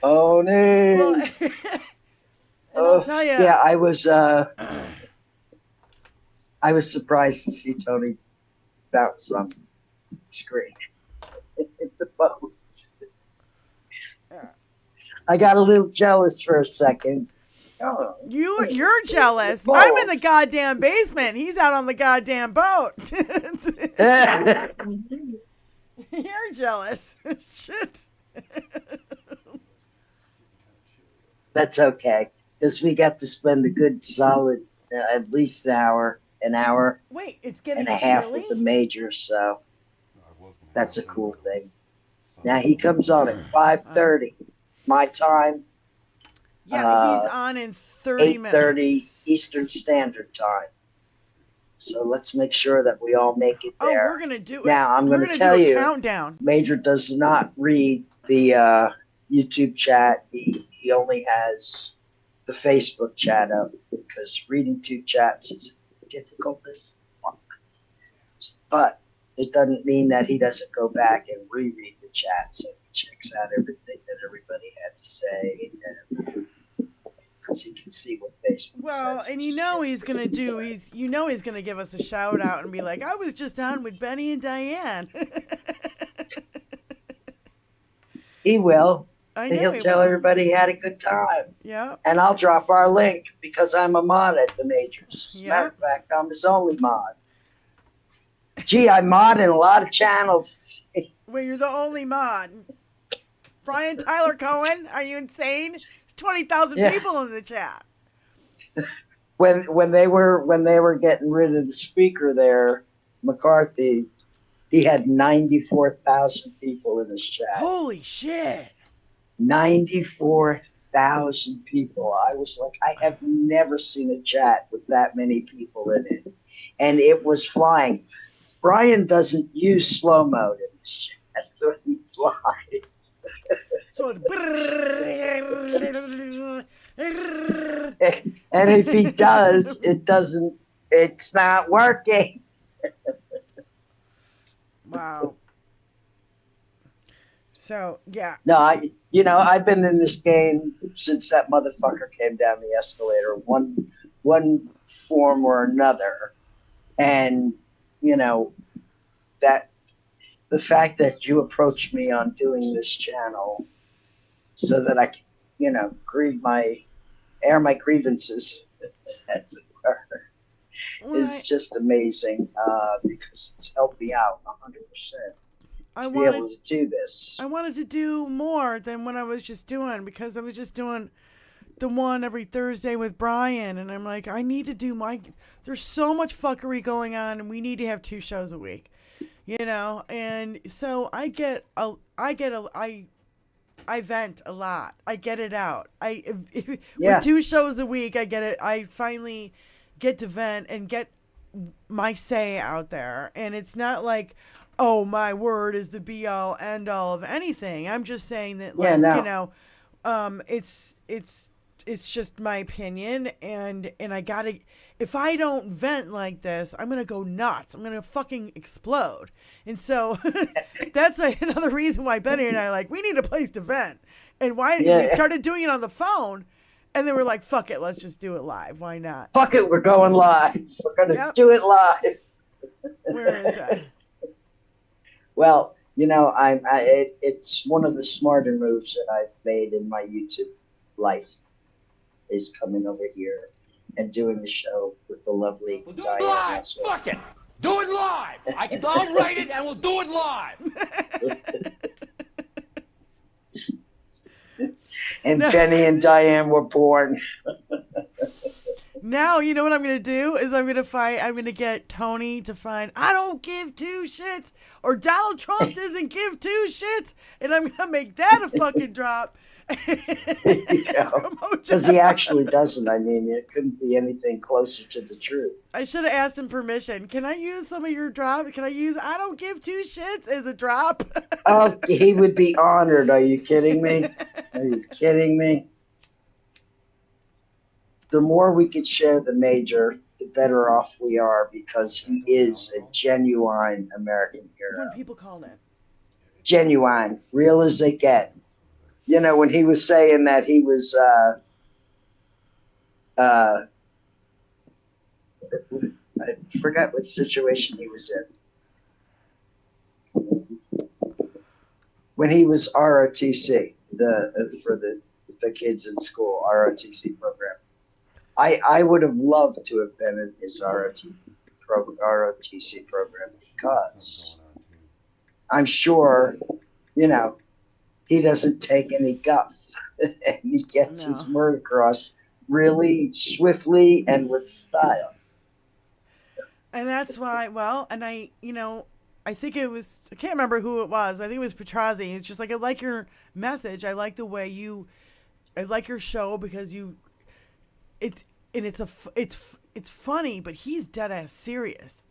Oh no. Well, I'll tell you. Yeah, I was surprised to see Tony bounce on screen. The boat. I got a little jealous for a second. Oh, You're jealous. I'm in the goddamn basement. He's out on the goddamn boat. You're jealous. Shit. That's okay, because we got to spend a good solid at least an hour Wait, it's getting and a half chilly? with the Major, so that's a cool thing. Now he comes on at 5:30 my time. Yeah, he's on in 30 minutes. 8:30 Eastern Standard Time. So let's make sure that we all make it there. Oh, we're gonna do it. Now I'm We're going gonna to tell do a you, countdown. Major does not read the YouTube chat. He only has the Facebook chat up, because reading two chats is difficult as fuck. But it doesn't mean that he doesn't go back and reread the chat, so he checks out everything that everybody had to say, because he can see what Facebook says. And you know he's gonna do. He's gonna give us a shout out and be like, "I was just on with Benny and Diane." He will. I And know he'll tell everybody he had a good time. Yeah. And I'll drop our link, because I'm a mod at the Majors. As a matter of fact, I'm his only mod. Gee, I mod in a lot of channels. Well, you're the only mod. Brian Tyler Cohen, are you insane? There's 20,000 people in the chat. When they were getting rid of the speaker there, McCarthy, he had 94,000 people in his chat. Holy shit. 94,000 people. I was like, I have never seen a chat with that many people in it. And it was flying. Brian doesn't use slow mode in his chat, so he's flying. So it's and if he does, it's not working. Wow. So, yeah. No, I've been in this game since that motherfucker came down the escalator, one form or another. And, that the fact that you approached me on doing this channel so that I can, air my grievances, as it were, is just amazing, because it's helped me out 100%. Be able to do this. I wanted to do more than what I was just doing, because I was just doing the one every Thursday with Brian, and I'm like, I need to do there's so much fuckery going on, and we need to have 2 shows a week, and so I vent a lot. I get it out. With 2 shows a week, I get it. I finally get to vent and get my say out there, and it's not like, oh, my word is the be all end all of anything. I'm just saying that, it's just my opinion, and I gotta, if I don't vent like this, I'm gonna go nuts. I'm gonna fucking explode. And so that's another reason why Benny and I are like, we need a place to vent. And we started doing it on the phone, and then we're like, fuck it, let's just do it live. Why not? Fuck it, we're going live. We're gonna do it live. Where is that? Well, it's one of the smarter moves that I've made in my YouTube life, is coming over here and doing the show with the lovely Diane. Live. Fuck it. Do it live. I'll write it and we'll do it live. And Benny and Diane were born. Now, you know what I'm going to do is I'm going to get Tony to find, I don't give 2 shits, or Donald Trump doesn't give 2 shits, and I'm going to make that a fucking drop. Because he actually doesn't. I mean, it couldn't be anything closer to the truth. I should have asked him permission. Can I use some of your drop? Can I use I don't give 2 shits as a drop? Oh, he would be honored. Are you kidding me? Are you kidding me? The more we could share the major, the better off we are, because he is a genuine American hero. What do people call it? Genuine, real as they get. When he was saying that he was, I forgot what situation he was in. When he was ROTC, for the kids in school, ROTC program. I would have loved to have been in his ROTC program, because I'm sure, he doesn't take any guff, and he gets his word across really swiftly and with style. And that's why, I think it was, I can't remember who it was. I think it was Petrazi. It's just like, I like your message. I like the way I like your show, because it's funny, but he's dead ass serious.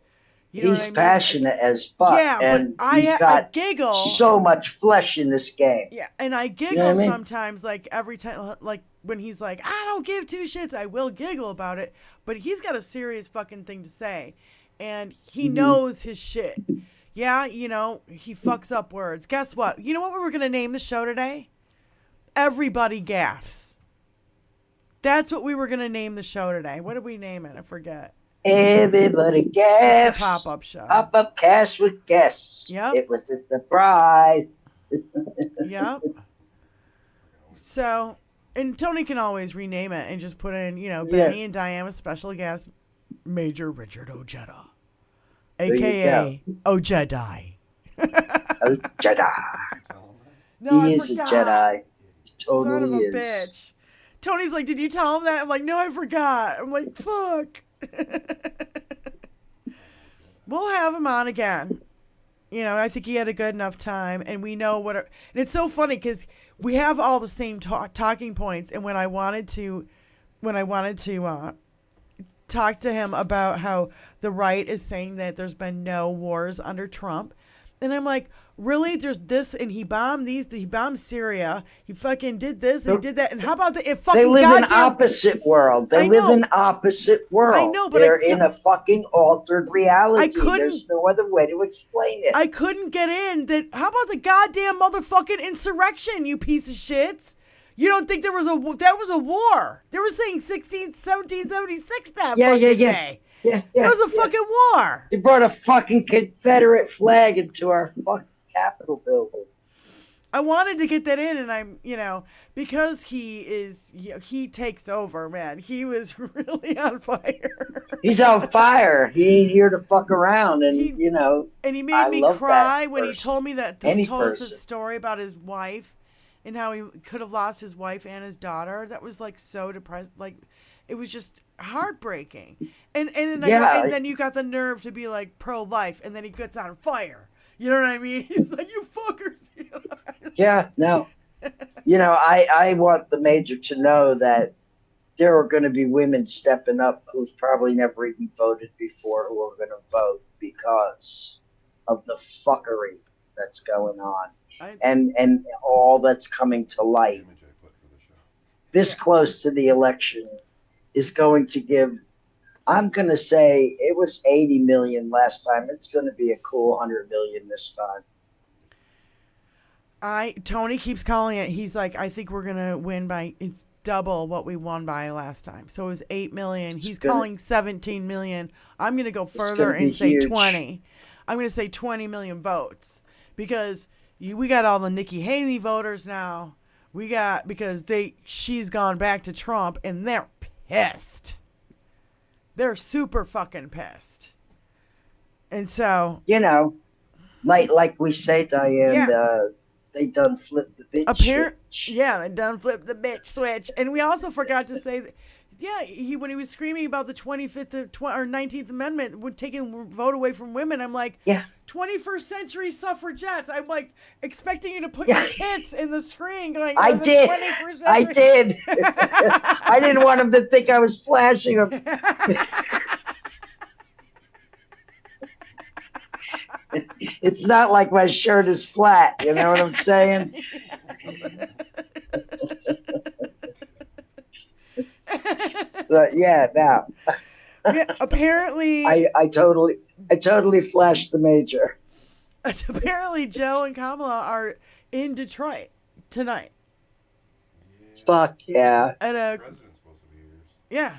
You know he's what I mean? Passionate as fuck. Yeah, and but he's got I giggle so much flesh in this game. Yeah, and I giggle sometimes, like every time, like when he's like, I don't give 2 shits, I will giggle about it. But he's got a serious fucking thing to say, and he knows his shit. Yeah, he fucks up words. Guess what? You know what we were gonna name the show today? Everybody Gaffs. That's what we were gonna name the show today. What did we name it? I forget. Everybody gaffs. Pop-up show. Pop-up cast with guests. Yep. It was a surprise. Yep. So, and Tony can always rename it and just put in, Benny and Diane with special guest, Major Richard OJEDA, a.k.a. OJEDI. OJEDA. No, he is a Jedi. Totally Son of a is. bitch. Tony's like, did you tell him that? I'm like, no, I forgot. I'm like, fuck. We'll have him on again. I think he had a good enough time, and we know and it's so funny because we have all the same talking points. And when I wanted to talk to him about how the right is saying that there's been no wars under Trump, and I'm like, really? There's this, and he bombed these. He bombed Syria. He fucking did this and he did that. And how about the if fucking They live in goddamn opposite world. They live in opposite world. I know, but they're in a fucking altered reality. couldn't- There's no other way to explain it. I couldn't get in that. How about the goddamn motherfucking insurrection, you piece of shit? You don't think that was a war? They were saying 1776 that fucking day. Yeah, It was a fucking war. They brought a fucking Confederate flag into our fucking Capitol building. I wanted to get that in, and I'm, because he takes over, man. He was really on fire. He's on fire. He ain't here to fuck around, and And he made I me love cry that when he person. told me that. He Any told us person. that story about his wife and how he could have lost his wife and his daughter. That was like so depressed. Like, it was just heartbreaking. And then you got the nerve to be like pro-life, and then he gets on fire. You know what I mean? He's like, you fuckers. Yeah, no. I want the major to know that there are going to be women stepping up who've probably never even voted before who are going to vote because of the fuckery that's going on and all that's coming to light. This close to the election is going to give, I'm going to say it was 80 million last time. It's going to be a cool 100 million this time. Tony keeps calling it. He's like, I think we're gonna win by it's double what we won by last time. So it was 8 million. He's calling 17 million. I'm gonna go further and say huge. 20. I'm gonna say 20 million votes because we got all the Nikki Haley voters now. Because she's gone back to Trump and they're pissed. They're super fucking pissed. And so like we say, Diane. Yeah. They done flipped the bitch switch. Yeah, they done flipped the bitch switch. And we also forgot to say that, when he was screaming about the 25th or 19th Amendment, taking vote away from women, I'm like, 21st century suffragettes. I'm like expecting you to put your tits in the screen going, I did. I did. I didn't want him to think I was flashing him. It's not like my shirt is flat. You know what I'm saying? So now. Apparently, I totally flashed the major. Apparently, Joe and Kamala are in Detroit tonight. Fuck yeah! Yeah,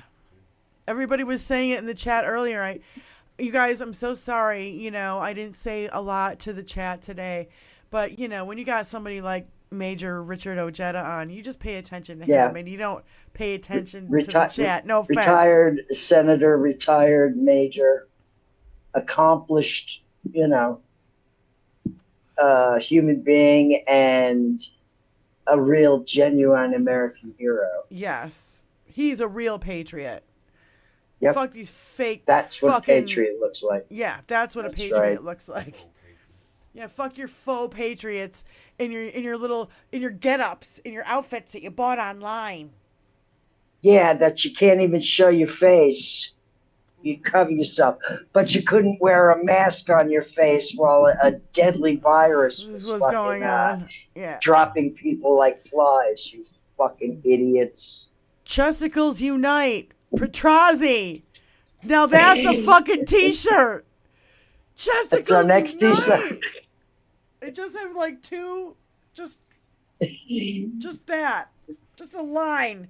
everybody was saying it in the chat earlier. You guys, I'm so sorry. I didn't say a lot to the chat today, but when you got somebody like Major Richard OJEDA on, you just pay attention to him, and you don't pay attention to the chat. No offense. Retired senator, retired major, accomplished, human being, and a real, genuine American hero. Yes, he's a real patriot. Yep. Fuck these fake. That's what a patriot looks like. Yeah, that's what a patriot looks like. Yeah, fuck your faux patriots in your get-ups, in your outfits that you bought online. Yeah, that you can't even show your face. You cover yourself, but you couldn't wear a mask on your face while a deadly virus was going on. Yeah, dropping people like flies. You fucking idiots! Chesticles unite. Petrazi. Now that's a fucking t-shirt. Chesticles That's our next t-shirt. It just has like two, just that, just a line.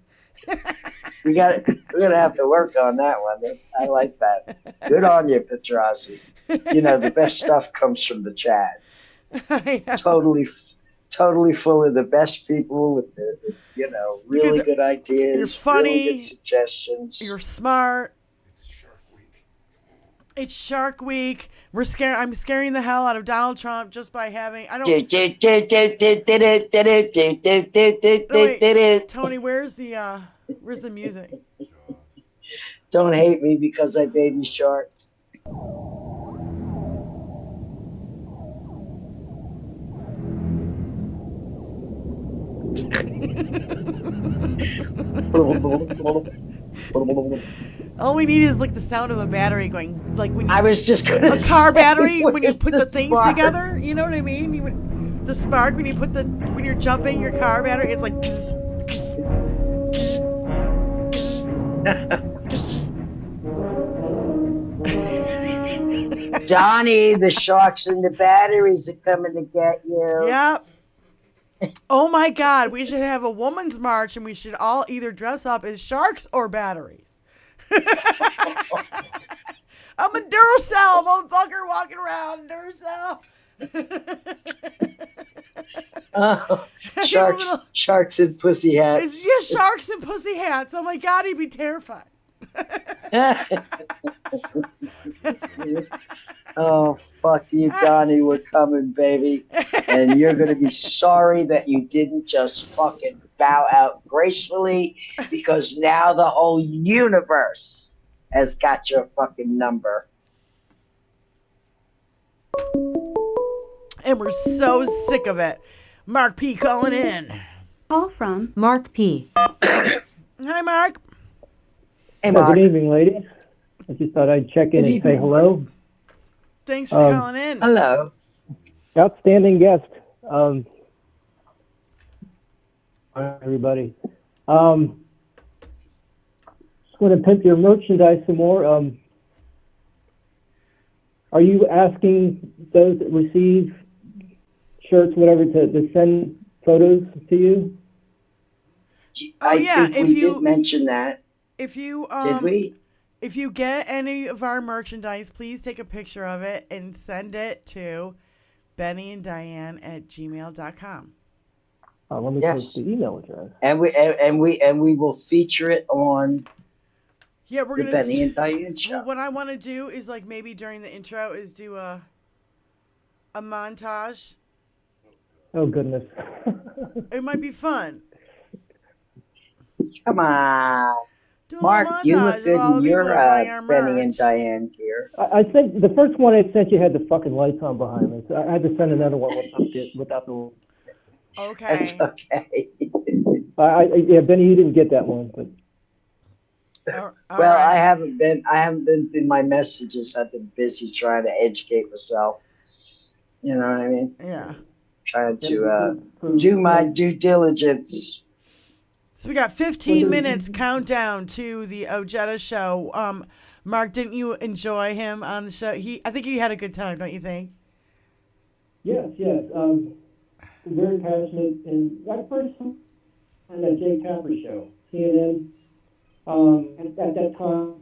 We're gonna have to work on that one. I like that. Good on you, Petrazi. The best stuff comes from the chat. Totally full of the best people with the, really good ideas. You're funny. Really good suggestions. You're smart. It's Shark Week. I'm scaring the hell out of Donald Trump just by having. Wait, Tony, where's the music? Don't hate me because I baby sharked. All we need is like the sound of a battery going, like when you, I was just gonna a car say, battery when you where's put the the things spark? together. You know what I mean? The spark when you're jumping your car battery, it's like. Johnny, the sharks and the batteries are coming to get you. Yep. Oh my God, we should have a woman's march and we should all either dress up as sharks or batteries. I'm a Duracell motherfucker walking around Duracell. Sharks and pussy hats. Yeah, sharks and pussy hats. Oh my God, he'd be terrified. Oh, fuck you, Donnie. We're coming, baby. And you're going to be sorry that you didn't just fucking bow out gracefully, because now the whole universe has got your fucking number. And we're so sick of it. Mark P. calling in. Call from Mark P. Hi, Mark. Hey, Mark. Good evening, ladies. I just thought I'd check in and say hello. Thanks for calling in. Hello. Outstanding guest. Hi, everybody. Just want to pimp your merchandise some more. Are you asking those that receive shirts, whatever, to send photos to you? I think we did mention that. If you Did we? If you get any of our merchandise, please take a picture of it and send it to bennyanddiane@gmail.com. Let me post the email address. And we will feature it on we're the gonna Benny and Diane show. Well, what I want to do is like maybe during the intro is do a montage. Oh goodness. It might be fun. Come on. Mark, you look good in your Benny and Diane gear. I think the first one I sent you had the fucking lights on behind me, so I had to send another one without the. Okay. That's okay. Yeah, Benny, you didn't get that one, but. Well, I haven't been in my messages. I've been busy trying to educate myself. You know what I mean? Yeah. Trying to do my due diligence. So we got 15 minutes countdown to the OJEDA show. Mark, didn't you enjoy him on the show? I think he had a good time, don't you think? Yes. Very passionate, and I first on that Jay Tapper show, CNN. At that time,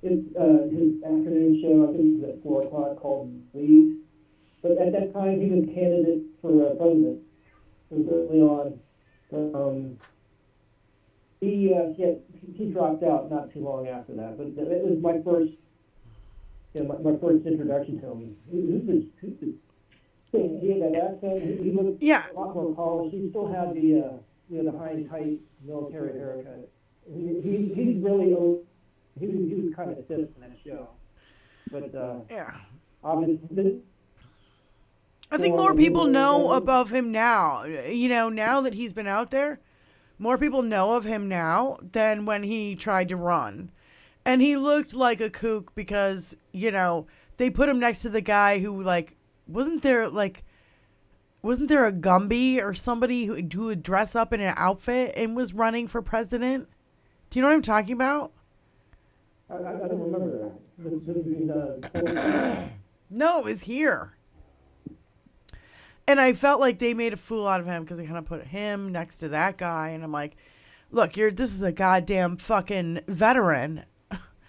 his afternoon show, I think it was at 4 o'clock, called Lead. But at that time, he was candidate for president. It was early on. He dropped out not too long after that, but it was my first, my first introduction to him. He had that accent. He looked a lot more polished. He still had the high tight military haircut. He really he was kind of stiff in that show, but obviously. I think more people know about him now. You know, now that he's been out there. More people know of him now than when he tried to run. And he looked like a kook because, they put him next to the guy who, wasn't there a Gumby or somebody who would dress up in an outfit and was running for president? Do you know what I'm talking about? I don't remember that. No, it was here. And I felt like they made a fool out of him because they kind of put him next to that guy. And I'm like, look, this is a goddamn fucking veteran.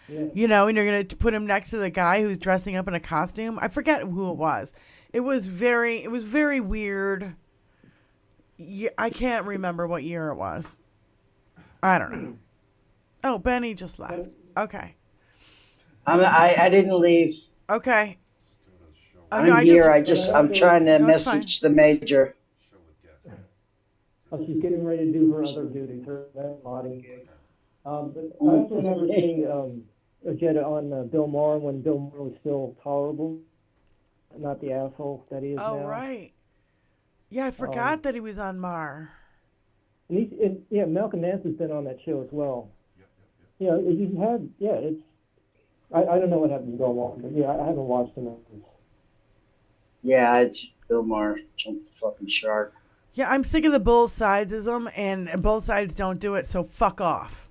Yeah. And you're going to put him next to the guy who's dressing up in a costume. I forget who it was. It was very weird. I can't remember what year it was. I don't know. Oh, Benny just left. Okay. I didn't leave. Okay. I'm here. I'm trying to message the major. Oh, she's getting ready to do her other duties, her modding gig. But I also remember seeing OJEDA on Bill Maher when Bill Maher was still tolerable, not the asshole that he is now. Oh, right. Yeah, I forgot that he was on Maher. And Malcolm Nance has been on that show as well. you know, you had, yeah, it's, I don't know what happened to Bill Maher, but yeah, I haven't watched him. Yeah, it's Bill Maher jumped the fucking shark. Yeah, I'm sick of the both sidesism, and both sides don't do it, so fuck off.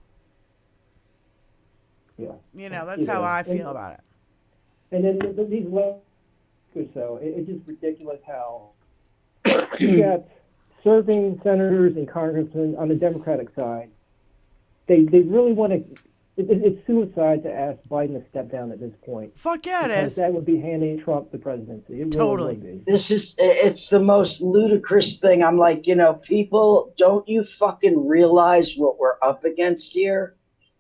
Yeah. You know, that's how I feel about it. And then these last or so, it's just ridiculous how you got serving senators and congressmen on the Democratic side. They really want to. It's suicide to ask Biden to step down at this point. Fuck yeah, it is. That would be handing Trump the presidency. It Totally. Really would be. It's the most ludicrous thing. I'm like, you know, people, don't you fucking realize what we're up against here?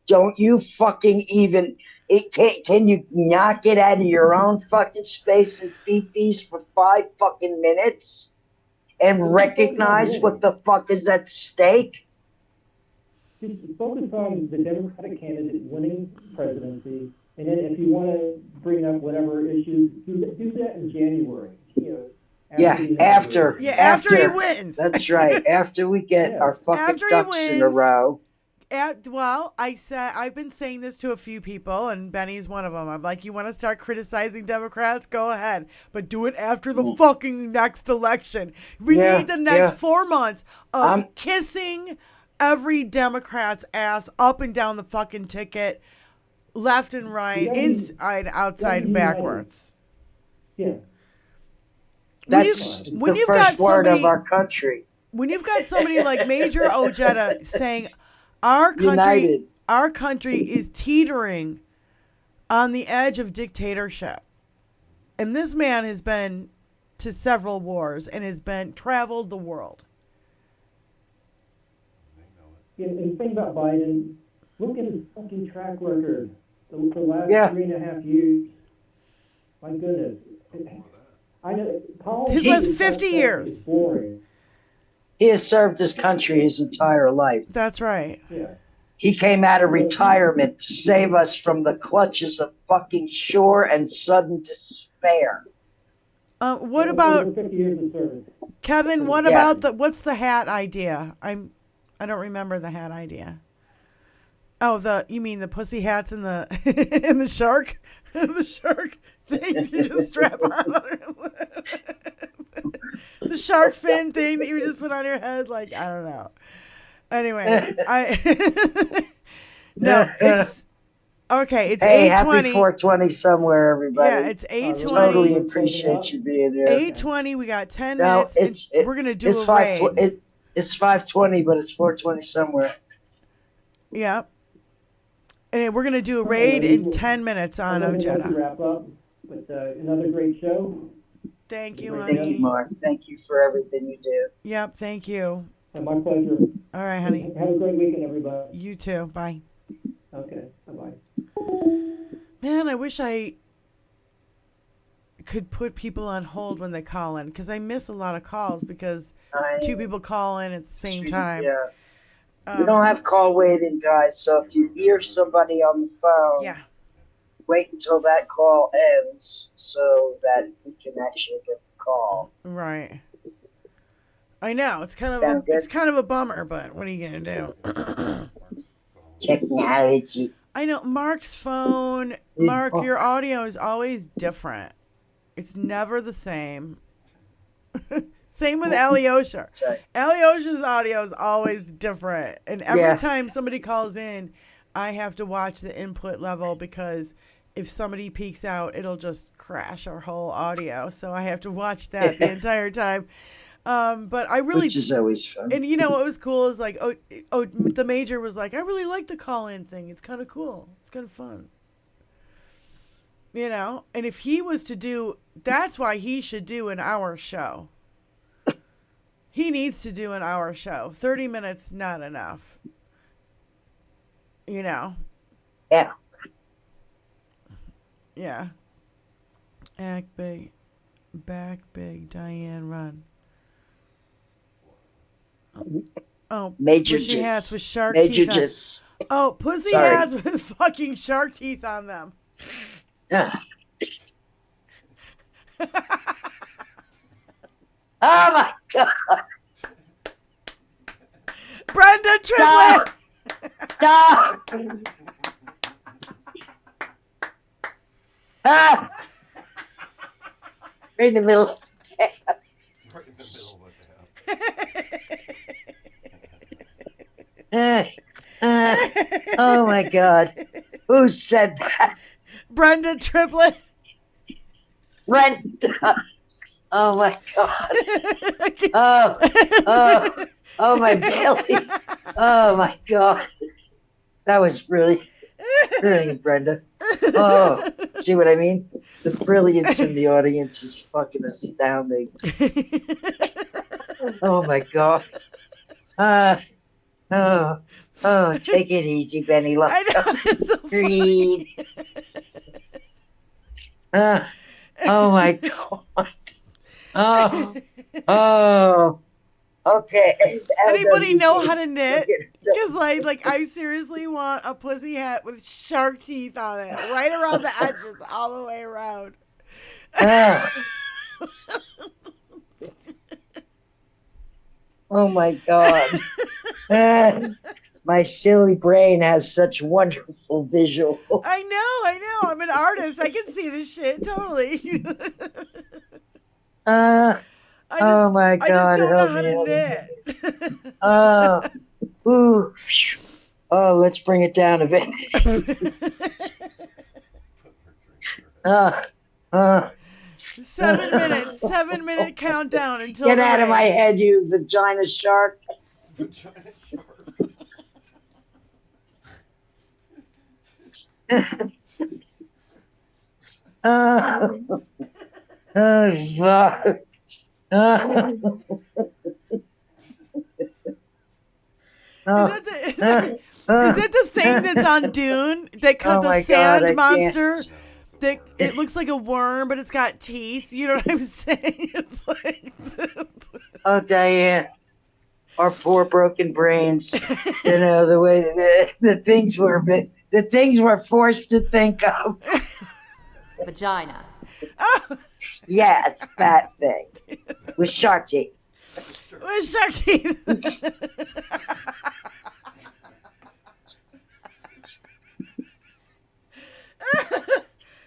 Don't you fucking even, can you not get out of your own fucking space and feed these for 5 fucking minutes and recognize what the fuck is at stake? Just focus on the Democratic candidate winning presidency, and then if you want to bring up whatever issues, do that in January. You know, after he wins. That's right. After we get our fucking ducks in a row. Well, I've been saying this to a few people, and Benny's one of them. I'm like, you want to start criticizing Democrats? Go ahead. But do it after the fucking next election. We need the next 4 months of kissing every Democrat's ass up and down the fucking ticket, left and right, inside, outside, and backwards. Yeah. That's the first word of our country. When you've got somebody like Major OJEDA saying our country is teetering on the edge of dictatorship, and this man has been to several wars and has traveled the world. And the thing about Biden, look at his fucking track record the last 3.5 years. My goodness. I know, his last 50 years. He has served his country his entire life. That's right. Yeah. He came out of retirement to save us from the clutches of fucking sure and sudden despair. What about 50 years of service. Kevin? What about what's the hat idea? I don't remember the hat idea. Oh, you mean the pussy hats and the and the shark, the shark things you just strap on. The shark fin thing that you just put on your head, like, I don't know. Anyway, no, it's okay. It's 8:20. Happy 420 somewhere, everybody. Yeah, it's 8:20. Totally appreciate you being here. 8:20. We got 10 minutes. We're gonna do a raid. It's 5:20, but it's 4:20 somewhere. Yeah. And we're going to do a raid in 10 minutes on OJEDA. Wrap up with another great show. Thank you, honey. Thank you, Mark. Thank you for everything you do. Yep, thank you. My pleasure. All right, honey. Have a great weekend, everybody. You too. Bye. Okay, bye-bye. Man, I wish I could put people on hold when they call in, because I miss a lot of calls because 2 people call in at the same time. Yeah. We don't have call waiting, guys, so if you hear somebody on the phone, wait until that call ends so that we can actually get the call. Right. I know, it's kind of a bummer, but what are you gonna do? Technology. I know. Mark's phone. Mark, your audio is always different. It's never the same. Same with Alyosha. Right. Alyosha's audio is always different. And every time somebody calls in, I have to watch the input level, because if somebody peeks out, it'll just crash our whole audio. So I have to watch that the entire time. But I really, which is always fun. And you know what was cool is like, the Major was like, I really like the call-in thing. It's kind of cool. It's kind of fun. You know, and if he was to do, that's why he should do an hour show. He needs to do an hour show. 30 minutes, not enough. You know? Yeah. Yeah. Act big. Back big. Diane, run. Oh, Major pussy hats with shark Major teeth on. Oh, pussy hats with fucking shark teeth on them. Yeah. Oh my God. Brenda Triplett. Stop. Ah! Right in the middle of the tab. Right in the middle of the Oh my God. Who said that? Brenda Triplett. Brenda. Oh my God. Oh my belly. Oh my God. That was brilliant. Brilliant, Brenda. Oh, see what I mean? The brilliance in the audience is fucking astounding. Oh my God. Take it easy, Benny. I know, it's so Breathe. Oh my God. Oh. Okay. Anybody know how to knit? Because I seriously want a pussy hat with shark teeth on it, right around the edges, all the way around. Oh my God. My silly brain has such wonderful visuals. I know. I'm an artist. I can see this shit totally. Oh my God. I just don't know how to knit. Let's bring it down a bit. 7 minute countdown until Get out of my head, you vagina shark. Vagina shark. Fuck. Is it the thing that's on Dune? They cut the sand monster. It looks like a worm, but it's got teeth. You know what I'm saying? It's like Oh, Diane, our poor broken brains. You know the way the things we're forced to think of. Vagina. Yes, that thing with shark teeth. With shark teeth.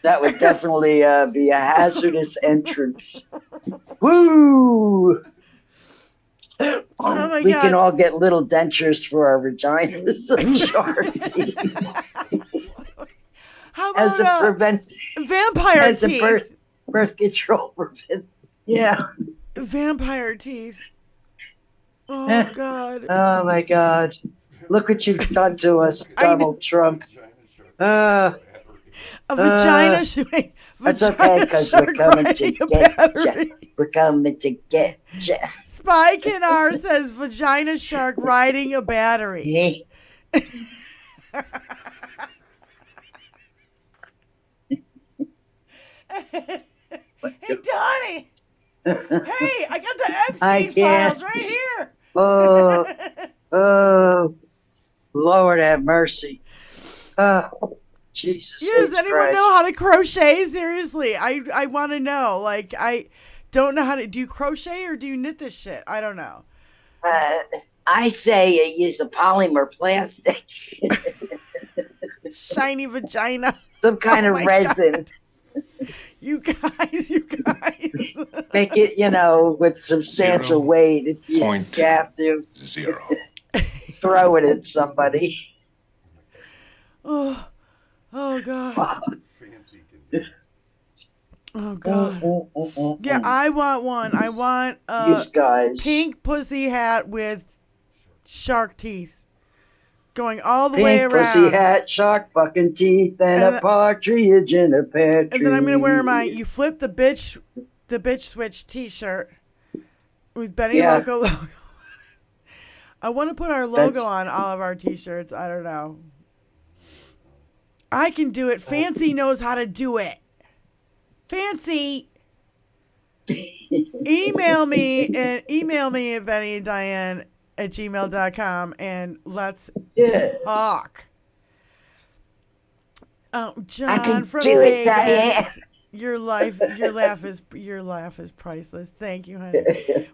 That would definitely be a hazardous entrance. Woo! Oh my We God. can all get little dentures for our vaginas of shark teeth. How about As a vampire teeth? a birth control prevent. Yeah. Vampire teeth. Oh God. Oh my God. Look what you've done to us, Donald Trump. A vagina shark. That's okay, because we're coming to get you. We're coming to get you. Spike in R says vagina shark riding a battery. Hey, Donnie. Hey, I got the Epstein files right here. Oh, Lord have mercy. Oh, Jesus. Does anyone know how to crochet? Seriously, I want to know. Like, I don't know how to. Do you crochet or do you knit this shit? I don't know. I say use a polymer plastic. Shiny vagina. Some kind of resin. God. You guys. Make it, with substantial weight if you have to. 0. Throw it at somebody. Oh God. Oh God. Yeah, I want one. I want a pink pussy hat with shark teeth going all the way around. Pink pussy hat, shark fucking teeth, and a partridge in a pear tree. And then I'm gonna wear my "You Flip the Bitch Switch" T-shirt with Benny Loco logo. I want to put our logo on all of our T-shirts. I don't know. I can do it. Fancy knows how to do it. Fancy. Email me at BennyandDiane@gmail.com and let's talk. Oh, John from Vegas. Diane. Your laugh is priceless. Thank you, honey.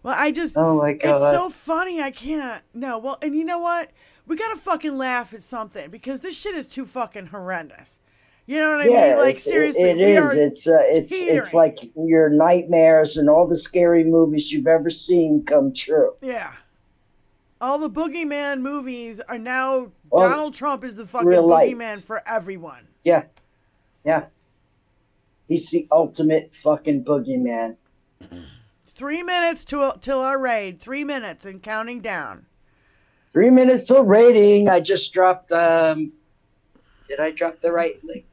Well, oh my God. It's so funny. I can't. No. Well, and you know what? We gotta fucking laugh at something because this shit is too fucking horrendous. You know what I Yeah, mean? Like seriously, it we is. are It's teetering. like your nightmares and all the scary movies you've ever seen come true. Yeah. All the boogeyman movies are now Well, Donald Trump is the fucking real life. boogeyman for everyone. Yeah, yeah. He's the ultimate fucking boogeyman. 3 minutes till our raid. 3 minutes and counting down. 3 minutes till rating. I just dropped. Did I drop the right link?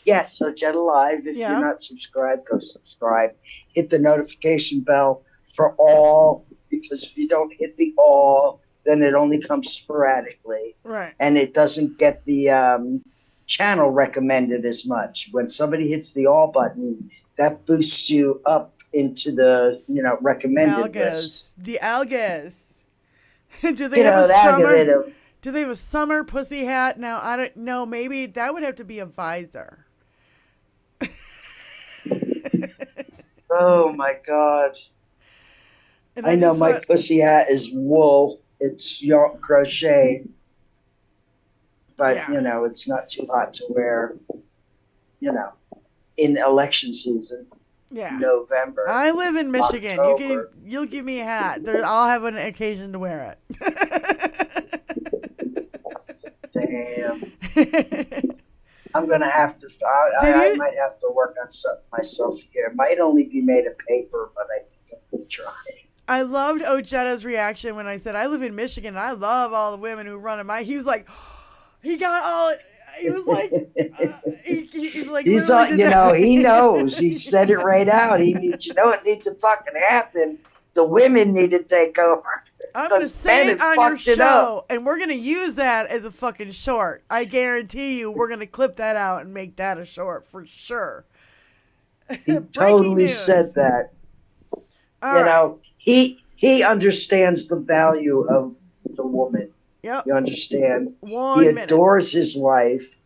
Yes, OJEDA Live. If Yeah. you're not subscribed, go subscribe. Hit the notification bell for all, because if you don't hit the all, then it only comes sporadically. Right. And it doesn't get the channel recommended as much. When somebody hits the all button, that boosts you up into the recommended list. The algas. Do they You have know, a the summer? algorithm. Do they have a summer pussy hat? Now I don't know. Maybe that would have to be a visor. Oh my God. And I know just my want- pussy hat is wool. It's yarn crochet. But, Yeah. it's not too hot to wear, in election season. Yeah. November. I live in Michigan. October. You'll give me a hat. I'll have an occasion to wear it. Damn. I'm going to have to, I might have to work on myself here. It might only be made of paper, but I think I will try. I loved OJEDA's reaction when I said, I live in Michigan and I love all the women who run in he was like, he was like, he like, He's literally did that. he knows. He said it right out. It needs to fucking happen. The women need to take over. I'm going to say men it have on your fucked it show, up. and we're going to use that as a fucking short. I guarantee you we're going to clip that out and make that a short for sure. He totally said that. He understands the value of the woman. Yep. You understand? One he minute. adores his wife.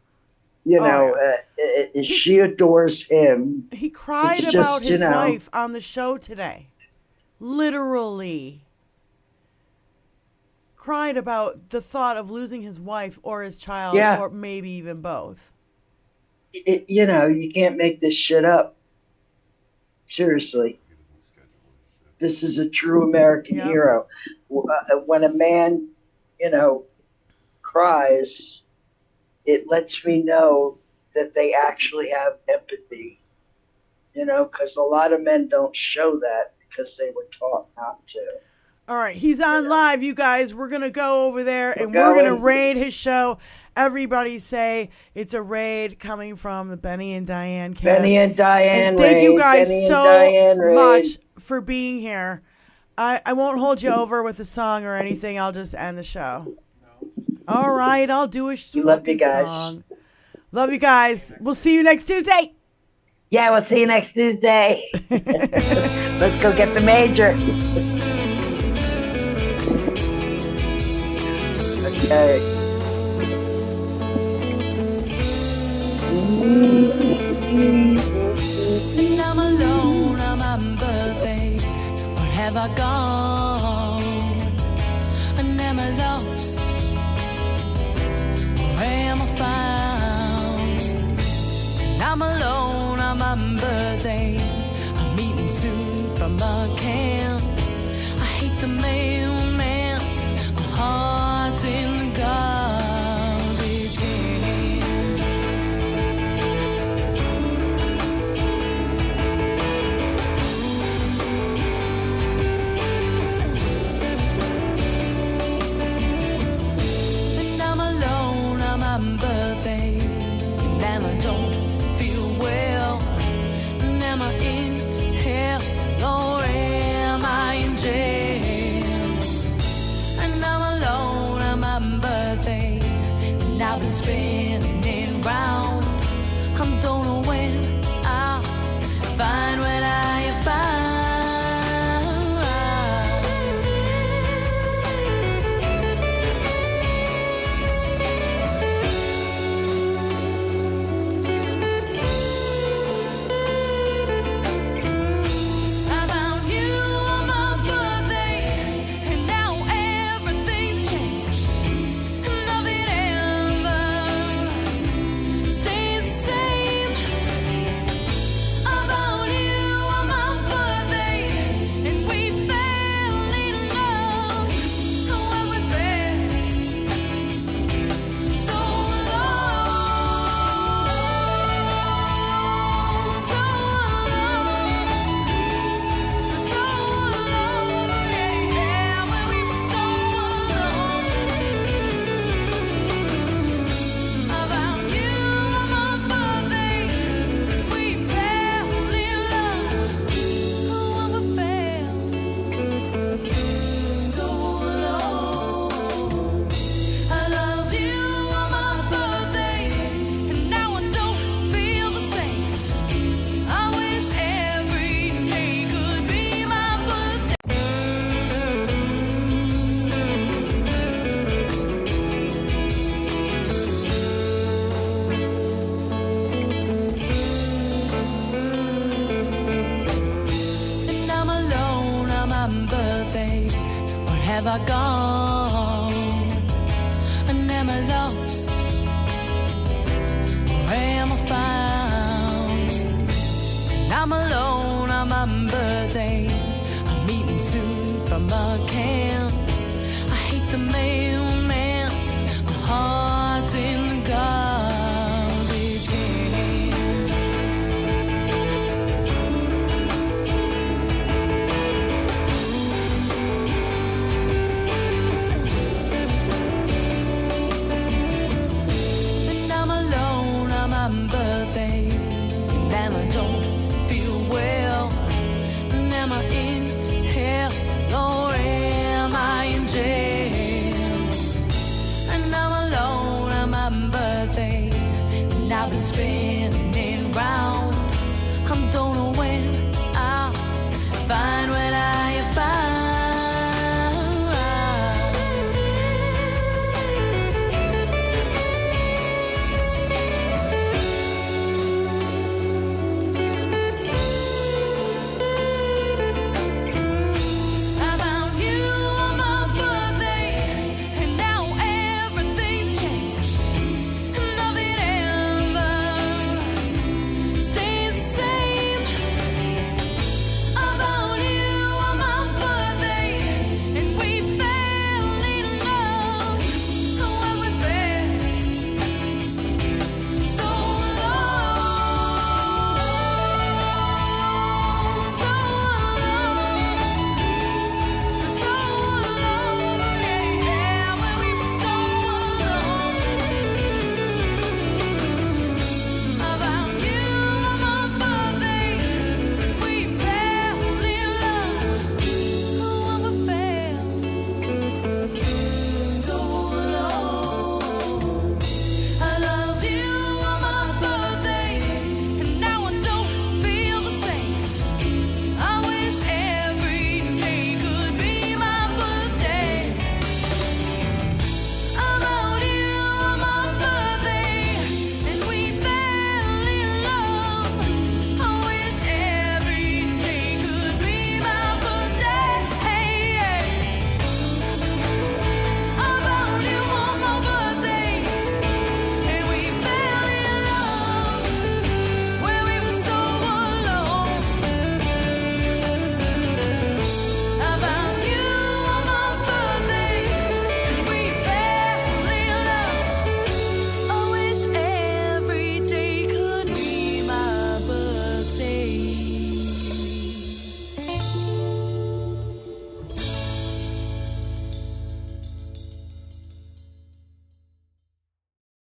She adores him. He cried It's about just, his wife on the show today. Literally. Cried about the thought of losing his wife or his child, Yeah. or maybe even both. You can't make this shit up. Seriously. This is a true American hero. When a man, cries, it lets me know that they actually have empathy. Because a lot of men don't show that because they were taught not to. All right, he's on live, you guys. We're going to go over there and We're we're going to going. raid his show. Everybody say it's a raid coming from the Benny and Diane cast. Benny and Diane And thank you raid, guys Benny and so Diane raid. much for being here. I won't hold you over with a song or anything. I'll just end the show. All right, I'll do a Love you guys. song. Love you guys. We'll see you next Tuesday. Yeah, we'll see you next Tuesday. Let's go get the major. Okay. And I'm alone on my birthday. Where have I gone? And am I lost? Where am I found? And I'm alone on my birthday. I'm eating soup from a can. I hate the mailman. My heart's in the garbage can. And I'm alone on my birthday. And I don't feel well. And am I in hell or am I in jail? have I gone? And am I lost? Or am I found? And I'm alone on my birthday. I'm meeting soon from a camp.